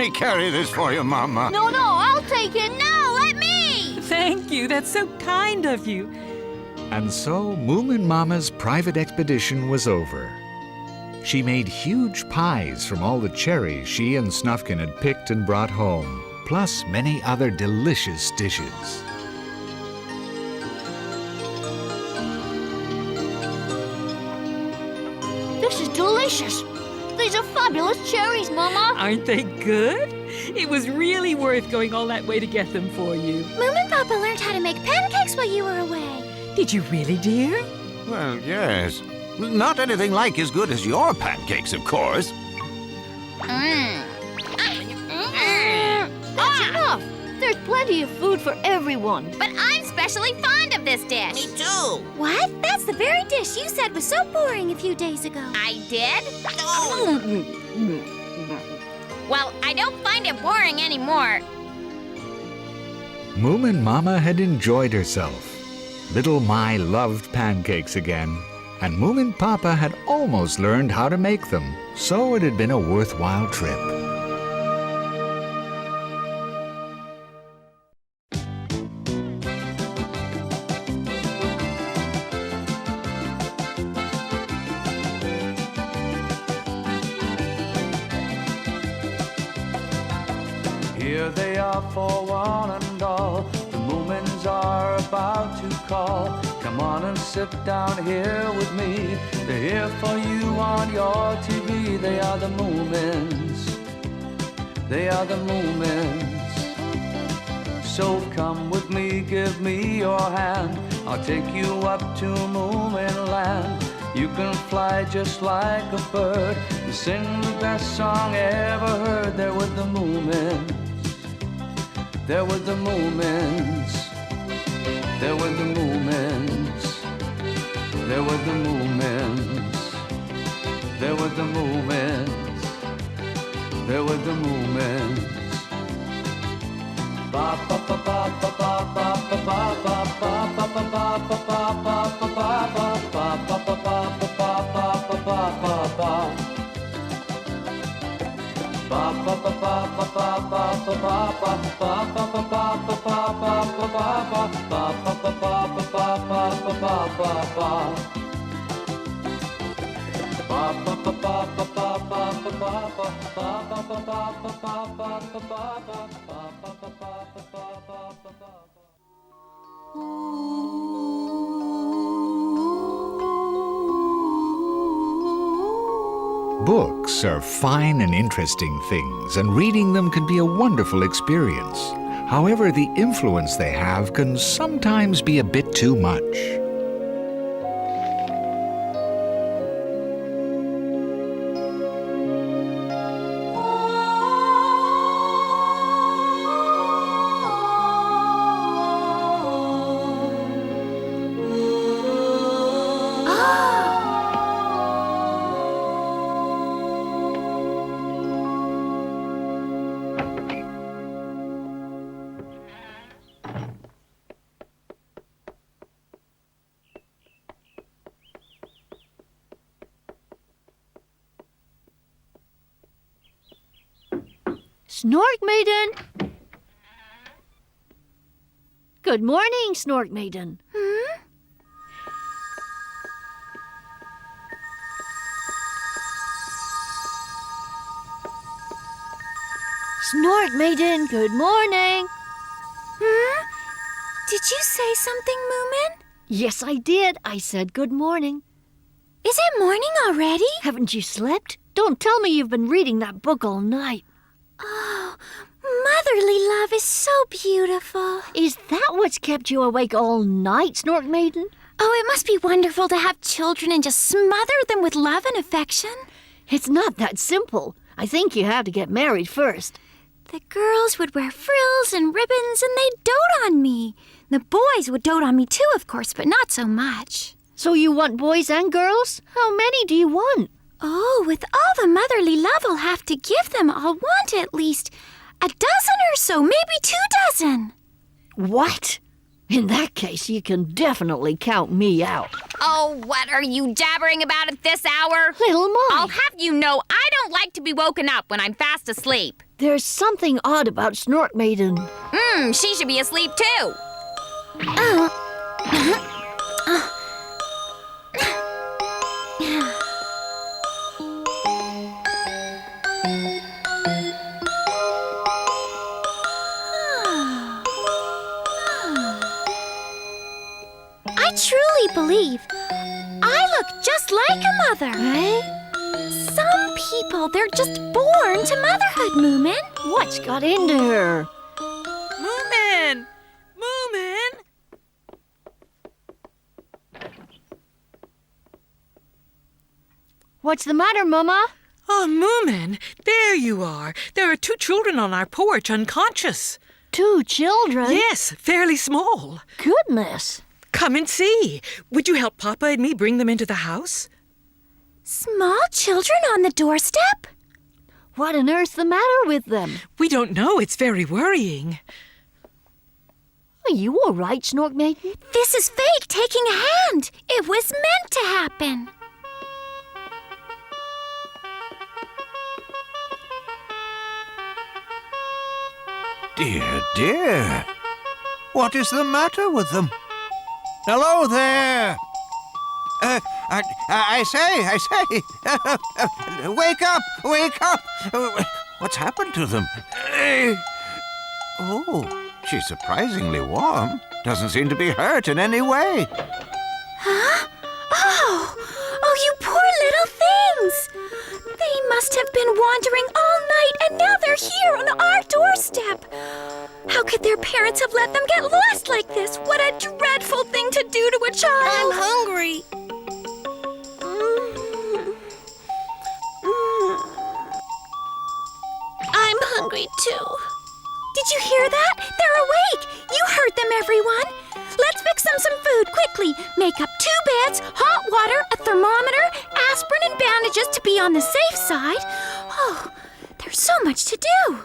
me carry this for you, Mama. No, I'll take it. No, let me! Thank you. That's so kind of you. And so Moominmama's private expedition was over. She made huge pies from all the cherries she and Snufkin had picked and brought home, plus many other delicious dishes. This is delicious. These are fabulous cherries, Mama. Aren't they good? It was really worth going all that way to get them for you. Moominpappa learned how to make pancakes while you were away. Did you really, dear? Well, yes. Not anything like as good as your pancakes, of course. That's enough. There's plenty of food for everyone. But I'm especially fond of this dish. Me too. What? That's the very dish you said was so boring a few days ago. I did? No. Well, I don't find it boring anymore. Moominmama had enjoyed herself. Little Mai loved pancakes again, and Moominpappa had almost learned how to make them, so it had been a worthwhile trip. Here they are for one and all. The Moomins are about to call. Come on and sit down here with me. They're here for you on your TV. They are the Moomins. They are the Moomins. So come with me, give me your hand. I'll take you up to Moomin land. You can fly just like a bird and sing the best song ever heard. They're with the Moomins. They're with the Moomins. They're with the Moomins. They're with the Moomins. They're with the Moomins. They're with the Moomins. Ba ba ba ba ba ba ba ba ba ba ba ba ba ba ba ba ba Books are fine and interesting things, and reading them can be a wonderful experience. However, the influence they have can sometimes be a bit too much. Snorkmaiden! Good morning, Snorkmaiden. Snorkmaiden, good morning. Did you say something, Moomin? Yes, I did. I said good morning. Is it morning already? Haven't you slept? Don't tell me you've been reading that book all night. Oh, motherly love is so beautiful. Is that what's kept you awake all night, Snorkmaiden? Oh, it must be wonderful to have children and just smother them with love and affection. It's not that simple. I think you have to get married first. The girls would wear frills and ribbons and they'd dote on me. The boys would dote on me too, of course, but not so much. So you want boys and girls? How many do you want? Oh, with all the motherly love I'll have to give them, I'll want at least a dozen or so, maybe 2 dozen. What? In that case, you can definitely count me out. Oh, what are you jabbering about at this hour? Little Mom. I'll have you know I don't like to be woken up when I'm fast asleep. There's something odd about Snorkmaiden. She should be asleep too. I truly believe I look just like a mother. Eh? Some people, they're just born to motherhood, Moomin. What's got into her? Moomin! Moomin! What's the matter, Mama? Oh, Moomin, there you are. There are 2 children on our porch unconscious. 2 children? Yes, fairly small. Goodness. Come and see. Would you help Papa and me bring them into the house? Small children on the doorstep? What on earth's the matter with them? We don't know. It's very worrying. Are you all right, Snorkmaiden? This is fate taking a hand. It was meant to happen. Dear, dear. What is the matter with them? Hello there. I say. Wake up. What's happened to them? Oh, she's surprisingly warm. Doesn't seem to be hurt in any way. Huh? Oh, you poor little things. They must have been wandering all night, and now they're here on our doorstep. How could their parents have let them get lost like this? What a dreadful thing to do to a child. I'm hungry. I'm hungry too. Did you hear that? They're awake. You heard them, everyone. Let's fix them some food quickly. Make up 2 beds, hot water, a thermometer, aspirin, and bandages to be on the safe side. Oh, there's so much to do.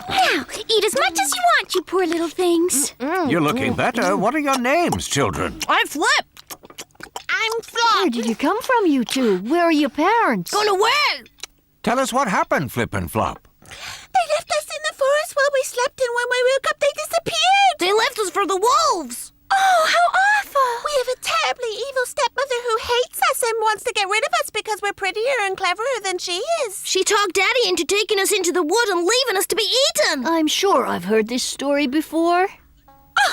Now, eat as much as you want, you poor little things. You're looking better. What are your names, children? I'm Flip. I'm Flop. Where did you come from, you 2? Where are your parents? Gone away. Tell us what happened, Flip and Flop. They left us in the forest while we slept, and when we woke up, they disappeared. They left us for the wolves. Oh, how awful. We have a terribly evil stepmother who hates us and wants to get rid of us because we're prettier and cleverer than she is. She talked Daddy into taking us into the wood and leaving us to be eaten. I'm sure I've heard this story before. Oh,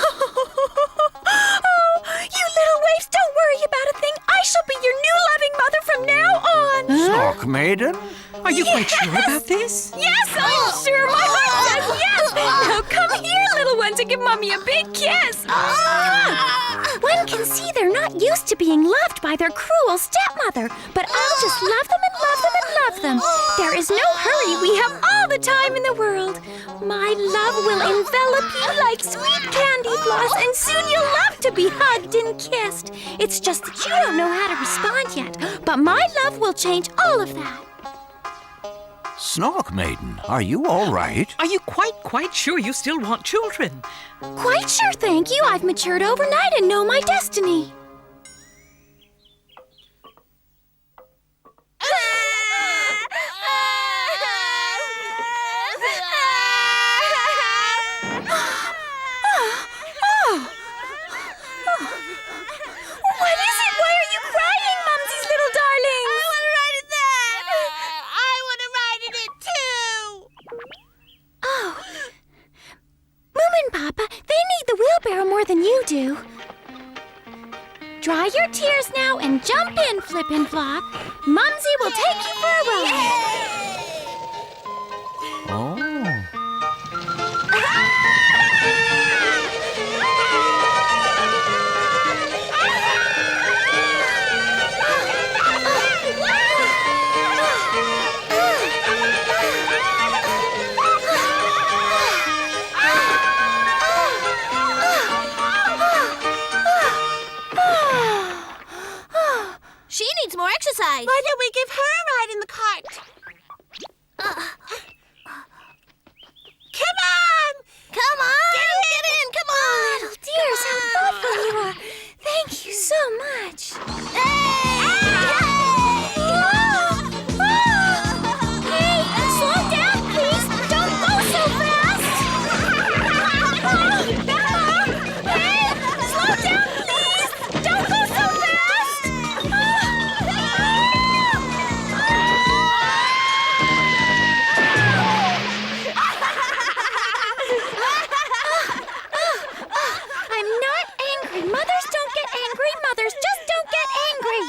you little waifs, don't worry about a thing. I shall be your new loving mother from now on. Snorkmaiden? Are you quite sure about this? Yes, I'm sure. My heart says yes. Now come here, little ones, and give Mommy a big kiss. One can see they're not used to being loved by their cruel stepmother, but I'll just love them and love them and love them. There is no hurry. We have all the time in the world. My love will envelop you like sweet candy floss, and soon you'll love to be hugged and kissed. It's just that you don't know how to respond yet, but my love will change all of that. Snorkmaiden, are you all right? Are you quite sure you still want children? Quite sure, thank you. I've matured overnight and know my destiny. What is it? Why are you crying, Mumsy's little darlings? I want to ride in that. I want to ride in it too. Oh. Moominpappa, they need the wheelbarrow more than you do. Dry your tears now and jump in, Flip and Flop. Mumsy will take you for a ride. Oh. She needs more exercise. Why don't we give her a ride in the cart? much! Hey, slow down, please! Don't go so fast! Hey, slow down, please! Don't go so fast! I'm not angry. Mothers don't get angry. Mothers just don't get angry.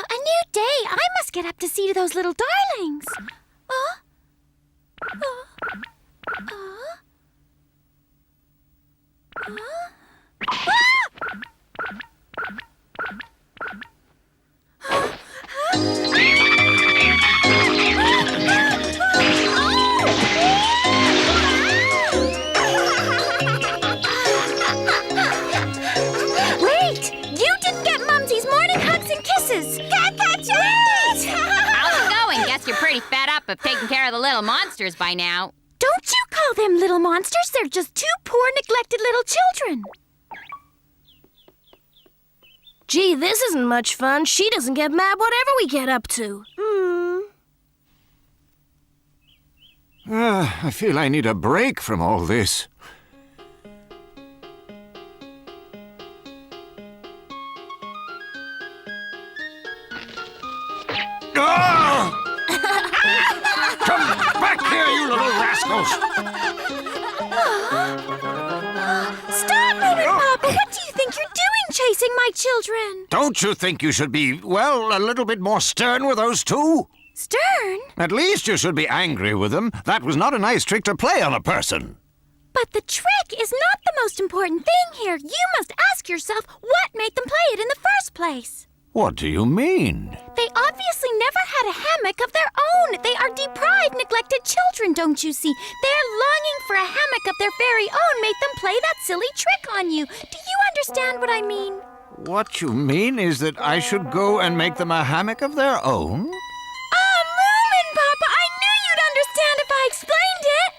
A new day. I must get up to see to those little darlings. Wait! You didn't get Mumsy's morning hugs and kisses! Wait! How's it going? Guess you're pretty fed up of taking care of the little monsters by now. Don't you call them little monsters. They're just two poor, neglected little children. Gee, this isn't much fun. She doesn't get mad whatever we get up to. I feel I need a break from all this. Come back here, you little rascals! Stop, Moominpappa! What do you think you're doing, chasing my children? Don't you think you should be, well, a little bit more stern with those two? Stern? At least you should be angry with them. That was not a nice trick to play on a person. But the trick is not the most important thing here. You must ask yourself what made them play it in the first place. What do you mean? They obviously never had a hammock of their own. They are deprived, neglected children, don't you see? Their longing for a hammock of their very own made them play that silly trick on you. Do you understand what I mean? What you mean is that I should go and make them a hammock of their own? Moominpappa, I knew you'd understand if I explained it.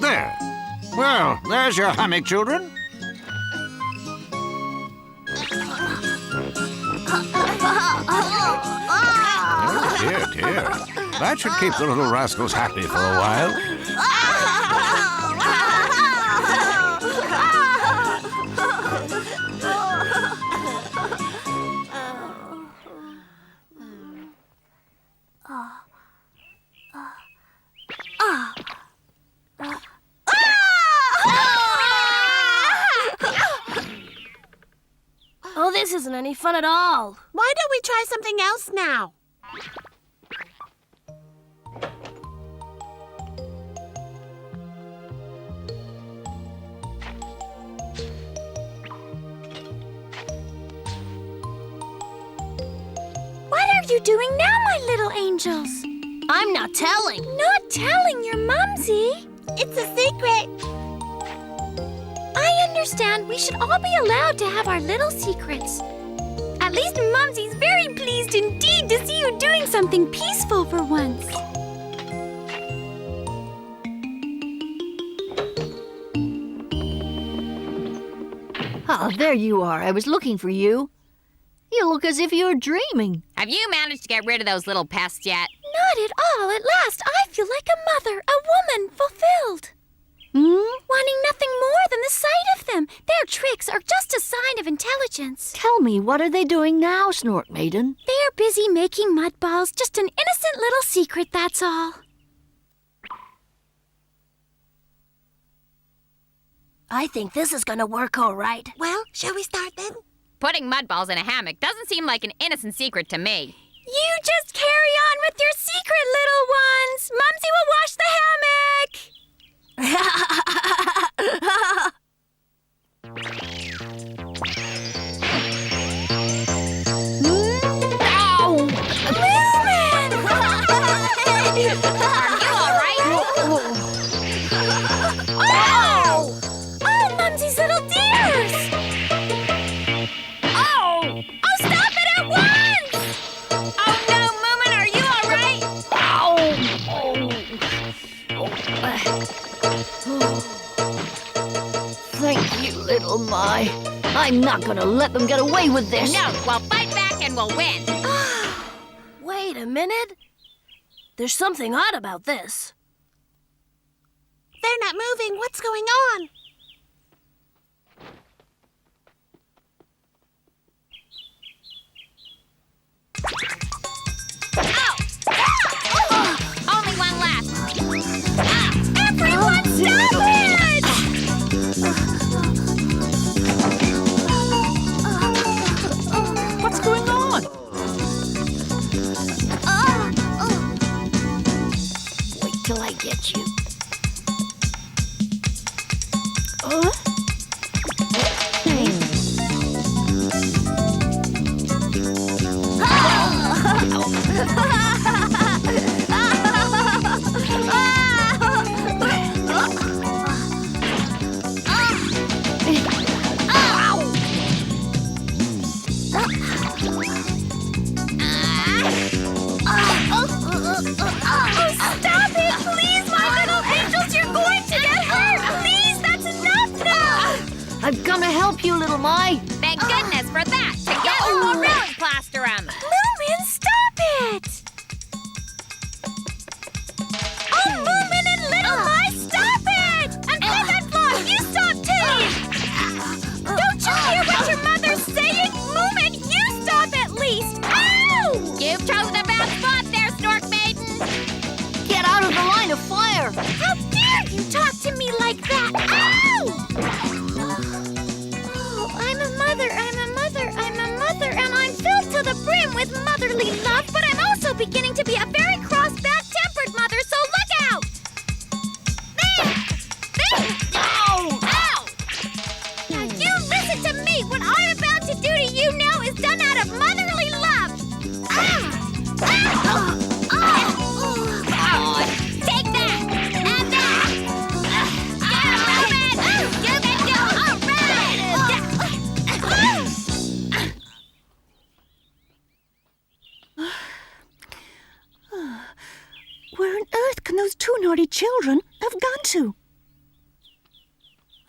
There. Well, there's your hammock, children. Oh, dear, dear. That should keep the little rascals happy for a while. Oh, this isn't any fun at all. Why don't we try something else now? What are you doing now, my little angels? I'm not telling. Not telling your Mumsy? It's a secret. I understand. We should all be allowed to have our little secrets. At least Mumsy's very pleased indeed to see you doing something peaceful for once. Oh, there you are. I was looking for you. You look as if you're dreaming. Have you managed to get rid of those little pests yet? Not at all. At last, I feel like a mother, a woman, fulfilled. Wanting nothing more than the sight of them. Their tricks are just a sign of intelligence. Tell me, what are they doing now, Snorkmaiden? They're busy making mud balls. Just an innocent little secret, that's all. I think this is gonna work all right. Well, shall we start then? Putting mud balls in a hammock doesn't seem like an innocent secret to me. You just carry on with your secret, little ones. Mumsy will wash the hammock. Ow! Moomin! Are you all right? Oh! Oh, Mumsy's little dears! Oh! Oh, stop it at once! Oh no, Moomin, are you all right? Thank you, little My. I'm not gonna let them get away with this. No, we'll fight back and we'll win. Wait a minute. There's something odd about this. They're not moving. What's going on? Only one left. Everyone stop it! What's going on? Wait till I get you. Stop it, please, my little angels! You're going to get hurt! Please, that's enough now! I'm gonna help you, little My. Thank goodness for that. Together we'll really plaster 'em. Moomin, stop it! Oh, Moomin and Little My, stop it! And Featherfloss, you stop too! Don't you hear what your mother's saying? Moomin, you stop at least! Ow! You've chosen a bad spot there, Snorkmaiden. Get out of the line of fire. How dare you talk to me like that? Ow! Oh, I'm a mother, and I'm filled to the brim with motherly love, but I'm also beginning to be a very cross, bad-tempered mother, so look out! There! Ow! Ow! Now you listen to me! What I'm about to do to you now is done out of motherly love! Take that! And that! Get him, Moomin! You can do Where on earth can those two naughty children have gone to?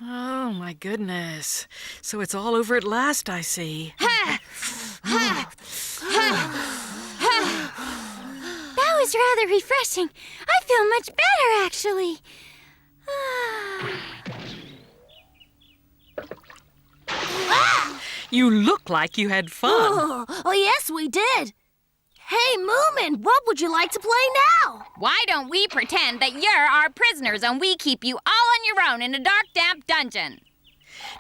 Oh, my goodness. So it's all over at last, I see. That was rather refreshing. I feel much better, actually. You look like you had fun. Oh, yes, we did. Hey, Moomin, what would you like to play now? Why don't we pretend that you're our prisoners and we keep you all on your own in a dark, damp dungeon?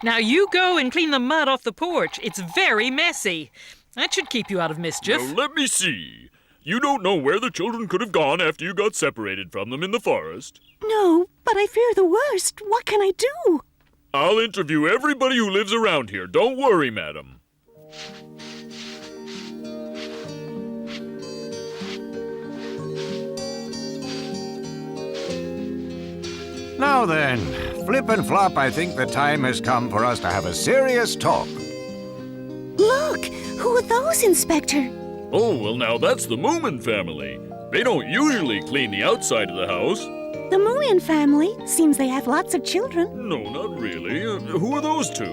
Now you go and clean the mud off the porch. It's very messy. That should keep you out of mischief. Now, let me see. You don't know where the children could have gone after you got separated from them in the forest? No, but I fear the worst. What can I do? I'll interview everybody who lives around here. Don't worry, madam. Now then, Flip and Flop, I think the time has come for us to have a serious talk. Look, who are those, Inspector? Oh, well, now that's the Moomin family. They don't usually clean the outside of the house. The Moomin family. Seems they have lots of children. No, not really. Who are those two?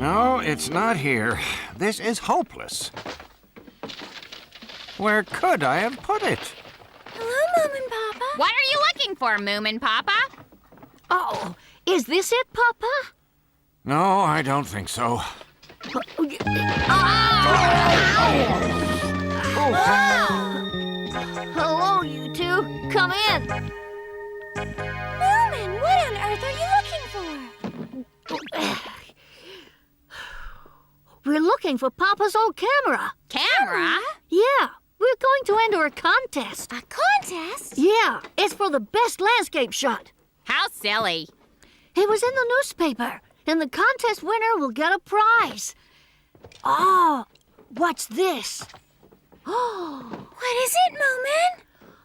No, it's not here. This is hopeless. Where could I have put it? Hello, Moominpappa. What are you looking for, Moominpappa? Oh, is this it, Papa? No, I don't think so. Hello, you two. Come in. Moomin, what on earth are you looking for? We're looking for Papa's old camera. Camera? Yeah, we're going to enter a contest. A contest? Yeah, it's for the best landscape shot. How silly. It was in the newspaper, and the contest winner will get a prize. Oh, what's this? Oh, what is it, Moomin?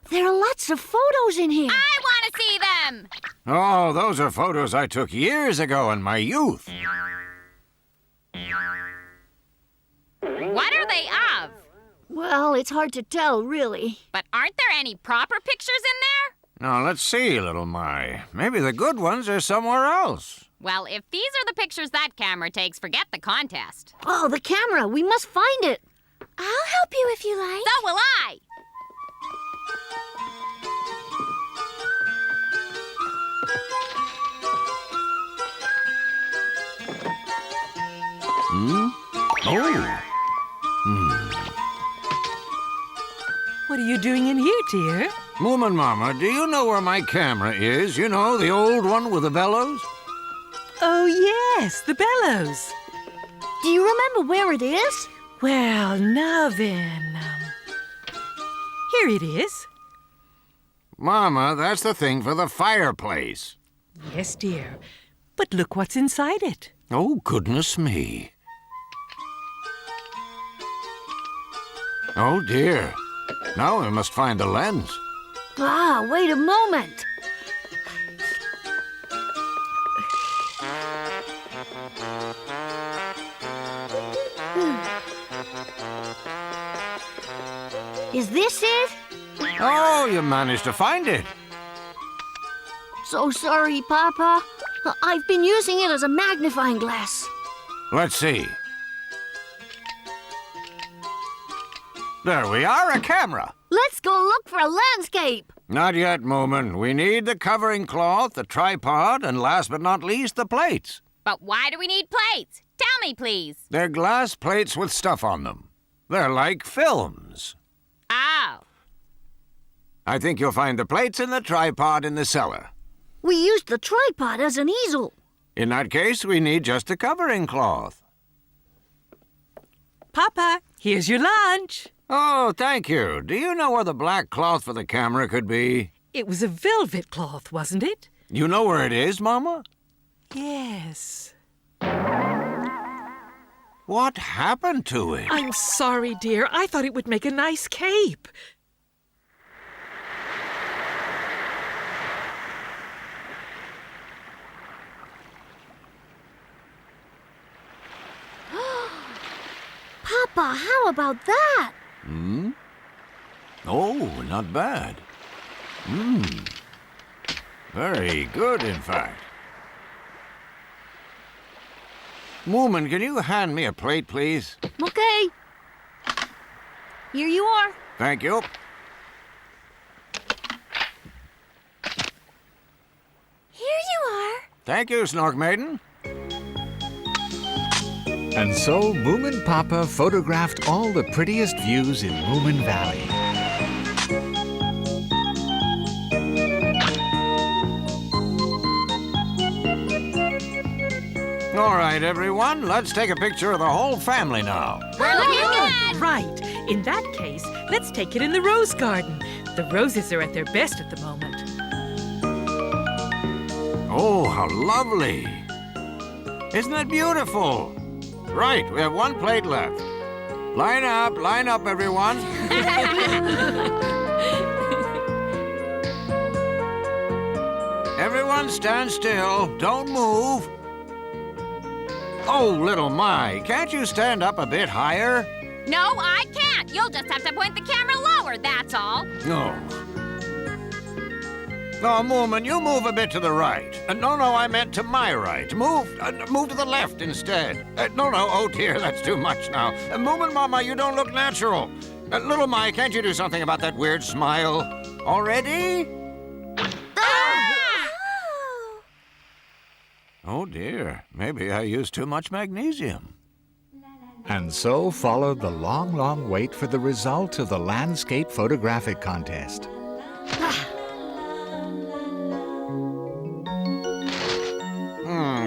There are lots of photos in here. I want to see them. Oh, those are photos I took years ago in my youth. What are they of? Well, it's hard to tell, really. But aren't there any proper pictures in there? Now, let's see, little My. Maybe the good ones are somewhere else. Well, if these are the pictures that camera takes, forget the contest. Oh, the camera. We must find it. I'll help you if you like. So will I. Oh. What are you doing in here, dear? Moominmama, do you know where my camera is? You know, the old one with the bellows? Oh, yes, the bellows. Do you remember where it is? Well, now then, here it is. Mama, that's the thing for the fireplace. Yes, dear. But look what's inside it. Oh, goodness me. Oh, dear. Now we must find the lens. Ah, wait a moment. Is this it? Oh, you managed to find it. So sorry, Papa. I've been using it as a magnifying glass. Let's see. There we are, a camera. Let's go look for a landscape. Not yet, Moomin. We need the covering cloth, the tripod, and last but not least, the plates. But why do we need plates? Tell me, please. They're glass plates with stuff on them. They're like films. Oh. I think you'll find the plates and the tripod in the cellar. We used the tripod as an easel. In that case, we need just a covering cloth. Papa, here's your lunch. Oh, thank you. Do you know where the black cloth for the camera could be? It was a velvet cloth, wasn't it? You know where it is, Mama? Yes. What happened to it? I'm sorry, dear. I thought it would make a nice cape. Papa, how about that? Hmm? Oh, not bad. Very good, in fact. Moomin, can you hand me a plate, please? Okay. Here you are. Thank you. Here you are. Thank you, Snorkmaiden. And so Moominpappa photographed all the prettiest views in Moomin Valley. All right, everyone, let's take a picture of the whole family now. We're looking good. Right. In that case, let's take it in the rose garden. The roses are at their best at the moment. Oh, how lovely. Isn't that beautiful? Right, we have one plate left. Line up, everyone. Everyone stand still. Don't move. Oh, little My, can't you stand up a bit higher? No, I can't. You'll just have to point the camera lower, that's all. No. Oh, Moomin, you move a bit to the right. No, I meant to my right. Move to the left instead. No, oh dear, that's too much now. Moominmama, you don't look natural. Little Mai, can't you do something about that weird smile? Already? Oh dear, maybe I used too much magnesium. And so followed the long, long wait for the result of the landscape photographic contest.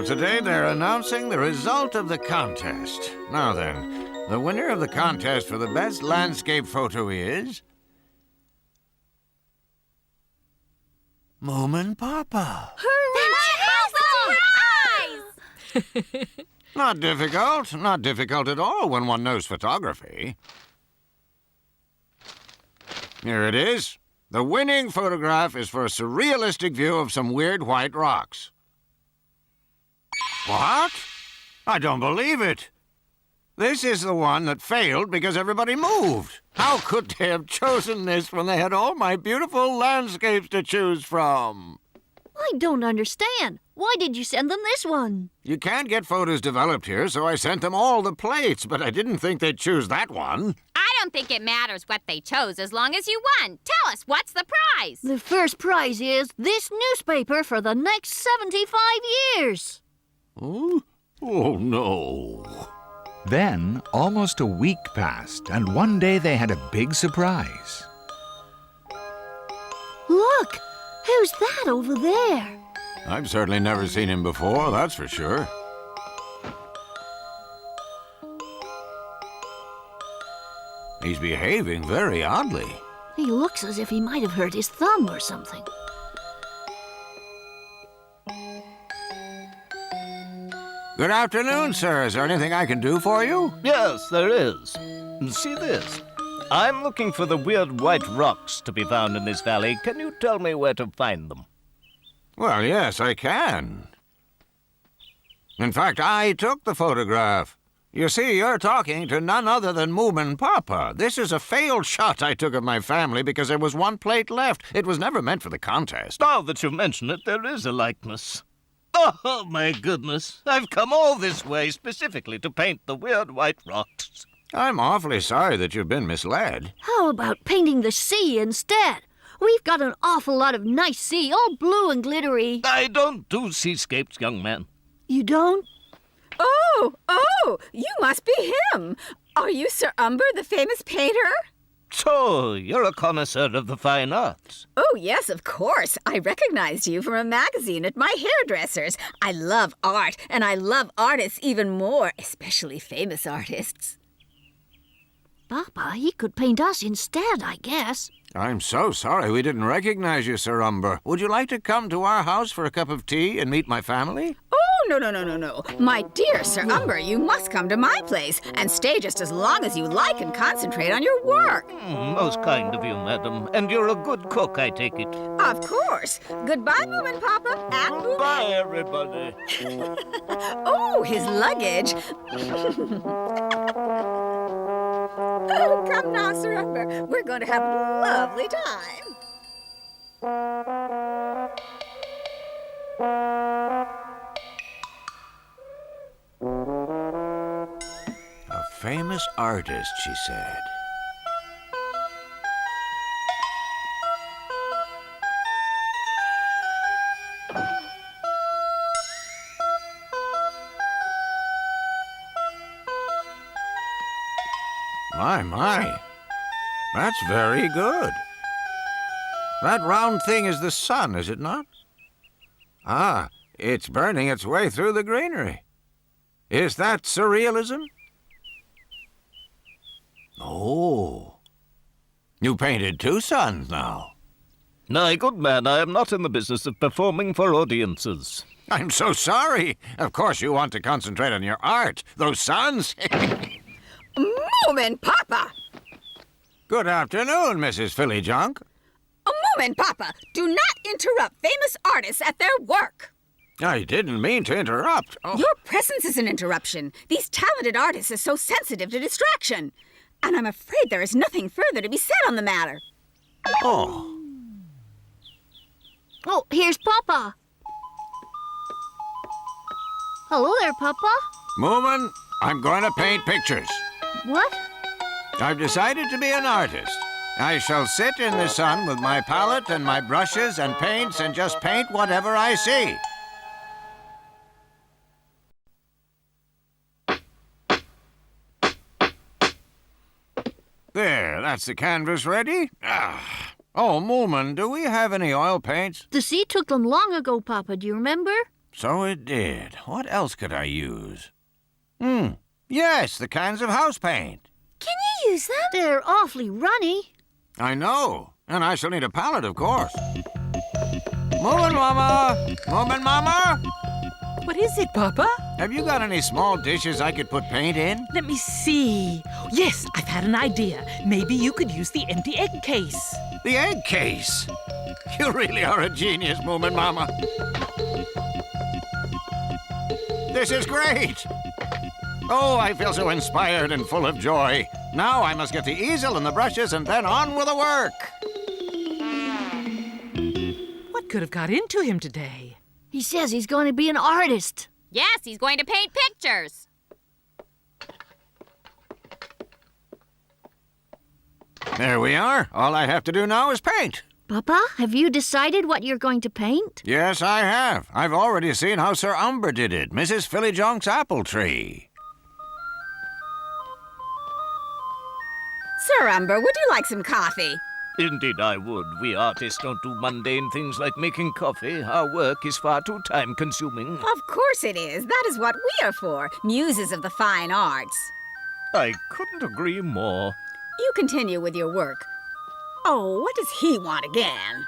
Today they're announcing the result of the contest. Now then, the winner of the contest for the best landscape photo is... Moominpappa. Not difficult at all when one knows photography. Here it is. The winning photograph is for a surrealistic view of some weird white rocks. What? I don't believe it. This is the one that failed because everybody moved. How could they have chosen this when they had all my beautiful landscapes to choose from? I don't understand. Why did you send them this one? You can't get photos developed here, so I sent them all the plates, but I didn't think they'd choose that one. I don't think it matters what they chose as long as you won. Tell us, what's the prize? The first prize is this newspaper for the next 75 years. Oh no. Then, almost a week passed, and one day they had a big surprise. Look! Who's that over there? I've certainly never seen him before, that's for sure. He's behaving very oddly. He looks as if he might have hurt his thumb or something. Good afternoon, sir. Is there anything I can do for you? Yes, there is. See this. I'm looking for the weird white rocks to be found in this valley. Can you tell me where to find them? Well, yes, I can. In fact, I took the photograph. You see, you're talking to none other than Moominpappa. This is a failed shot I took of my family because there was one plate left. It was never meant for the contest. Now that you mention it, there is a likeness. Oh, my goodness. I've come all this way specifically to paint the weird white rocks. I'm awfully sorry that you've been misled. How about painting the sea instead? We've got an awful lot of nice sea, all blue and glittery. I don't do seascapes, young man. You don't? Oh, you must be him. Are you Sir Umber, the famous painter? So, you're a connoisseur of the fine arts. Oh, yes, of course. I recognized you from a magazine at my hairdresser's. I love art, and I love artists even more, especially famous artists. Papa, he could paint us instead, I guess. I'm so sorry we didn't recognize you, Sir Umber. Would you like to come to our house for a cup of tea and meet my family? Oh, no. My dear Sir Umber, you must come to my place and stay just as long as you like and concentrate on your work. Most kind of you, madam. And you're a good cook, I take it. Of course. Goodbye, Moominpappa, and Moomin. Bye, everybody. Oh, his luggage. Oh, come now, Sir Umber. We're going to have a lovely time. A famous artist, she said. My. That's very good. That round thing is the sun, is it not? Ah, it's burning its way through the greenery. Is that surrealism? Oh. You painted two suns now. My good man, I am not in the business of performing for audiences. I'm so sorry. Of course you want to concentrate on your art. Those suns. Moominpappa! Good afternoon, Mrs. Fillyjunk. Moominpappa, do not interrupt famous artists at their work. I didn't mean to interrupt. Oh. Your presence is an interruption. These talented artists are so sensitive to distraction. And I'm afraid there is nothing further to be said on the matter. Oh. Oh, here's Papa. Hello there, Papa. Moomin, I'm going to paint pictures. What? I've decided to be an artist. I shall sit in the sun with my palette and my brushes and paints and just paint whatever I see. There, that's the canvas ready. Oh, Moomin, do we have any oil paints? The sea took them long ago, Papa. Do you remember? So it did. What else could I use? Yes, the cans of house paint. Can you use them? They're awfully runny. I know. And I shall need a palette, of course. Moominmama! Moominmama! What is it, Papa? Have you got any small dishes I could put paint in? Let me see. Yes, I've had an idea. Maybe you could use the empty egg case. The egg case? You really are a genius, Moominmama. This is great. Oh, I feel so inspired and full of joy. Now I must get the easel and the brushes and then on with the work. What could have got into him today? He says he's going to be an artist. Yes, he's going to paint pictures. There we are. All I have to do now is paint. Papa, have you decided what you're going to paint? Yes, I have. I've already seen how Sir Umber did it. Mrs. Fillyjonk's apple tree. Sir Umber, would you like some coffee? Indeed I would. We artists don't do mundane things like making coffee. Our work is far too time-consuming. Of course it is. That is what we are for, muses of the fine arts. I couldn't agree more. You continue with your work. Oh, what does he want again?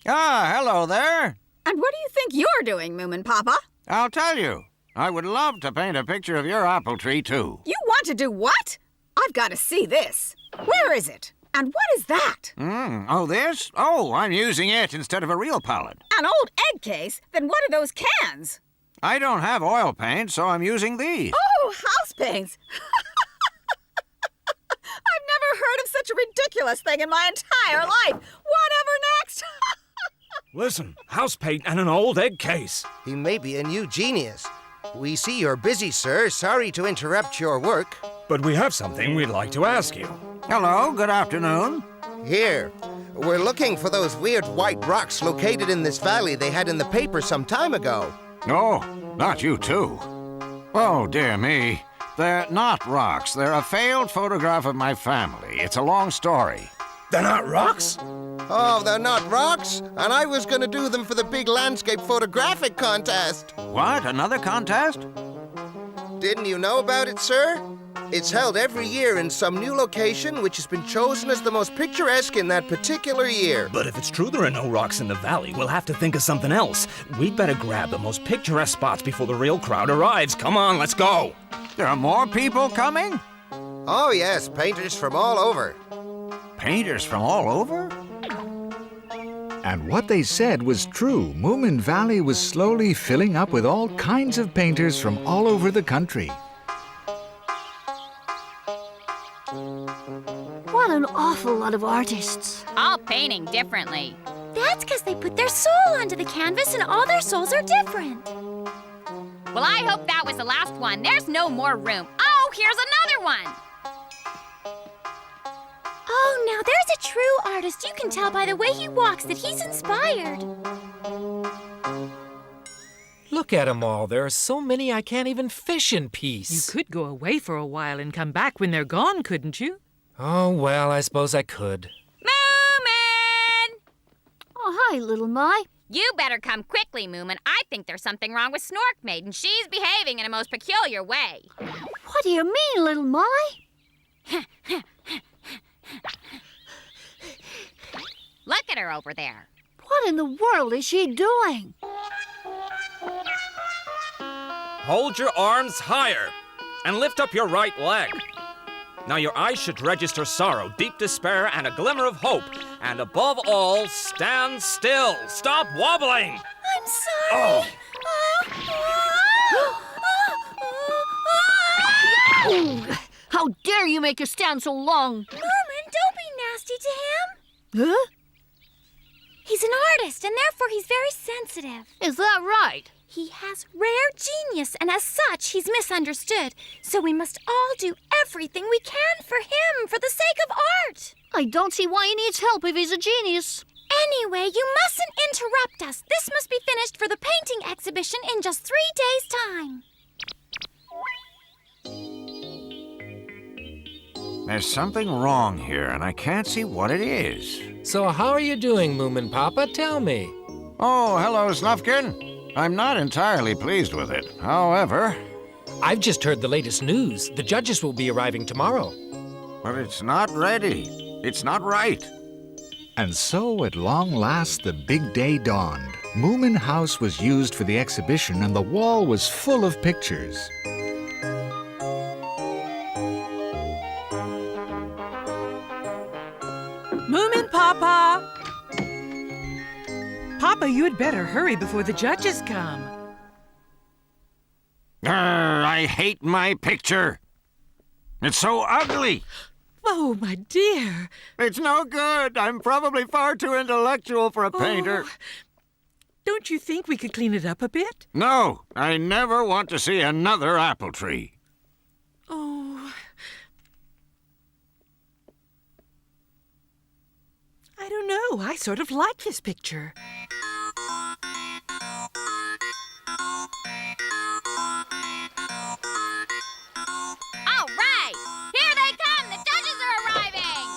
Ah, hello there. And what do you think you're doing, Moominpappa? I'll tell you. I would love to paint a picture of your apple tree, too. You want to do what? I've got to see this. Where is it? And what is that? Oh, this? Oh, I'm using it instead of a real palette. An old egg case? Then what are those cans? I don't have oil paint, so I'm using these. Oh, house paints. I've never heard of such a ridiculous thing in my entire life. Whatever next? Listen, house paint and an old egg case. He may be a new genius. We see you're busy, sir. Sorry to interrupt your work. But we have something we'd like to ask you. Hello, good afternoon. Here. We're looking for those weird white rocks located in this valley they had in the paper some time ago. Oh, not you too. Oh, dear me. They're not rocks. They're a failed photograph of my family. It's a long story. They're not rocks? Oh, they're not rocks? And I was going to do them for the big landscape photographic contest. What? Another contest? Didn't you know about it, sir? It's held every year in some new location which has been chosen as the most picturesque in that particular year. But if it's true there are no rocks in the valley, we'll have to think of something else. We'd better grab the most picturesque spots before the real crowd arrives. Come on, let's go. There are more people coming? Oh, yes, painters from all over. Painters from all over? And what they said was true. Moomin Valley was slowly filling up with all kinds of painters from all over the country. What an awful lot of artists. All painting differently. That's because they put their soul onto the canvas and all their souls are different. Well, I hope that was the last one. There's no more room. Oh, here's another one. Oh, now there's a true artist. You can tell by the way he walks that he's inspired. Look at them all. There are so many I can't even fish in peace. You could go away for a while and come back when they're gone, couldn't you? Oh, well, I suppose I could. Moomin! Oh, hi, little My. You better come quickly, Moomin. I think there's something wrong with Snorkmaiden. She's behaving in a most peculiar way. What do you mean, little My? Look at her over there. What in the world is she doing? Hold your arms higher and lift up your right leg. Now your eyes should register sorrow, deep despair, and a glimmer of hope. And above all, stand still. Stop wobbling. I'm sorry. Oh. How dare you make her stand so long? Moomin, don't be nasty to him? Huh? He's an artist, and therefore he's very sensitive. Is that right? He has rare genius, and as such, he's misunderstood. So we must all do everything we can for him, for the sake of art. I don't see why he needs help if he's a genius. Anyway, you mustn't interrupt us. This must be finished for the painting exhibition in just 3 days' time. There's something wrong here, and I can't see what it is. So how are you doing, Moominpappa? Tell me. Oh, hello, Snufkin. I'm not entirely pleased with it. However... I've just heard the latest news. The judges will be arriving tomorrow. But it's not ready. It's not right. And so, at long last, the big day dawned. Moomin House was used for the exhibition, and the wall was full of pictures. Moominpappa! Papa, you had better hurry before the judges come. I hate my picture. It's so ugly. Oh, my dear. It's no good. I'm probably far too intellectual for a painter. Don't you think we could clean it up a bit? No, I never want to see another apple tree. Oh. I don't know. I sort of like this picture. All right! Here they come! The judges are arriving!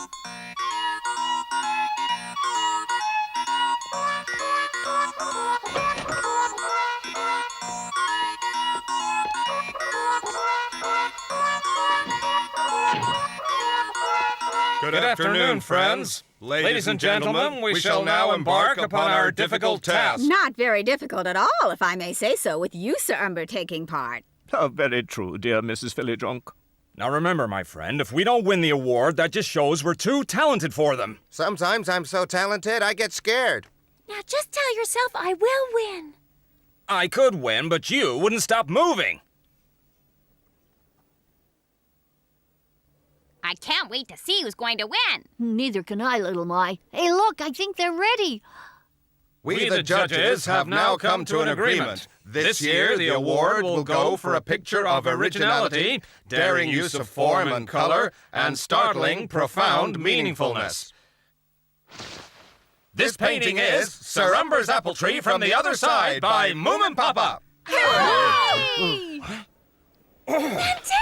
Good afternoon, friends. Ladies and gentlemen, we shall now embark upon our difficult task. Not very difficult at all, if I may say so, with you, Sir Umber, taking part. Oh, very true, dear Mrs. Philidrunk. Now remember, my friend, if we don't win the award, that just shows we're too talented for them. Sometimes I'm so talented, I get scared. Now just tell yourself I will win. I could win, but you wouldn't stop moving. I can't wait to see who's going to win. Neither can I, little My. Hey, look, I think they're ready. We, the judges, have now come to an agreement. This year, the award will go for a picture of originality, daring use of form and color, and startling, profound meaningfulness. This painting is Sir Umber's Apple Tree from the Other Side by Moominpappa. Hooray! Fantastic!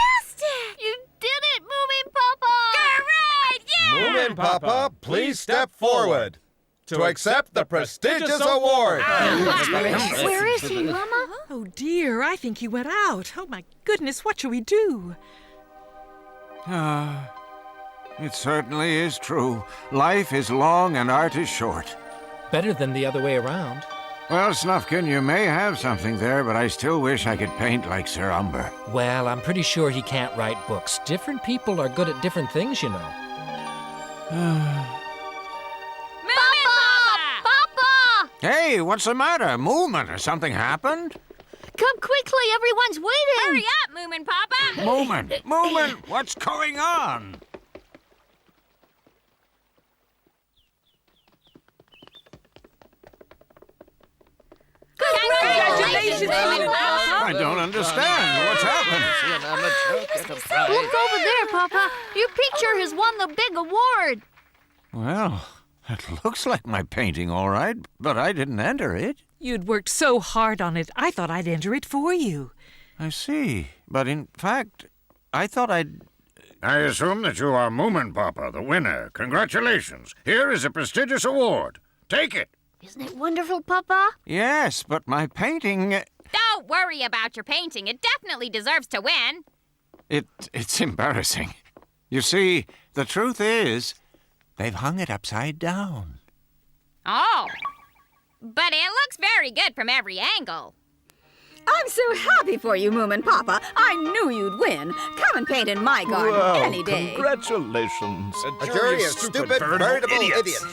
You did it, Moominpappa! Great! Yeah! Moominpappa, please step forward to accept the prestigious award. Where is he, Mama? Oh, dear, I think he went out. Oh, my goodness, what shall we do? It certainly is true. Life is long and art is short. Better than the other way around. Well, Snufkin, you may have something there, but I still wish I could paint like Sir Umber. Well, I'm pretty sure he can't write books. Different people are good at different things, you know. Moominpappa! Papa! Hey, what's the matter? Moomin, has something happened? Come quickly, everyone's waiting! Hurry up, Moominpappa! Moomin, what's going on? Congratulations, Moominpappa! I don't understand. What's happened? Look over there, Papa. Your picture has won the big award. Well, it looks like my painting, all right, but I didn't enter it. You'd worked so hard on it, I thought I'd enter it for you. I see. But in fact, I thought I'd... I assume that you are Moominpappa, the winner. Congratulations. Here is a prestigious award. Take it. Isn't it wonderful, Papa? Yes, but my painting... Don't worry about your painting. It definitely deserves to win. It's embarrassing. You see, the truth is, they've hung it upside down. Oh. But it looks very good from every angle. I'm so happy for you, Moominpappa. I knew you'd win. Come and paint in my garden any day. Congratulations. A jury of stupid, veritable idiots.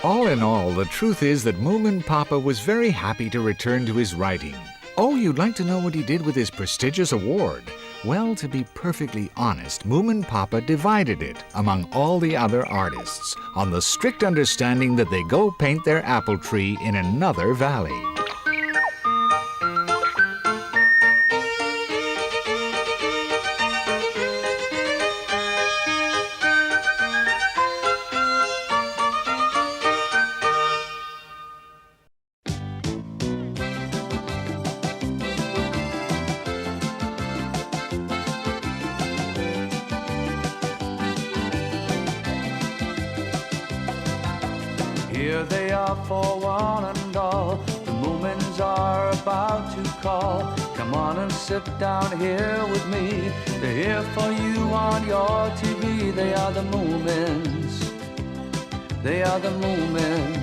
All in all, the truth is that Moominpappa was very happy to return to his writing. Oh, you'd like to know what he did with his prestigious award? Well, to be perfectly honest, Moominpappa divided it among all the other artists on the strict understanding that they go paint their apple tree in another valley. Here they are for one and all. The Moomins are about to call. Come on and sit down here with me. They're here for you on your TV. They are the Moomins. They are the Moomins.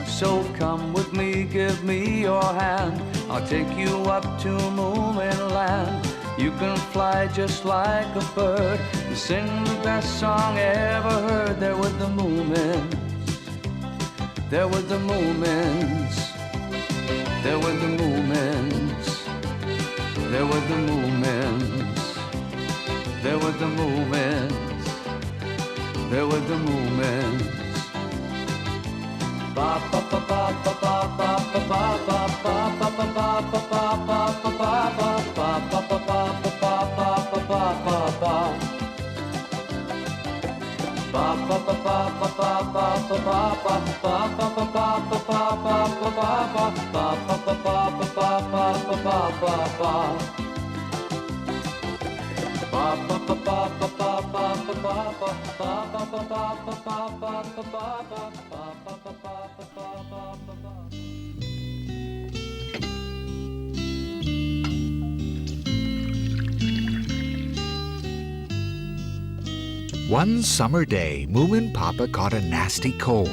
So come with me, give me your hand. I'll take you up to Moomin land. You can fly just like a bird and sing the best song ever heard. There with the Moomins. There with the Moomins. There with the Moomins. There with the Moomins. There with the Moomins. There with the Moomins. Ba ba ba ba ba ba ba ba ba ba ba ba ba ba ba ba ba One summer day, Moominpappa caught a nasty cold.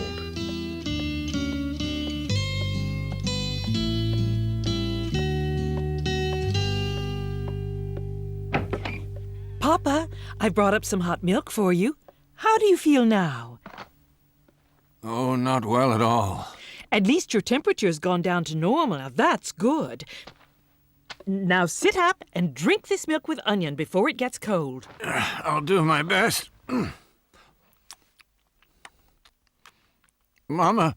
Papa, I brought up some hot milk for you. How do you feel now? Oh, not well at all. At least your temperature's gone down to normal. Now that's good. Now sit up and drink this milk with onion before it gets cold. I'll do my best. Mama,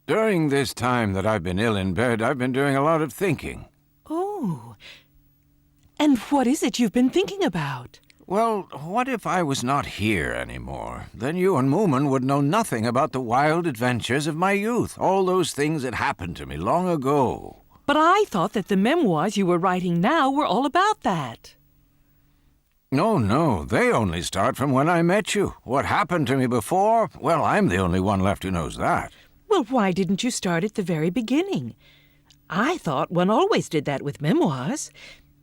during this time that I've been ill in bed, I've been doing a lot of thinking. Oh. And what is it you've been thinking about? Well, what if I was not here anymore? Then you and Moomin would know nothing about the wild adventures of my youth, all those things that happened to me long ago. But I thought that the memoirs you were writing now were all about that. No, they only start from when I met you. What happened to me before? Well, I'm the only one left who knows that. Well, why didn't you start at the very beginning? I thought one always did that with memoirs.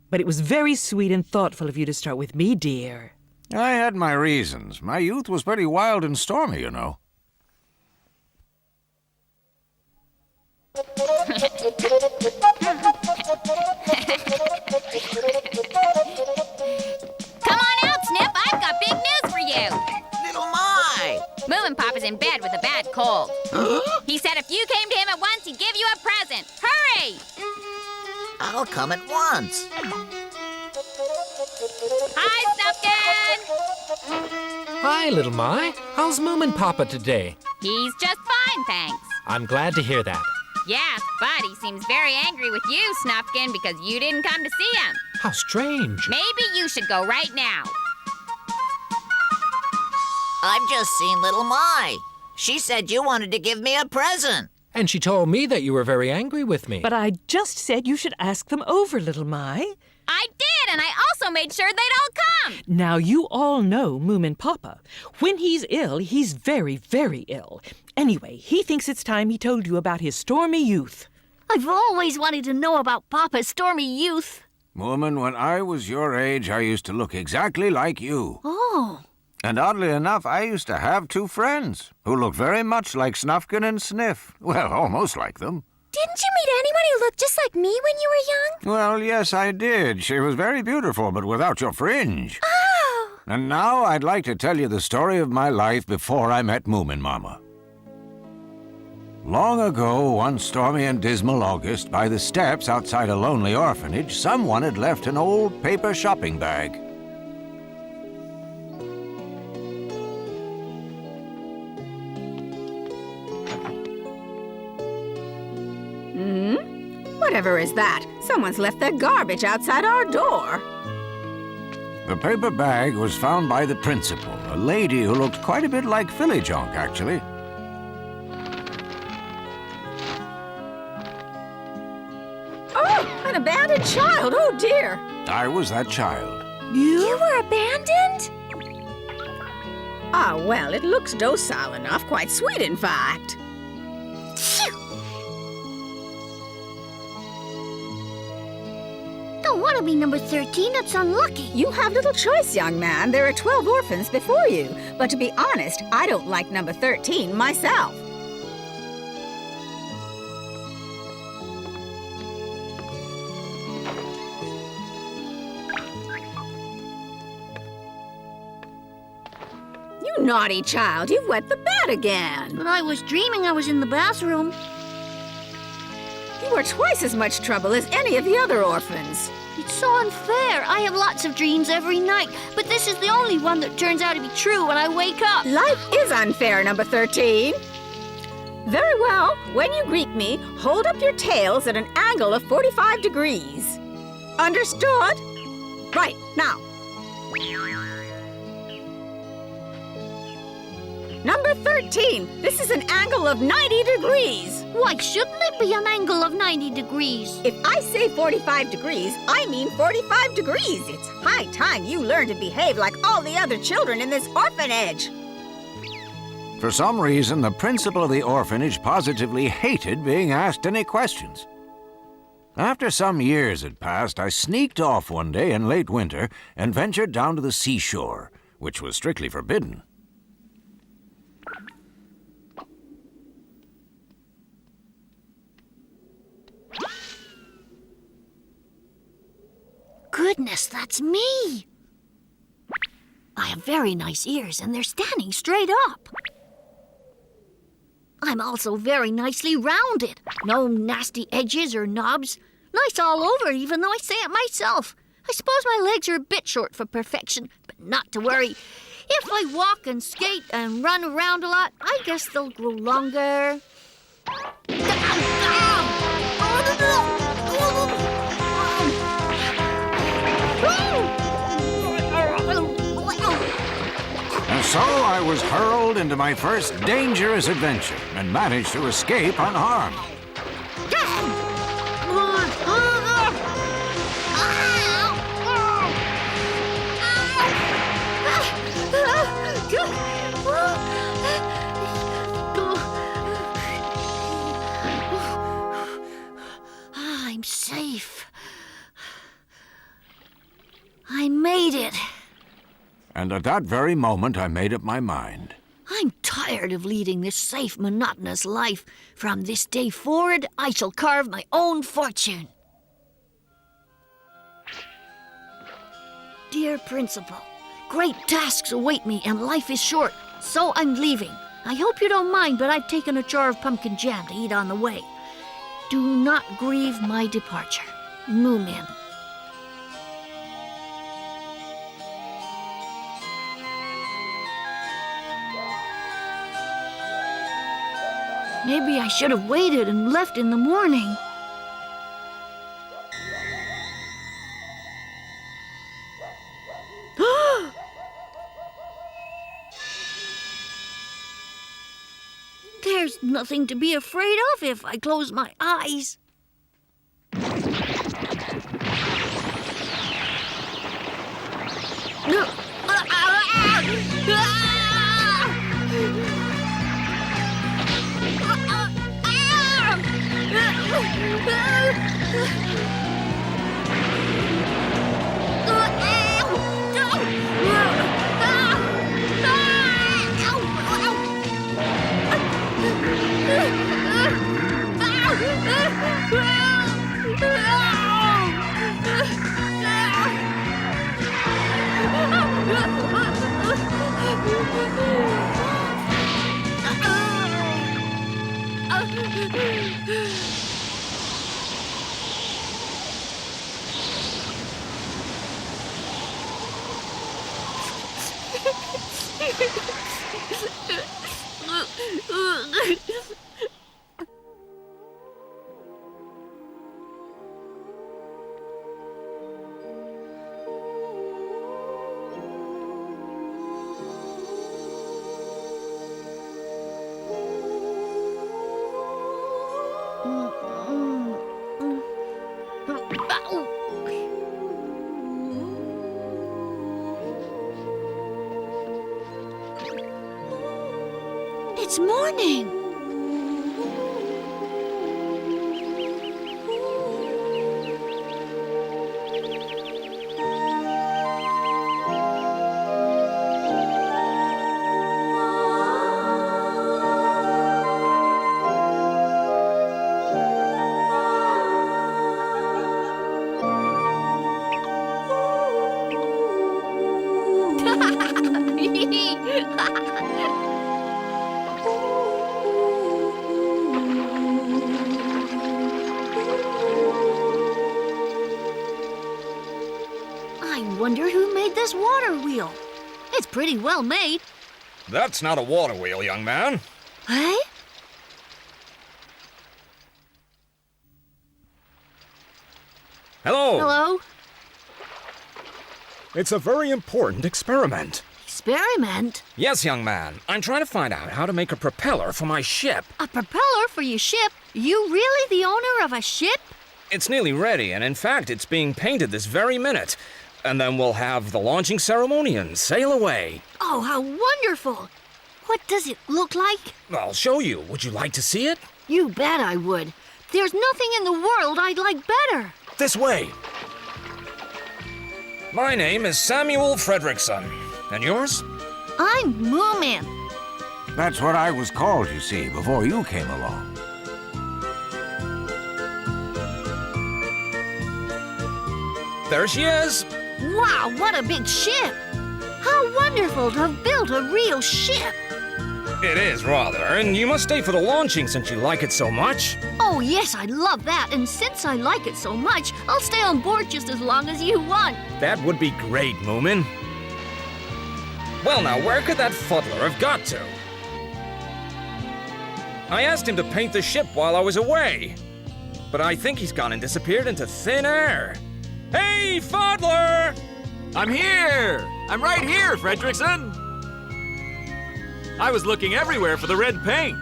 But it was very sweet and thoughtful of you to start with me, dear. I had my reasons. My youth was pretty wild and stormy, you know. Come on out, Snip. I've got big news for you. Little My! Moominpappa's in bed with a bad cold. He said if you came to him at once, he'd give you a present. Hurry! I'll come at once. Hi, Snufkin! Hi, little My. How's Moominpappa today? He's just fine, thanks. I'm glad to hear that. Yes, but he seems very angry with you, Snufkin, because you didn't come to see him. How strange. Maybe you should go right now. I've just seen Little My. She said you wanted to give me a present. And she told me that you were very angry with me. But I just said you should ask them over, little My. I did, and I also made sure they'd all come. Now, you all know Moominpappa. When he's ill, he's very, very ill. Anyway, he thinks it's time he told you about his stormy youth. I've always wanted to know about Papa's stormy youth. Moomin, when I was your age, I used to look exactly like you. Oh. And oddly enough, I used to have two friends who looked very much like Snufkin and Sniff. Well, almost like them. Didn't you meet anyone who looked just like me when you were young? Well, yes, I did. She was very beautiful, but without your fringe. Oh! And now I'd like to tell you the story of my life before I met Moominmama. Long ago, one stormy and dismal August, by the steps outside a lonely orphanage, someone had left an old paper shopping bag. Whatever is that? Someone's left their garbage outside our door. The paper bag was found by the principal, a lady who looked quite a bit like Philly Junk, actually. Oh, an abandoned child! Oh, dear! I was that child. You were abandoned? Ah, well, it looks docile enough, quite sweet, in fact. Don't want to be number 13, that's unlucky. You have little choice, young man. There are 12 orphans before you. But to be honest, I don't like number 13 myself. You naughty child, you've wet the bed again. But I was dreaming I was in the bathroom. You were twice as much trouble as any of the other orphans. It's so unfair. I have lots of dreams every night, but this is the only one that turns out to be true when I wake up. Life is unfair, number 13. Very well. When you greet me, hold up your tails at an angle of 45 degrees. Understood? Right, now. Number 13, this is an angle of 90 degrees. Why shouldn't it be an angle of 90 degrees? If I say 45 degrees, I mean 45 degrees. It's high time you learn to behave like all the other children in this orphanage. For some reason, the principal of the orphanage positively hated being asked any questions. After some years had passed, I sneaked off one day in late winter and ventured down to the seashore, which was strictly forbidden. Goodness, that's me! I have very nice ears, and they're standing straight up. I'm also very nicely rounded. No nasty edges or knobs. Nice all over, even though I say it myself. I suppose my legs are a bit short for perfection, but not to worry. If I walk and skate and run around a lot, I guess they'll grow longer. And so I was hurled into my first dangerous adventure and managed to escape unharmed. I'm safe. I made it. And at that very moment, I made up my mind. I'm tired of leading this safe, monotonous life. From this day forward, I shall carve my own fortune. Dear Principal, great tasks await me and life is short, so I'm leaving. I hope you don't mind, but I've taken a jar of pumpkin jam to eat on the way. Do not grieve my departure. Moomin. Maybe I should have waited and left in the morning. There's nothing to be afraid of if I close my eyes. It's morning. I wonder who made this water wheel. It's pretty well made. That's not a water wheel, young man. Hey? Hello. Hello? It's a very important experiment. Experiment? Yes, young man. I'm trying to find out how to make a propeller for my ship. A propeller for your ship? You really the owner of a ship? It's nearly ready, and in fact, it's being painted this very minute. And then we'll have the launching ceremony and sail away. Oh, how wonderful! What does it look like? I'll show you. Would you like to see it? You bet I would. There's nothing in the world I'd like better. This way. My name is Samuel Fredrickson. And yours? I'm Moomin. That's what I was called, you see, before you came along. There she is. Wow, what a big ship! How wonderful to have built a real ship! It is, rather, and you must stay for the launching since you like it so much. Oh, yes, I love that, and since I like it so much, I'll stay on board just as long as you want. That would be great, Moomin. Well, now, where could that fuddler have got to? I asked him to paint the ship while I was away, but I think he's gone and disappeared into thin air. Hey, fuddler! I'm here! I'm right here, Fredrickson! I was looking everywhere for the red paint.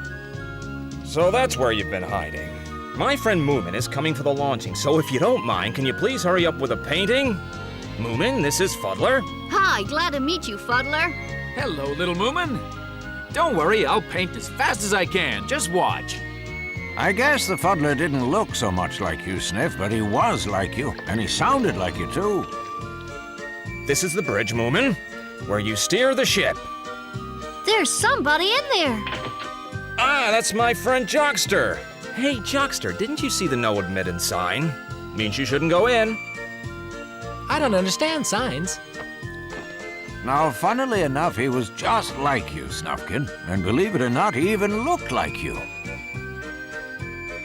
So that's where you've been hiding. My friend Moomin is coming for the launching, so if you don't mind, can you please hurry up with a painting? Moomin, this is Fuddler. Hi, glad to meet you, Fuddler. Hello, little Moomin. Don't worry, I'll paint as fast as I can. Just watch. I guess the fuddler didn't look so much like you, Sniff, but he was like you, and he sounded like you, too. This is the bridge, Moomin, where you steer the ship. There's somebody in there. Ah, that's my friend Jockster. Hey, Jockster, didn't you see the no admittance sign? Means you shouldn't go in. I don't understand signs. Now, funnily enough, he was just like you, Snufkin, and believe it or not, he even looked like you.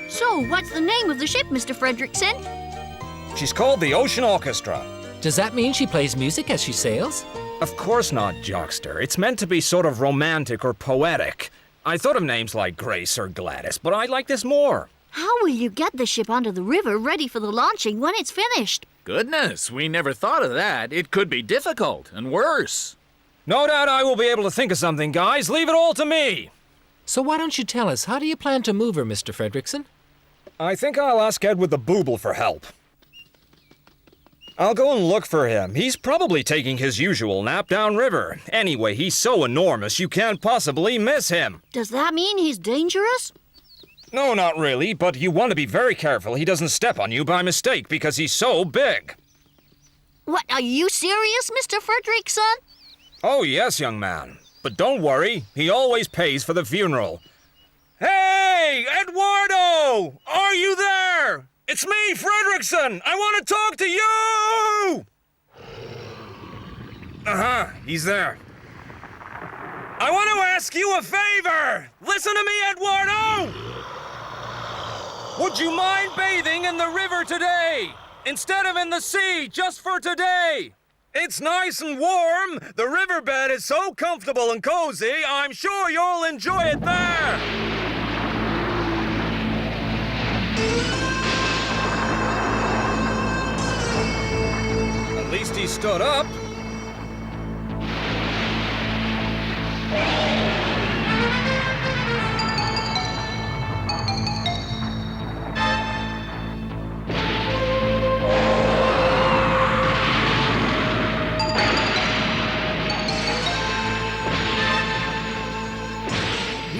So, what's the name of the ship, Mr. Fredrickson? She's called the Ocean Orchestra. Does that mean she plays music as she sails? Of course not, Jockster. It's meant to be sort of romantic or poetic. I thought of names like Grace or Gladys, but I like this more. How will you get the ship onto the river ready for the launching when it's finished? Goodness, we never thought of that. It could be difficult and worse. No doubt I will be able to think of something, guys. Leave it all to me. So why don't you tell us, how do you plan to move her, Mr. Fredrickson? I think I'll ask Edward the Booble for help. I'll go and look for him. He's probably taking his usual nap downriver. Anyway, he's so enormous you can't possibly miss him. Does that mean he's dangerous? No, not really, but you want to be very careful he doesn't step on you by mistake because he's so big. What, are you serious, Mr. Fredrickson? Oh, yes, young man. But don't worry, he always pays for the funeral. Hey, Eduardo! Are you there? It's me, Fredrickson! I want to talk to you! He's there. I want to ask you a favor! Listen to me, Eduardo! Would you mind bathing in the river today? Instead of in the sea, just for today? It's nice and warm. The riverbed is so comfortable and cozy, I'm sure you'll enjoy it there. At least he stood up.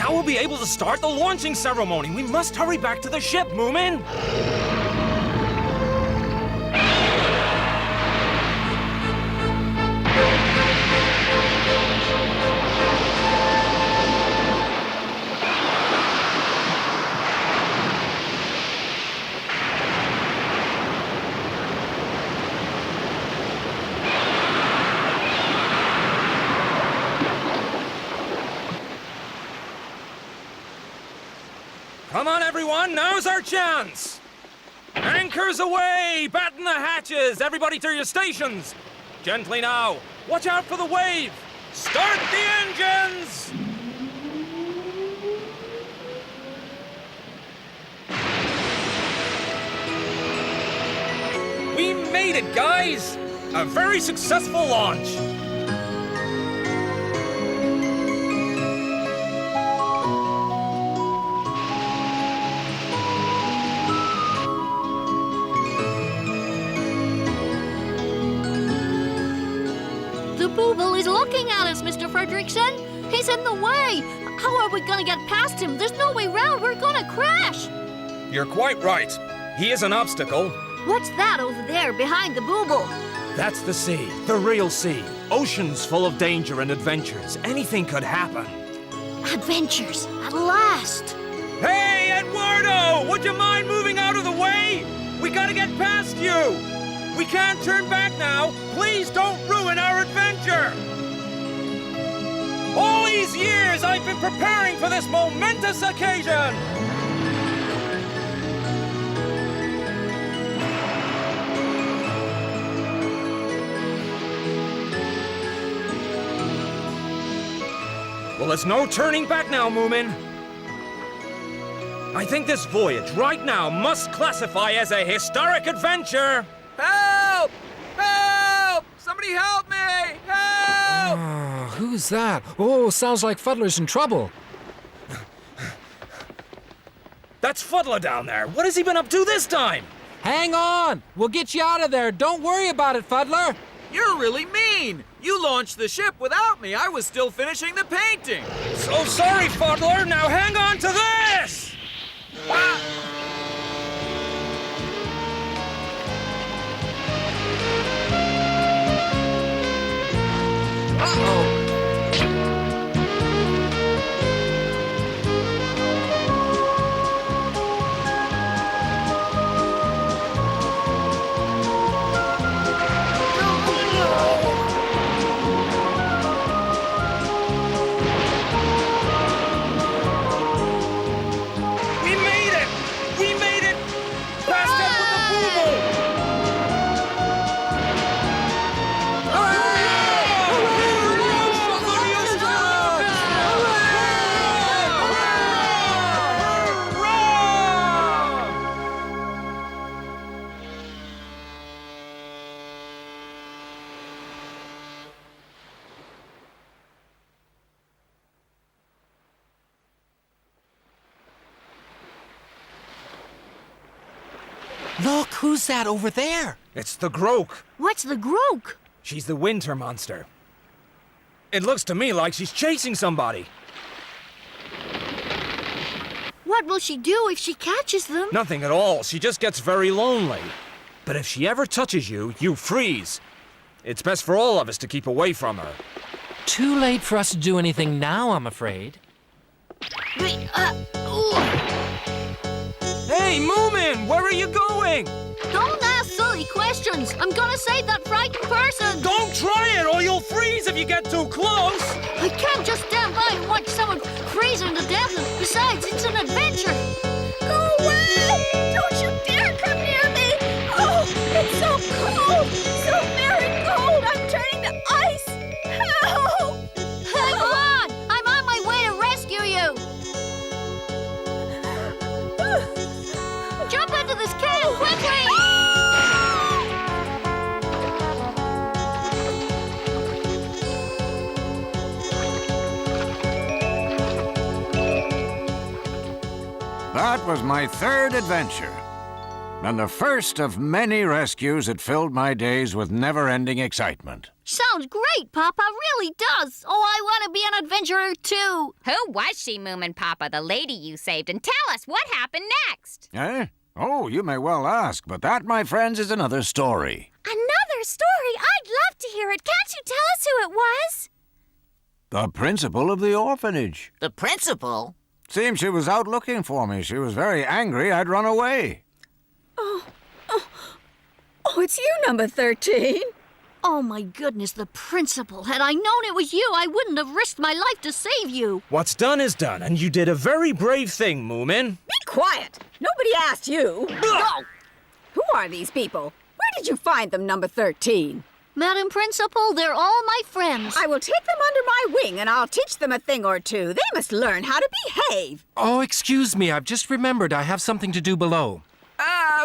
Now we'll be able to start the launching ceremony. We must hurry back to the ship, Moomin. Come on, everyone, now's our chance! Anchors away! Batten the hatches! Everybody to your stations! Gently now! Watch out for the wave! Start the engines! We made it, guys! A very successful launch! Booble is looking at us, Mr. Fredrickson. He's in the way. How are we going to get past him? There's no way round. We're going to crash. You're quite right. He is an obstacle. What's that over there behind the Booble? That's the sea, the real sea. Oceans full of danger and adventures. Anything could happen. Adventures, at last. Hey, Eduardo! Would you mind moving out of the way? We gotta get past you. We can't turn back now. Please don't ruin our adventure. All these years I've been preparing for this momentous occasion. Well, there's no turning back now, Moomin. I think this voyage right now must classify as a historic adventure. Help! Help! Somebody help me! Help! Who's that? Oh, sounds like Fuddler's in trouble. That's Fuddler down there. What has he been up to this time? Hang on! We'll get you out of there. Don't worry about it, Fuddler. You're really mean! You launched the ship without me. I was still finishing the painting. So sorry, Fuddler. Now hang on to this! Look, who's that over there? It's the Groke. What's the Groke? She's the winter monster. It looks to me like she's chasing somebody. What will she do if she catches them? Nothing at all. She just gets very lonely. But if she ever touches you, you freeze. It's best for all of us to keep away from her. Too late for us to do anything now, I'm afraid. Hey, Moomin! Where are you going? Don't ask silly questions. I'm gonna save that frightened person. Don't try it or you'll freeze if you get too close. I can't just stand by and watch someone freezing to death. Besides, it's an adventure. Go away! Don't you dare come near me! Oh, it's so cold! So very cold! I'm turning to ice! Help! Hang on! I'm on my way to rescue you! Jump into this can quickly! That was my third adventure. and the first of many rescues that filled my days with never-ending excitement. Sounds great, Papa. Really does. Oh, I want to be an adventurer, too. Who was she, Moominpappa, the lady you saved? And tell us what happened next. Eh? Oh, you may well ask, but that, my friends, is another story. Another story? I'd love to hear it. Can't you tell us who it was? The principal of the orphanage. The principal? Seems she was out looking for me. She was very angry I'd run away. Oh, it's you, number 13. Oh, my goodness, the principal. Had I known it was you, I wouldn't have risked my life to save you. What's done is done, and you did a very brave thing, Moomin. Be quiet. Nobody asked you. No. Who are these people? Where did you find them, number 13? Madam Principal, they're all my friends. I will take them under my wing, and I'll teach them a thing or two. They must learn how to behave. Oh, excuse me. I've just remembered I have something to do below.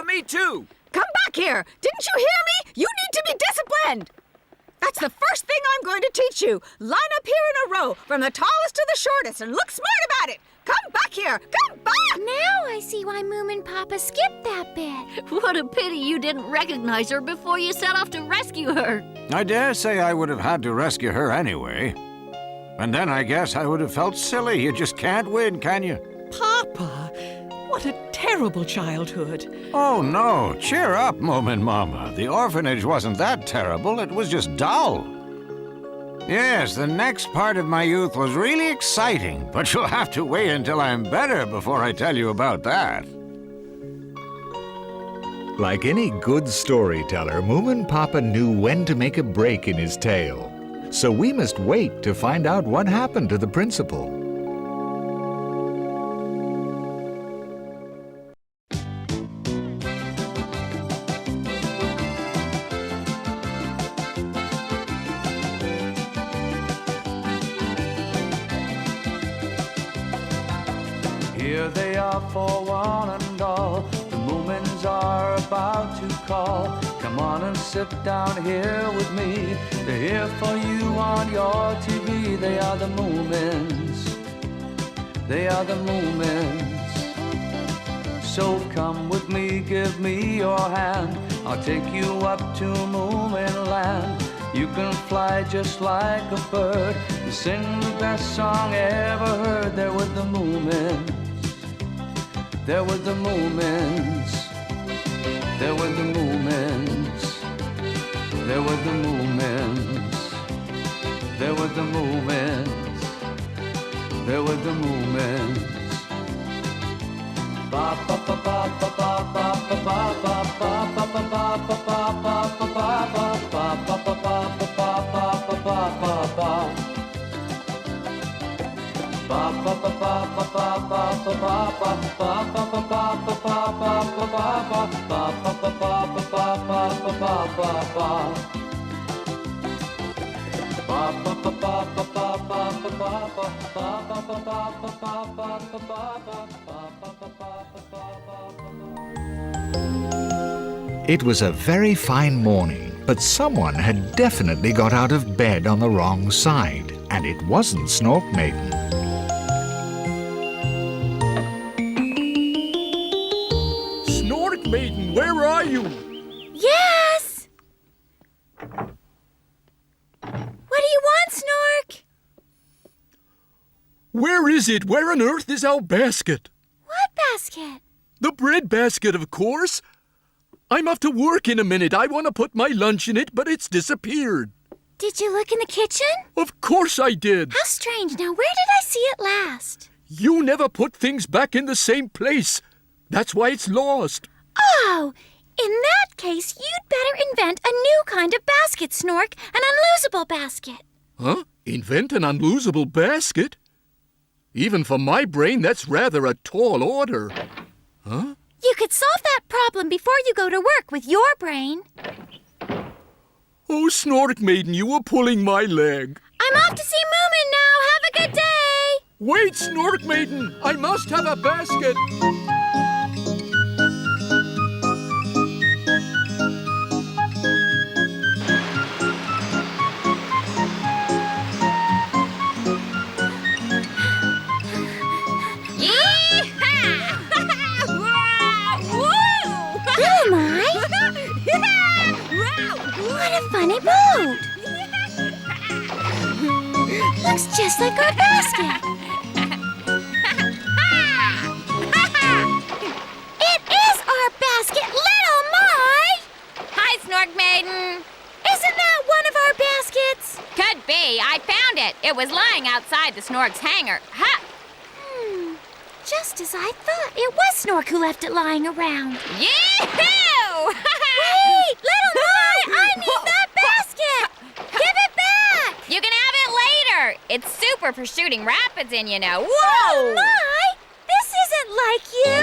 Me too. Come back here. Didn't you hear me? You need to be disciplined. That's the first thing I'm going to teach you. Line up here in a row, from the tallest to the shortest, and look smart about it. Come back here. Come back. Now I see why Moominpappa skipped that bit. What a pity you didn't recognize her before you set off to rescue her. I dare say I would have had to rescue her anyway. And then I guess I would have felt silly. You just can't win, can you? Papa, what a terrible childhood. Oh, no. Cheer up, Moominmama. The orphanage wasn't that terrible. It was just dull. Yes, the next part of my youth was really exciting, but you'll have to wait until I'm better before I tell you about that. Like any good storyteller, Moominpappa knew when to make a break in his tale. So we must wait to find out what happened to the principal. Here they are for one and all. The Moomins are about to call. Come on and sit down here with me. They're here for you on your TV. They are the Moomins. They are the Moomins. So come with me, give me your hand. I'll take you up to Moomin land. You can fly just like a bird. You sing the best song ever heard. There with the Moomins. There were the Moomins. There were the Moomins. There were the Moomins. There were the Moomins. There were the Moomins. Ba ba ba ba ba ba ba ba ba ba ba ba ba ba ba ba ba ba It was a very fine morning, but someone had definitely got out of bed on the wrong side, and it wasn't Snorkmaiden. Snorkmaiden, where are you? Yes! What do you want, Snork? Where is it? Where on earth is our basket? What basket? The bread basket, of course. I'm off to work in a minute. I want to put my lunch in it, but it's disappeared. Did you look in the kitchen? Of course I did. How strange. Now, where did I see it last? You never put things back in the same place. That's why it's lost. Oh, in that case, you'd better invent a new kind of basket, Snork. An unlosable basket. Huh? Invent an unlosable basket? Even for my brain, that's rather a tall order. Huh? You could solve that problem before you go to work with your brain. Oh, Snorkmaiden, you were pulling my leg. I'm off to see Moomin now. Have a good day. Wait, Snorkmaiden! I must have a basket. a funny boat. Looks just like our basket. It is our basket, Little My! Hi, Snorkmaiden. Isn't that one of our baskets? Could be. I found it. It was lying outside the Snork's hangar. Ha! Just as I thought. It was Snork who left it lying around. Yee-hoo! Wait! Little My! I need that basket! Give it back! You can have it later. It's super for shooting rapids in, you know. Whoa! Little My! This isn't like you!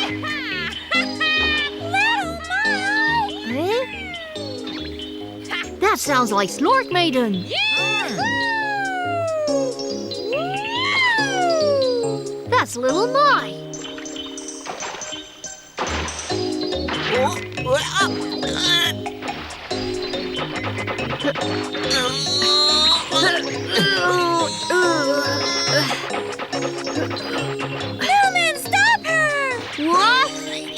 Little My! That sounds like Snorkmaiden. That's Little My. Moomin, stop her! What?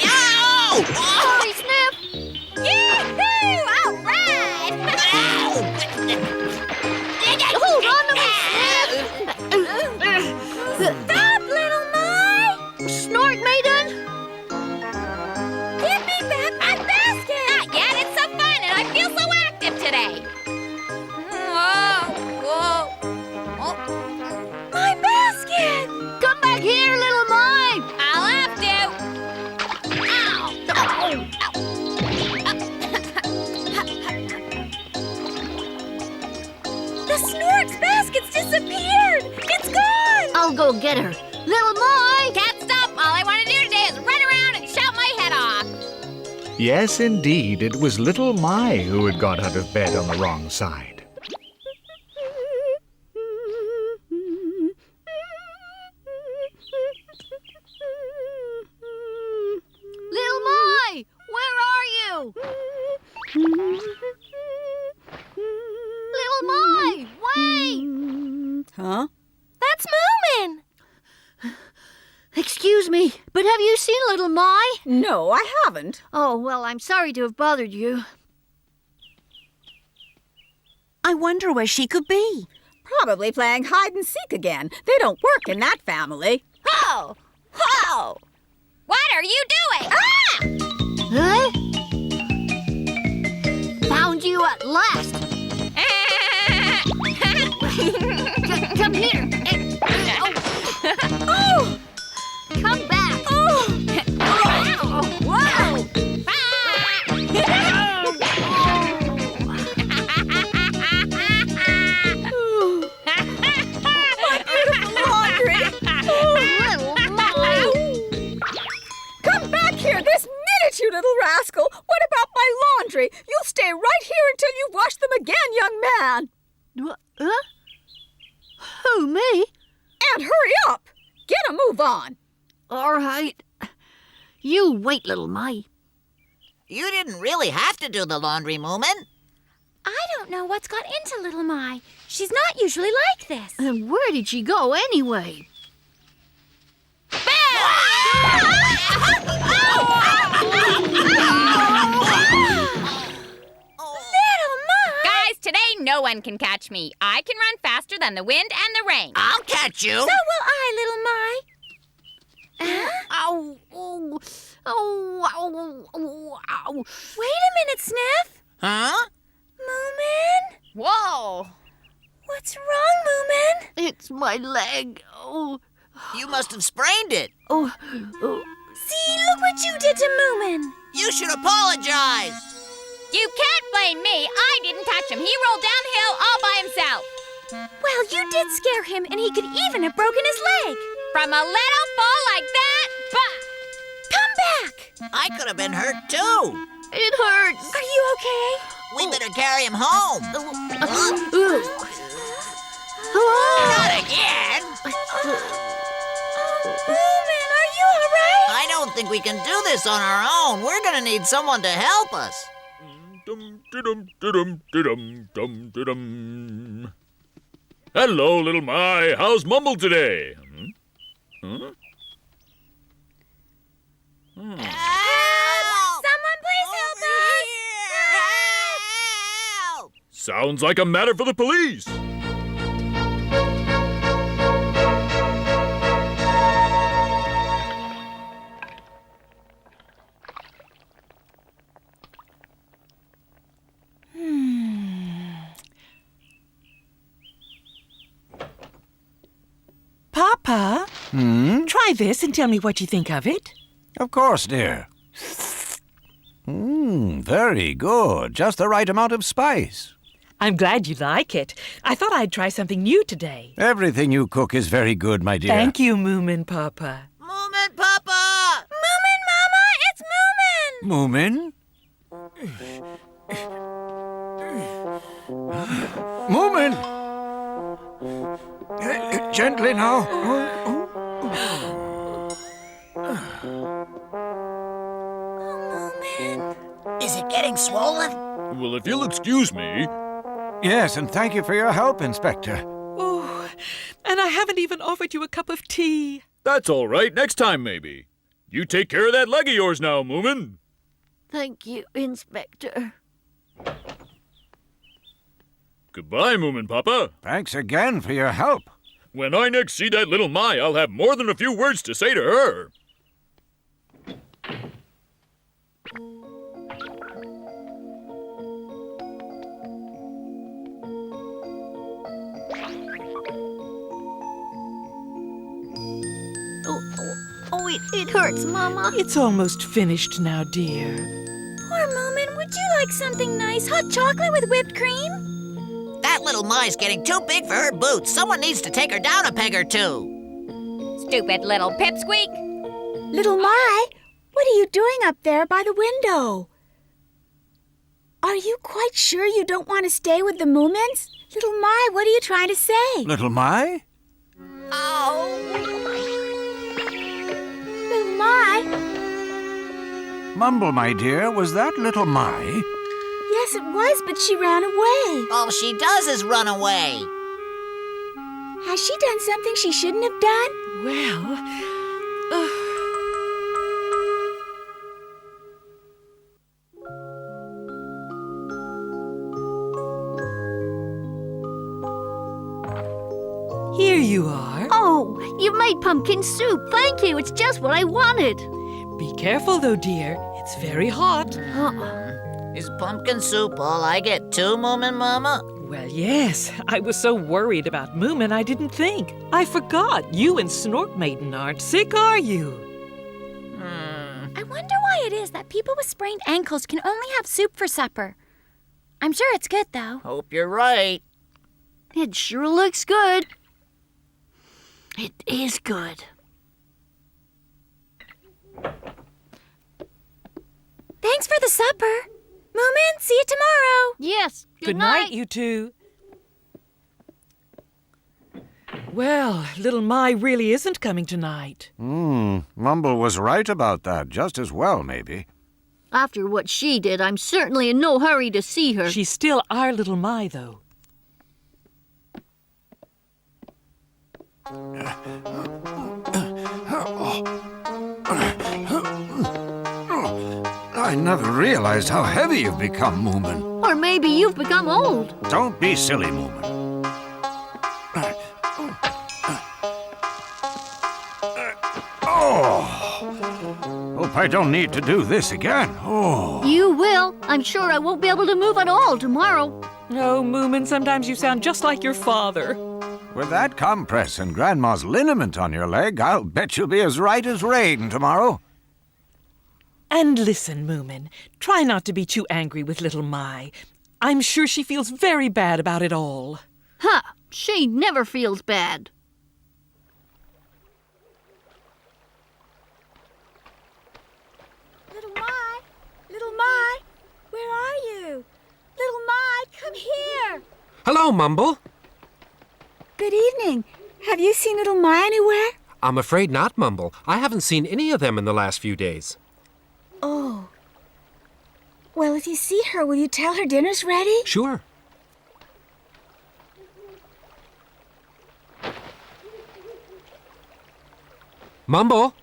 Ow! Sorry, Sniff. Yee-hoo! All right! Hold on to me, Sniff. Stop, Little My! Snorkmaiden? Give me back my basket! Not yet. It's so fun, and I feel so active today. Whoa! Whoa! Oh. My basket! Come back here, Little My. I'll have to. The Snork's basket's disappeared! It's gone! I'll go get her. Little My! Can't stop. All I want to do today is run around and shout my head off. Yes, indeed, it was little My who had got out of bed on the wrong side. Little My! Where are you? Little My! Wait! Huh? That's Moomin! Excuse me, but have you seen Little My? No, I haven't. Oh, well, I'm sorry to have bothered you. I wonder where she could be. Probably playing hide and seek again. They don't work in that family. Ho! Ho! What are you doing? Ah! Huh? Found you at last. Come here. Oh! Come back. Oh! Whoa! My beautiful laundry! Little My. Come back here this minute, you little rascal! What about my laundry? You'll stay right here until you've washed them again, young man! Huh? Who, me? And hurry up! Get a move on! All right. You wait, Little My. You didn't really have to do the laundry, Moomin. I don't know what's got into Little My. She's not usually like this. And where did she go anyway? Guys, today no one can catch me. I can run faster than the wind and the rain. I'll catch you. So will I, Little My. Ow! Oh! Oh! Ow! Oh! Ow! Wait a minute, Sniff. Huh? Moomin? Whoa! What's wrong, Moomin? It's my leg. Oh! You must have sprained it. Oh! See, look what you did to Moomin. You should apologize. You can't blame me. I didn't touch him. He rolled down the hill all by himself. Well, you did scare him, and he could even have broken his leg. From a little fall like that? Bah! Come back! I could have been hurt too. It hurts. Are you okay? We better carry him home. Not again. Moomin, are you all right? I don't think we can do this on our own. We're gonna need someone to help us. Hello, little My. How's Mumble today? Huh? Help! Someone please help us! Sounds like a matter for the police. Papa? Try this and tell me what you think of it. Of course, dear. Very good. Just the right amount of spice. I'm glad you like it. I thought I'd try something new today. Everything you cook is very good, my dear. Thank you, Moominpappa. Moominpappa! Moominmama, it's Moomin! Moomin? Moomin! Gently now. Is it getting swollen? Well, if you'll excuse me. Yes, and thank you for your help, Inspector. Oh, and I haven't even offered you a cup of tea. That's all right. Next time, maybe. You take care of that leg of yours now, Moomin. Thank you, Inspector. Goodbye, Moominpappa. Thanks again for your help. When I next see that little Mai, I'll have more than a few words to say to her. It hurts, Mama. It's almost finished now, dear. Poor Moomin, would you like something nice? Hot chocolate with whipped cream? That little Mai's getting too big for her boots. Someone needs to take her down a peg or two. Stupid little pipsqueak. Little Mai, what are you doing up there by the window? Are you quite sure you don't want to stay with the Moomins? Little Mai, what are you trying to say? Little Mai? Little Mai? Mumble, my dear, was that little Mai? Yes, it was, but she ran away. All she does is run away. Has she done something she shouldn't have done? Well, here you are. Oh, you made pumpkin soup. Thank you. It's just what I wanted. Be careful, though, dear. It's very hot. Is pumpkin soup all I get too, Moominmama? Well, yes. I was so worried about Moomin, I didn't think. I forgot. You and Snorkmaiden aren't sick, are you? I wonder why it is that people with sprained ankles can only have soup for supper. I'm sure it's good, though. Hope you're right. It sure looks good. It is good. Thanks for the supper. Moomin, see you tomorrow. Yes. Good night, you two. Well, little Mai really isn't coming tonight. Mumble was right about that, just as well, maybe. After what she did, I'm certainly in no hurry to see her. She's still our little Mai, though. I never realized how heavy you've become, Moomin. Or maybe you've become old. Don't be silly, Moomin. Hope I don't need to do this again. You will. I'm sure I won't be able to move at all tomorrow. Oh, Moomin, sometimes you sound just like your father. With that compress and Grandma's liniment on your leg, I'll bet you'll be as right as rain tomorrow. And listen, Moomin, try not to be too angry with little Mai. I'm sure she feels very bad about it all. Huh, she never feels bad. Little Mai, where are you? Little Mai, come here. Hello, Mumble. Good evening. Have you seen little Mai anywhere? I'm afraid not, Mumble. I haven't seen any of them in the last few days. Oh. Well, if you see her, will you tell her dinner's ready? Sure. Mumble?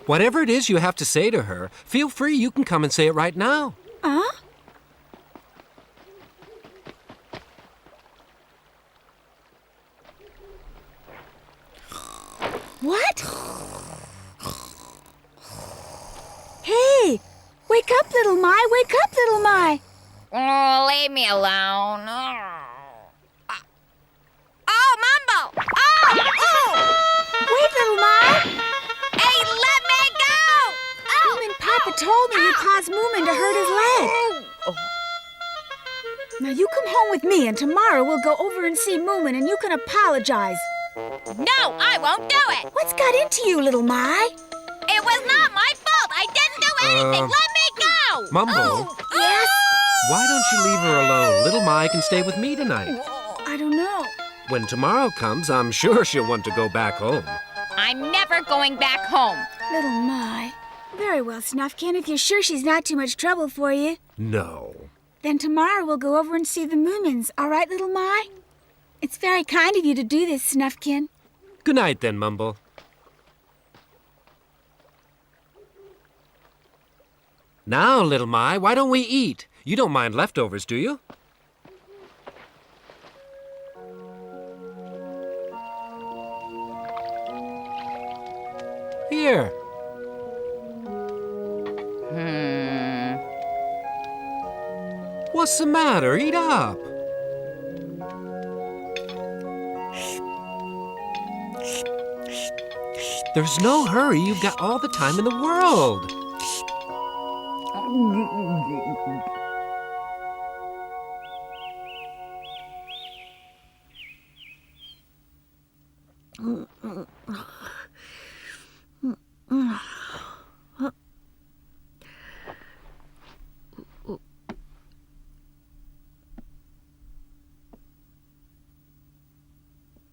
Whatever it is you have to say to her, feel free. You can come and say it right now. Huh? What? Hey! Wake up, little My! Wake up, little My! Oh, leave me alone. Oh, Mumbo! Oh! Wait, little My! Hey, let me go! Moominpappa told me you caused Moomin to hurt his leg. Now you come home with me, and tomorrow we'll go over and see Moomin, and you can apologize. No, I won't do it! What's got into you, little My? It was not my fault! I didn't do anything! Let me go! Mumbo, Yes? why don't you leave her alone? Little My can stay with me tonight. I don't know. When tomorrow comes, I'm sure she'll want to go back home. I'm never going back home. Little My. Very well, Snufkin, if you're sure she's not too much trouble for you. No. Then tomorrow we'll go over and see the Moomins, all right, little My? It's very kind of you to do this, Snufkin. Good night then, Mumble. Now, little My, why don't we eat? You don't mind leftovers, do you? Here. What's the matter? Eat up. There's no hurry. You've got all the time in the world.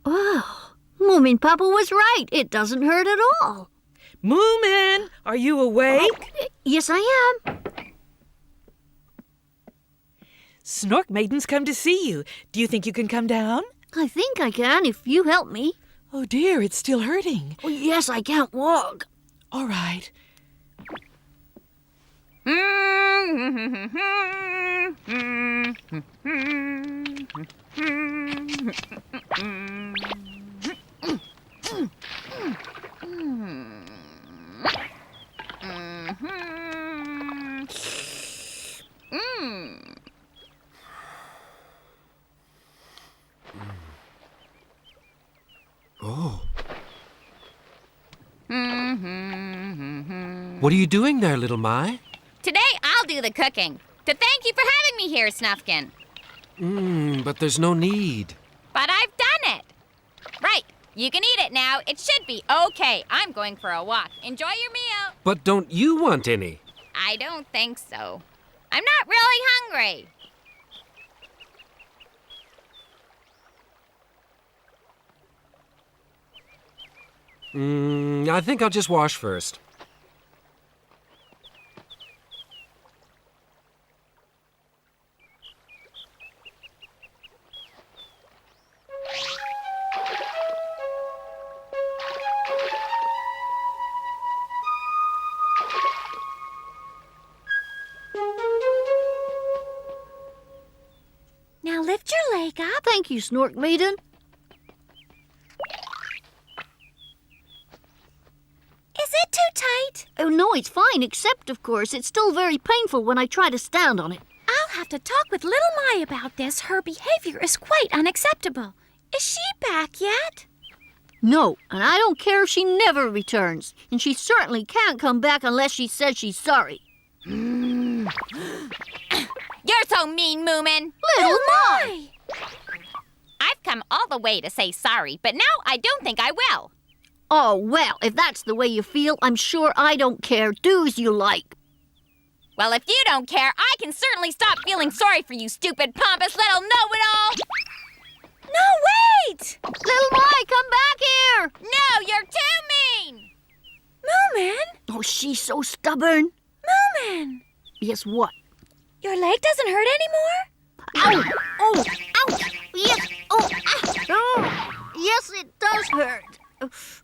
Oh, Moominpappa was right. It doesn't hurt at all. Moomin, are you awake? Yes, I am. Snorkmaiden's come to see you. Do you think you can come down? I think I can if you help me. Oh dear, it's still hurting. Oh, yes, I can't walk. All right. Oh. What are you doing there, little My? Today I'll do the cooking. To thank you for having me here, Snufkin. But there's no need. But I've done it. Right, you can eat it now. It should be okay. I'm going for a walk. Enjoy your meal. But don't you want any? I don't think so. I'm not really hungry. I think I'll just wash first. Now lift your leg up. Thank you, Snorkmaiden. Is it too tight? Oh, no, it's fine, except, of course, it's still very painful when I try to stand on it. I'll have to talk with little My about this. Her behavior is quite unacceptable. Is she back yet? No, and I don't care if she never returns. And she certainly can't come back unless she says she's sorry. You're so mean, Moomin. Little My! I've come all the way to say sorry, but now I don't think I will. Oh, well, if that's the way you feel, I'm sure I don't care. Do as you like. Well, if you don't care, I can certainly stop feeling sorry for you, stupid, pompous little know-it-all. No, wait! Little My, come back here! No, you're too mean! Moomin? Oh, she's so stubborn. Moomin! Yes, what? Your leg doesn't hurt anymore? Ow! Oh! Ouch! Yes! Oh! Ah! Oh! Yes, it does hurt.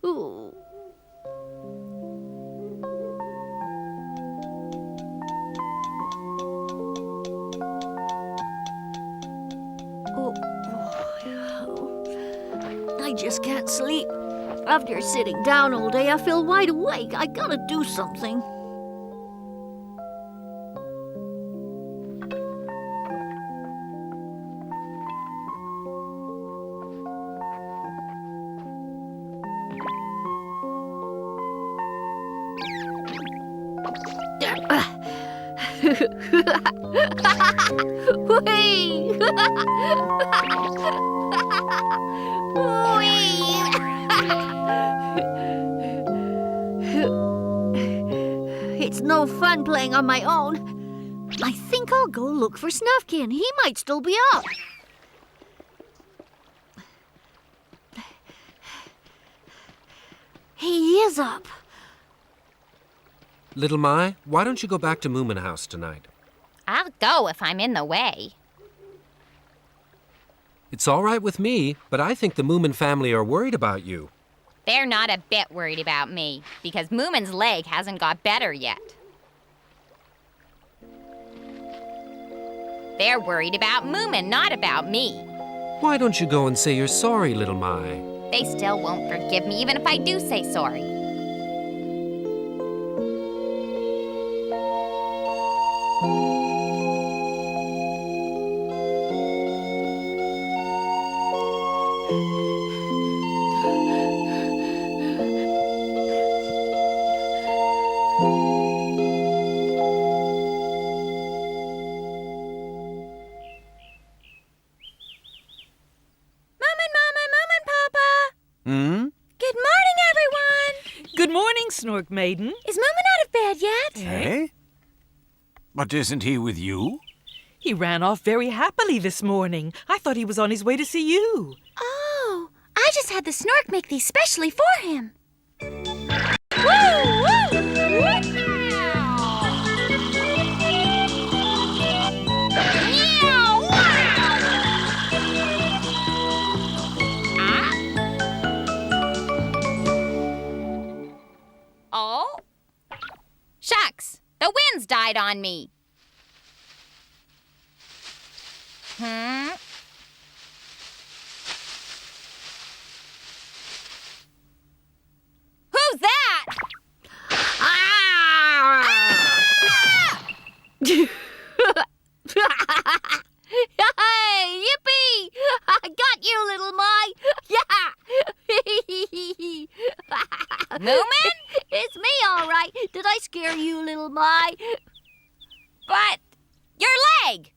Ooh. I just can't sleep. After sitting down all day, I feel wide awake. I gotta do something. It's no fun playing on my own. I think I'll go look for Snufkin. He might still be up. He is up. Little My, why don't you go back to Moomin House tonight? I'll go if I'm in the way. It's all right with me, but I think the Moomin family are worried about you. They're not a bit worried about me, because Moomin's leg hasn't got better yet. They're worried about Moomin, not about me. Why don't you go and say you're sorry, Little My? They still won't forgive me, even if I do say sorry. Snorkmaiden. Is Moomin out of bed yet? Eh? But isn't he with you? He ran off very happily this morning. I thought he was on his way to see you. Oh, I just had the Snork make these specially for him. Woo! Oh? Shucks! The wind's died on me. Who's that? Hey, yippee! I got you, little My. Yeah! Moomin? It's me, all right. Did I scare you, little My? But your leg!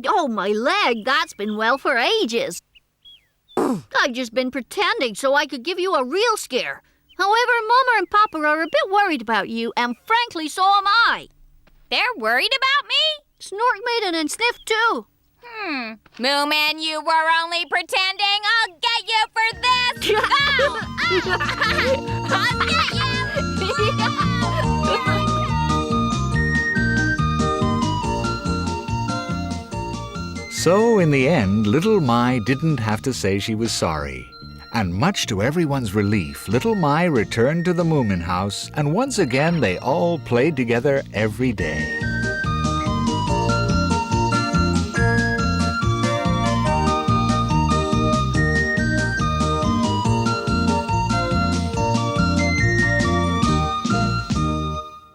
Oh, my leg. That's been well for ages. I've just been pretending so I could give you a real scare. However, Mama and Papa are a bit worried about you, and frankly, so am I. They're worried about me? Snorkmaiden and Sniff, too. Moomin, you were only pretending. I'll get you for this. I'll get you. So, in the end, Little My didn't have to say she was sorry. And much to everyone's relief, Little My returned to the Moomin house, and once again they all played together every day.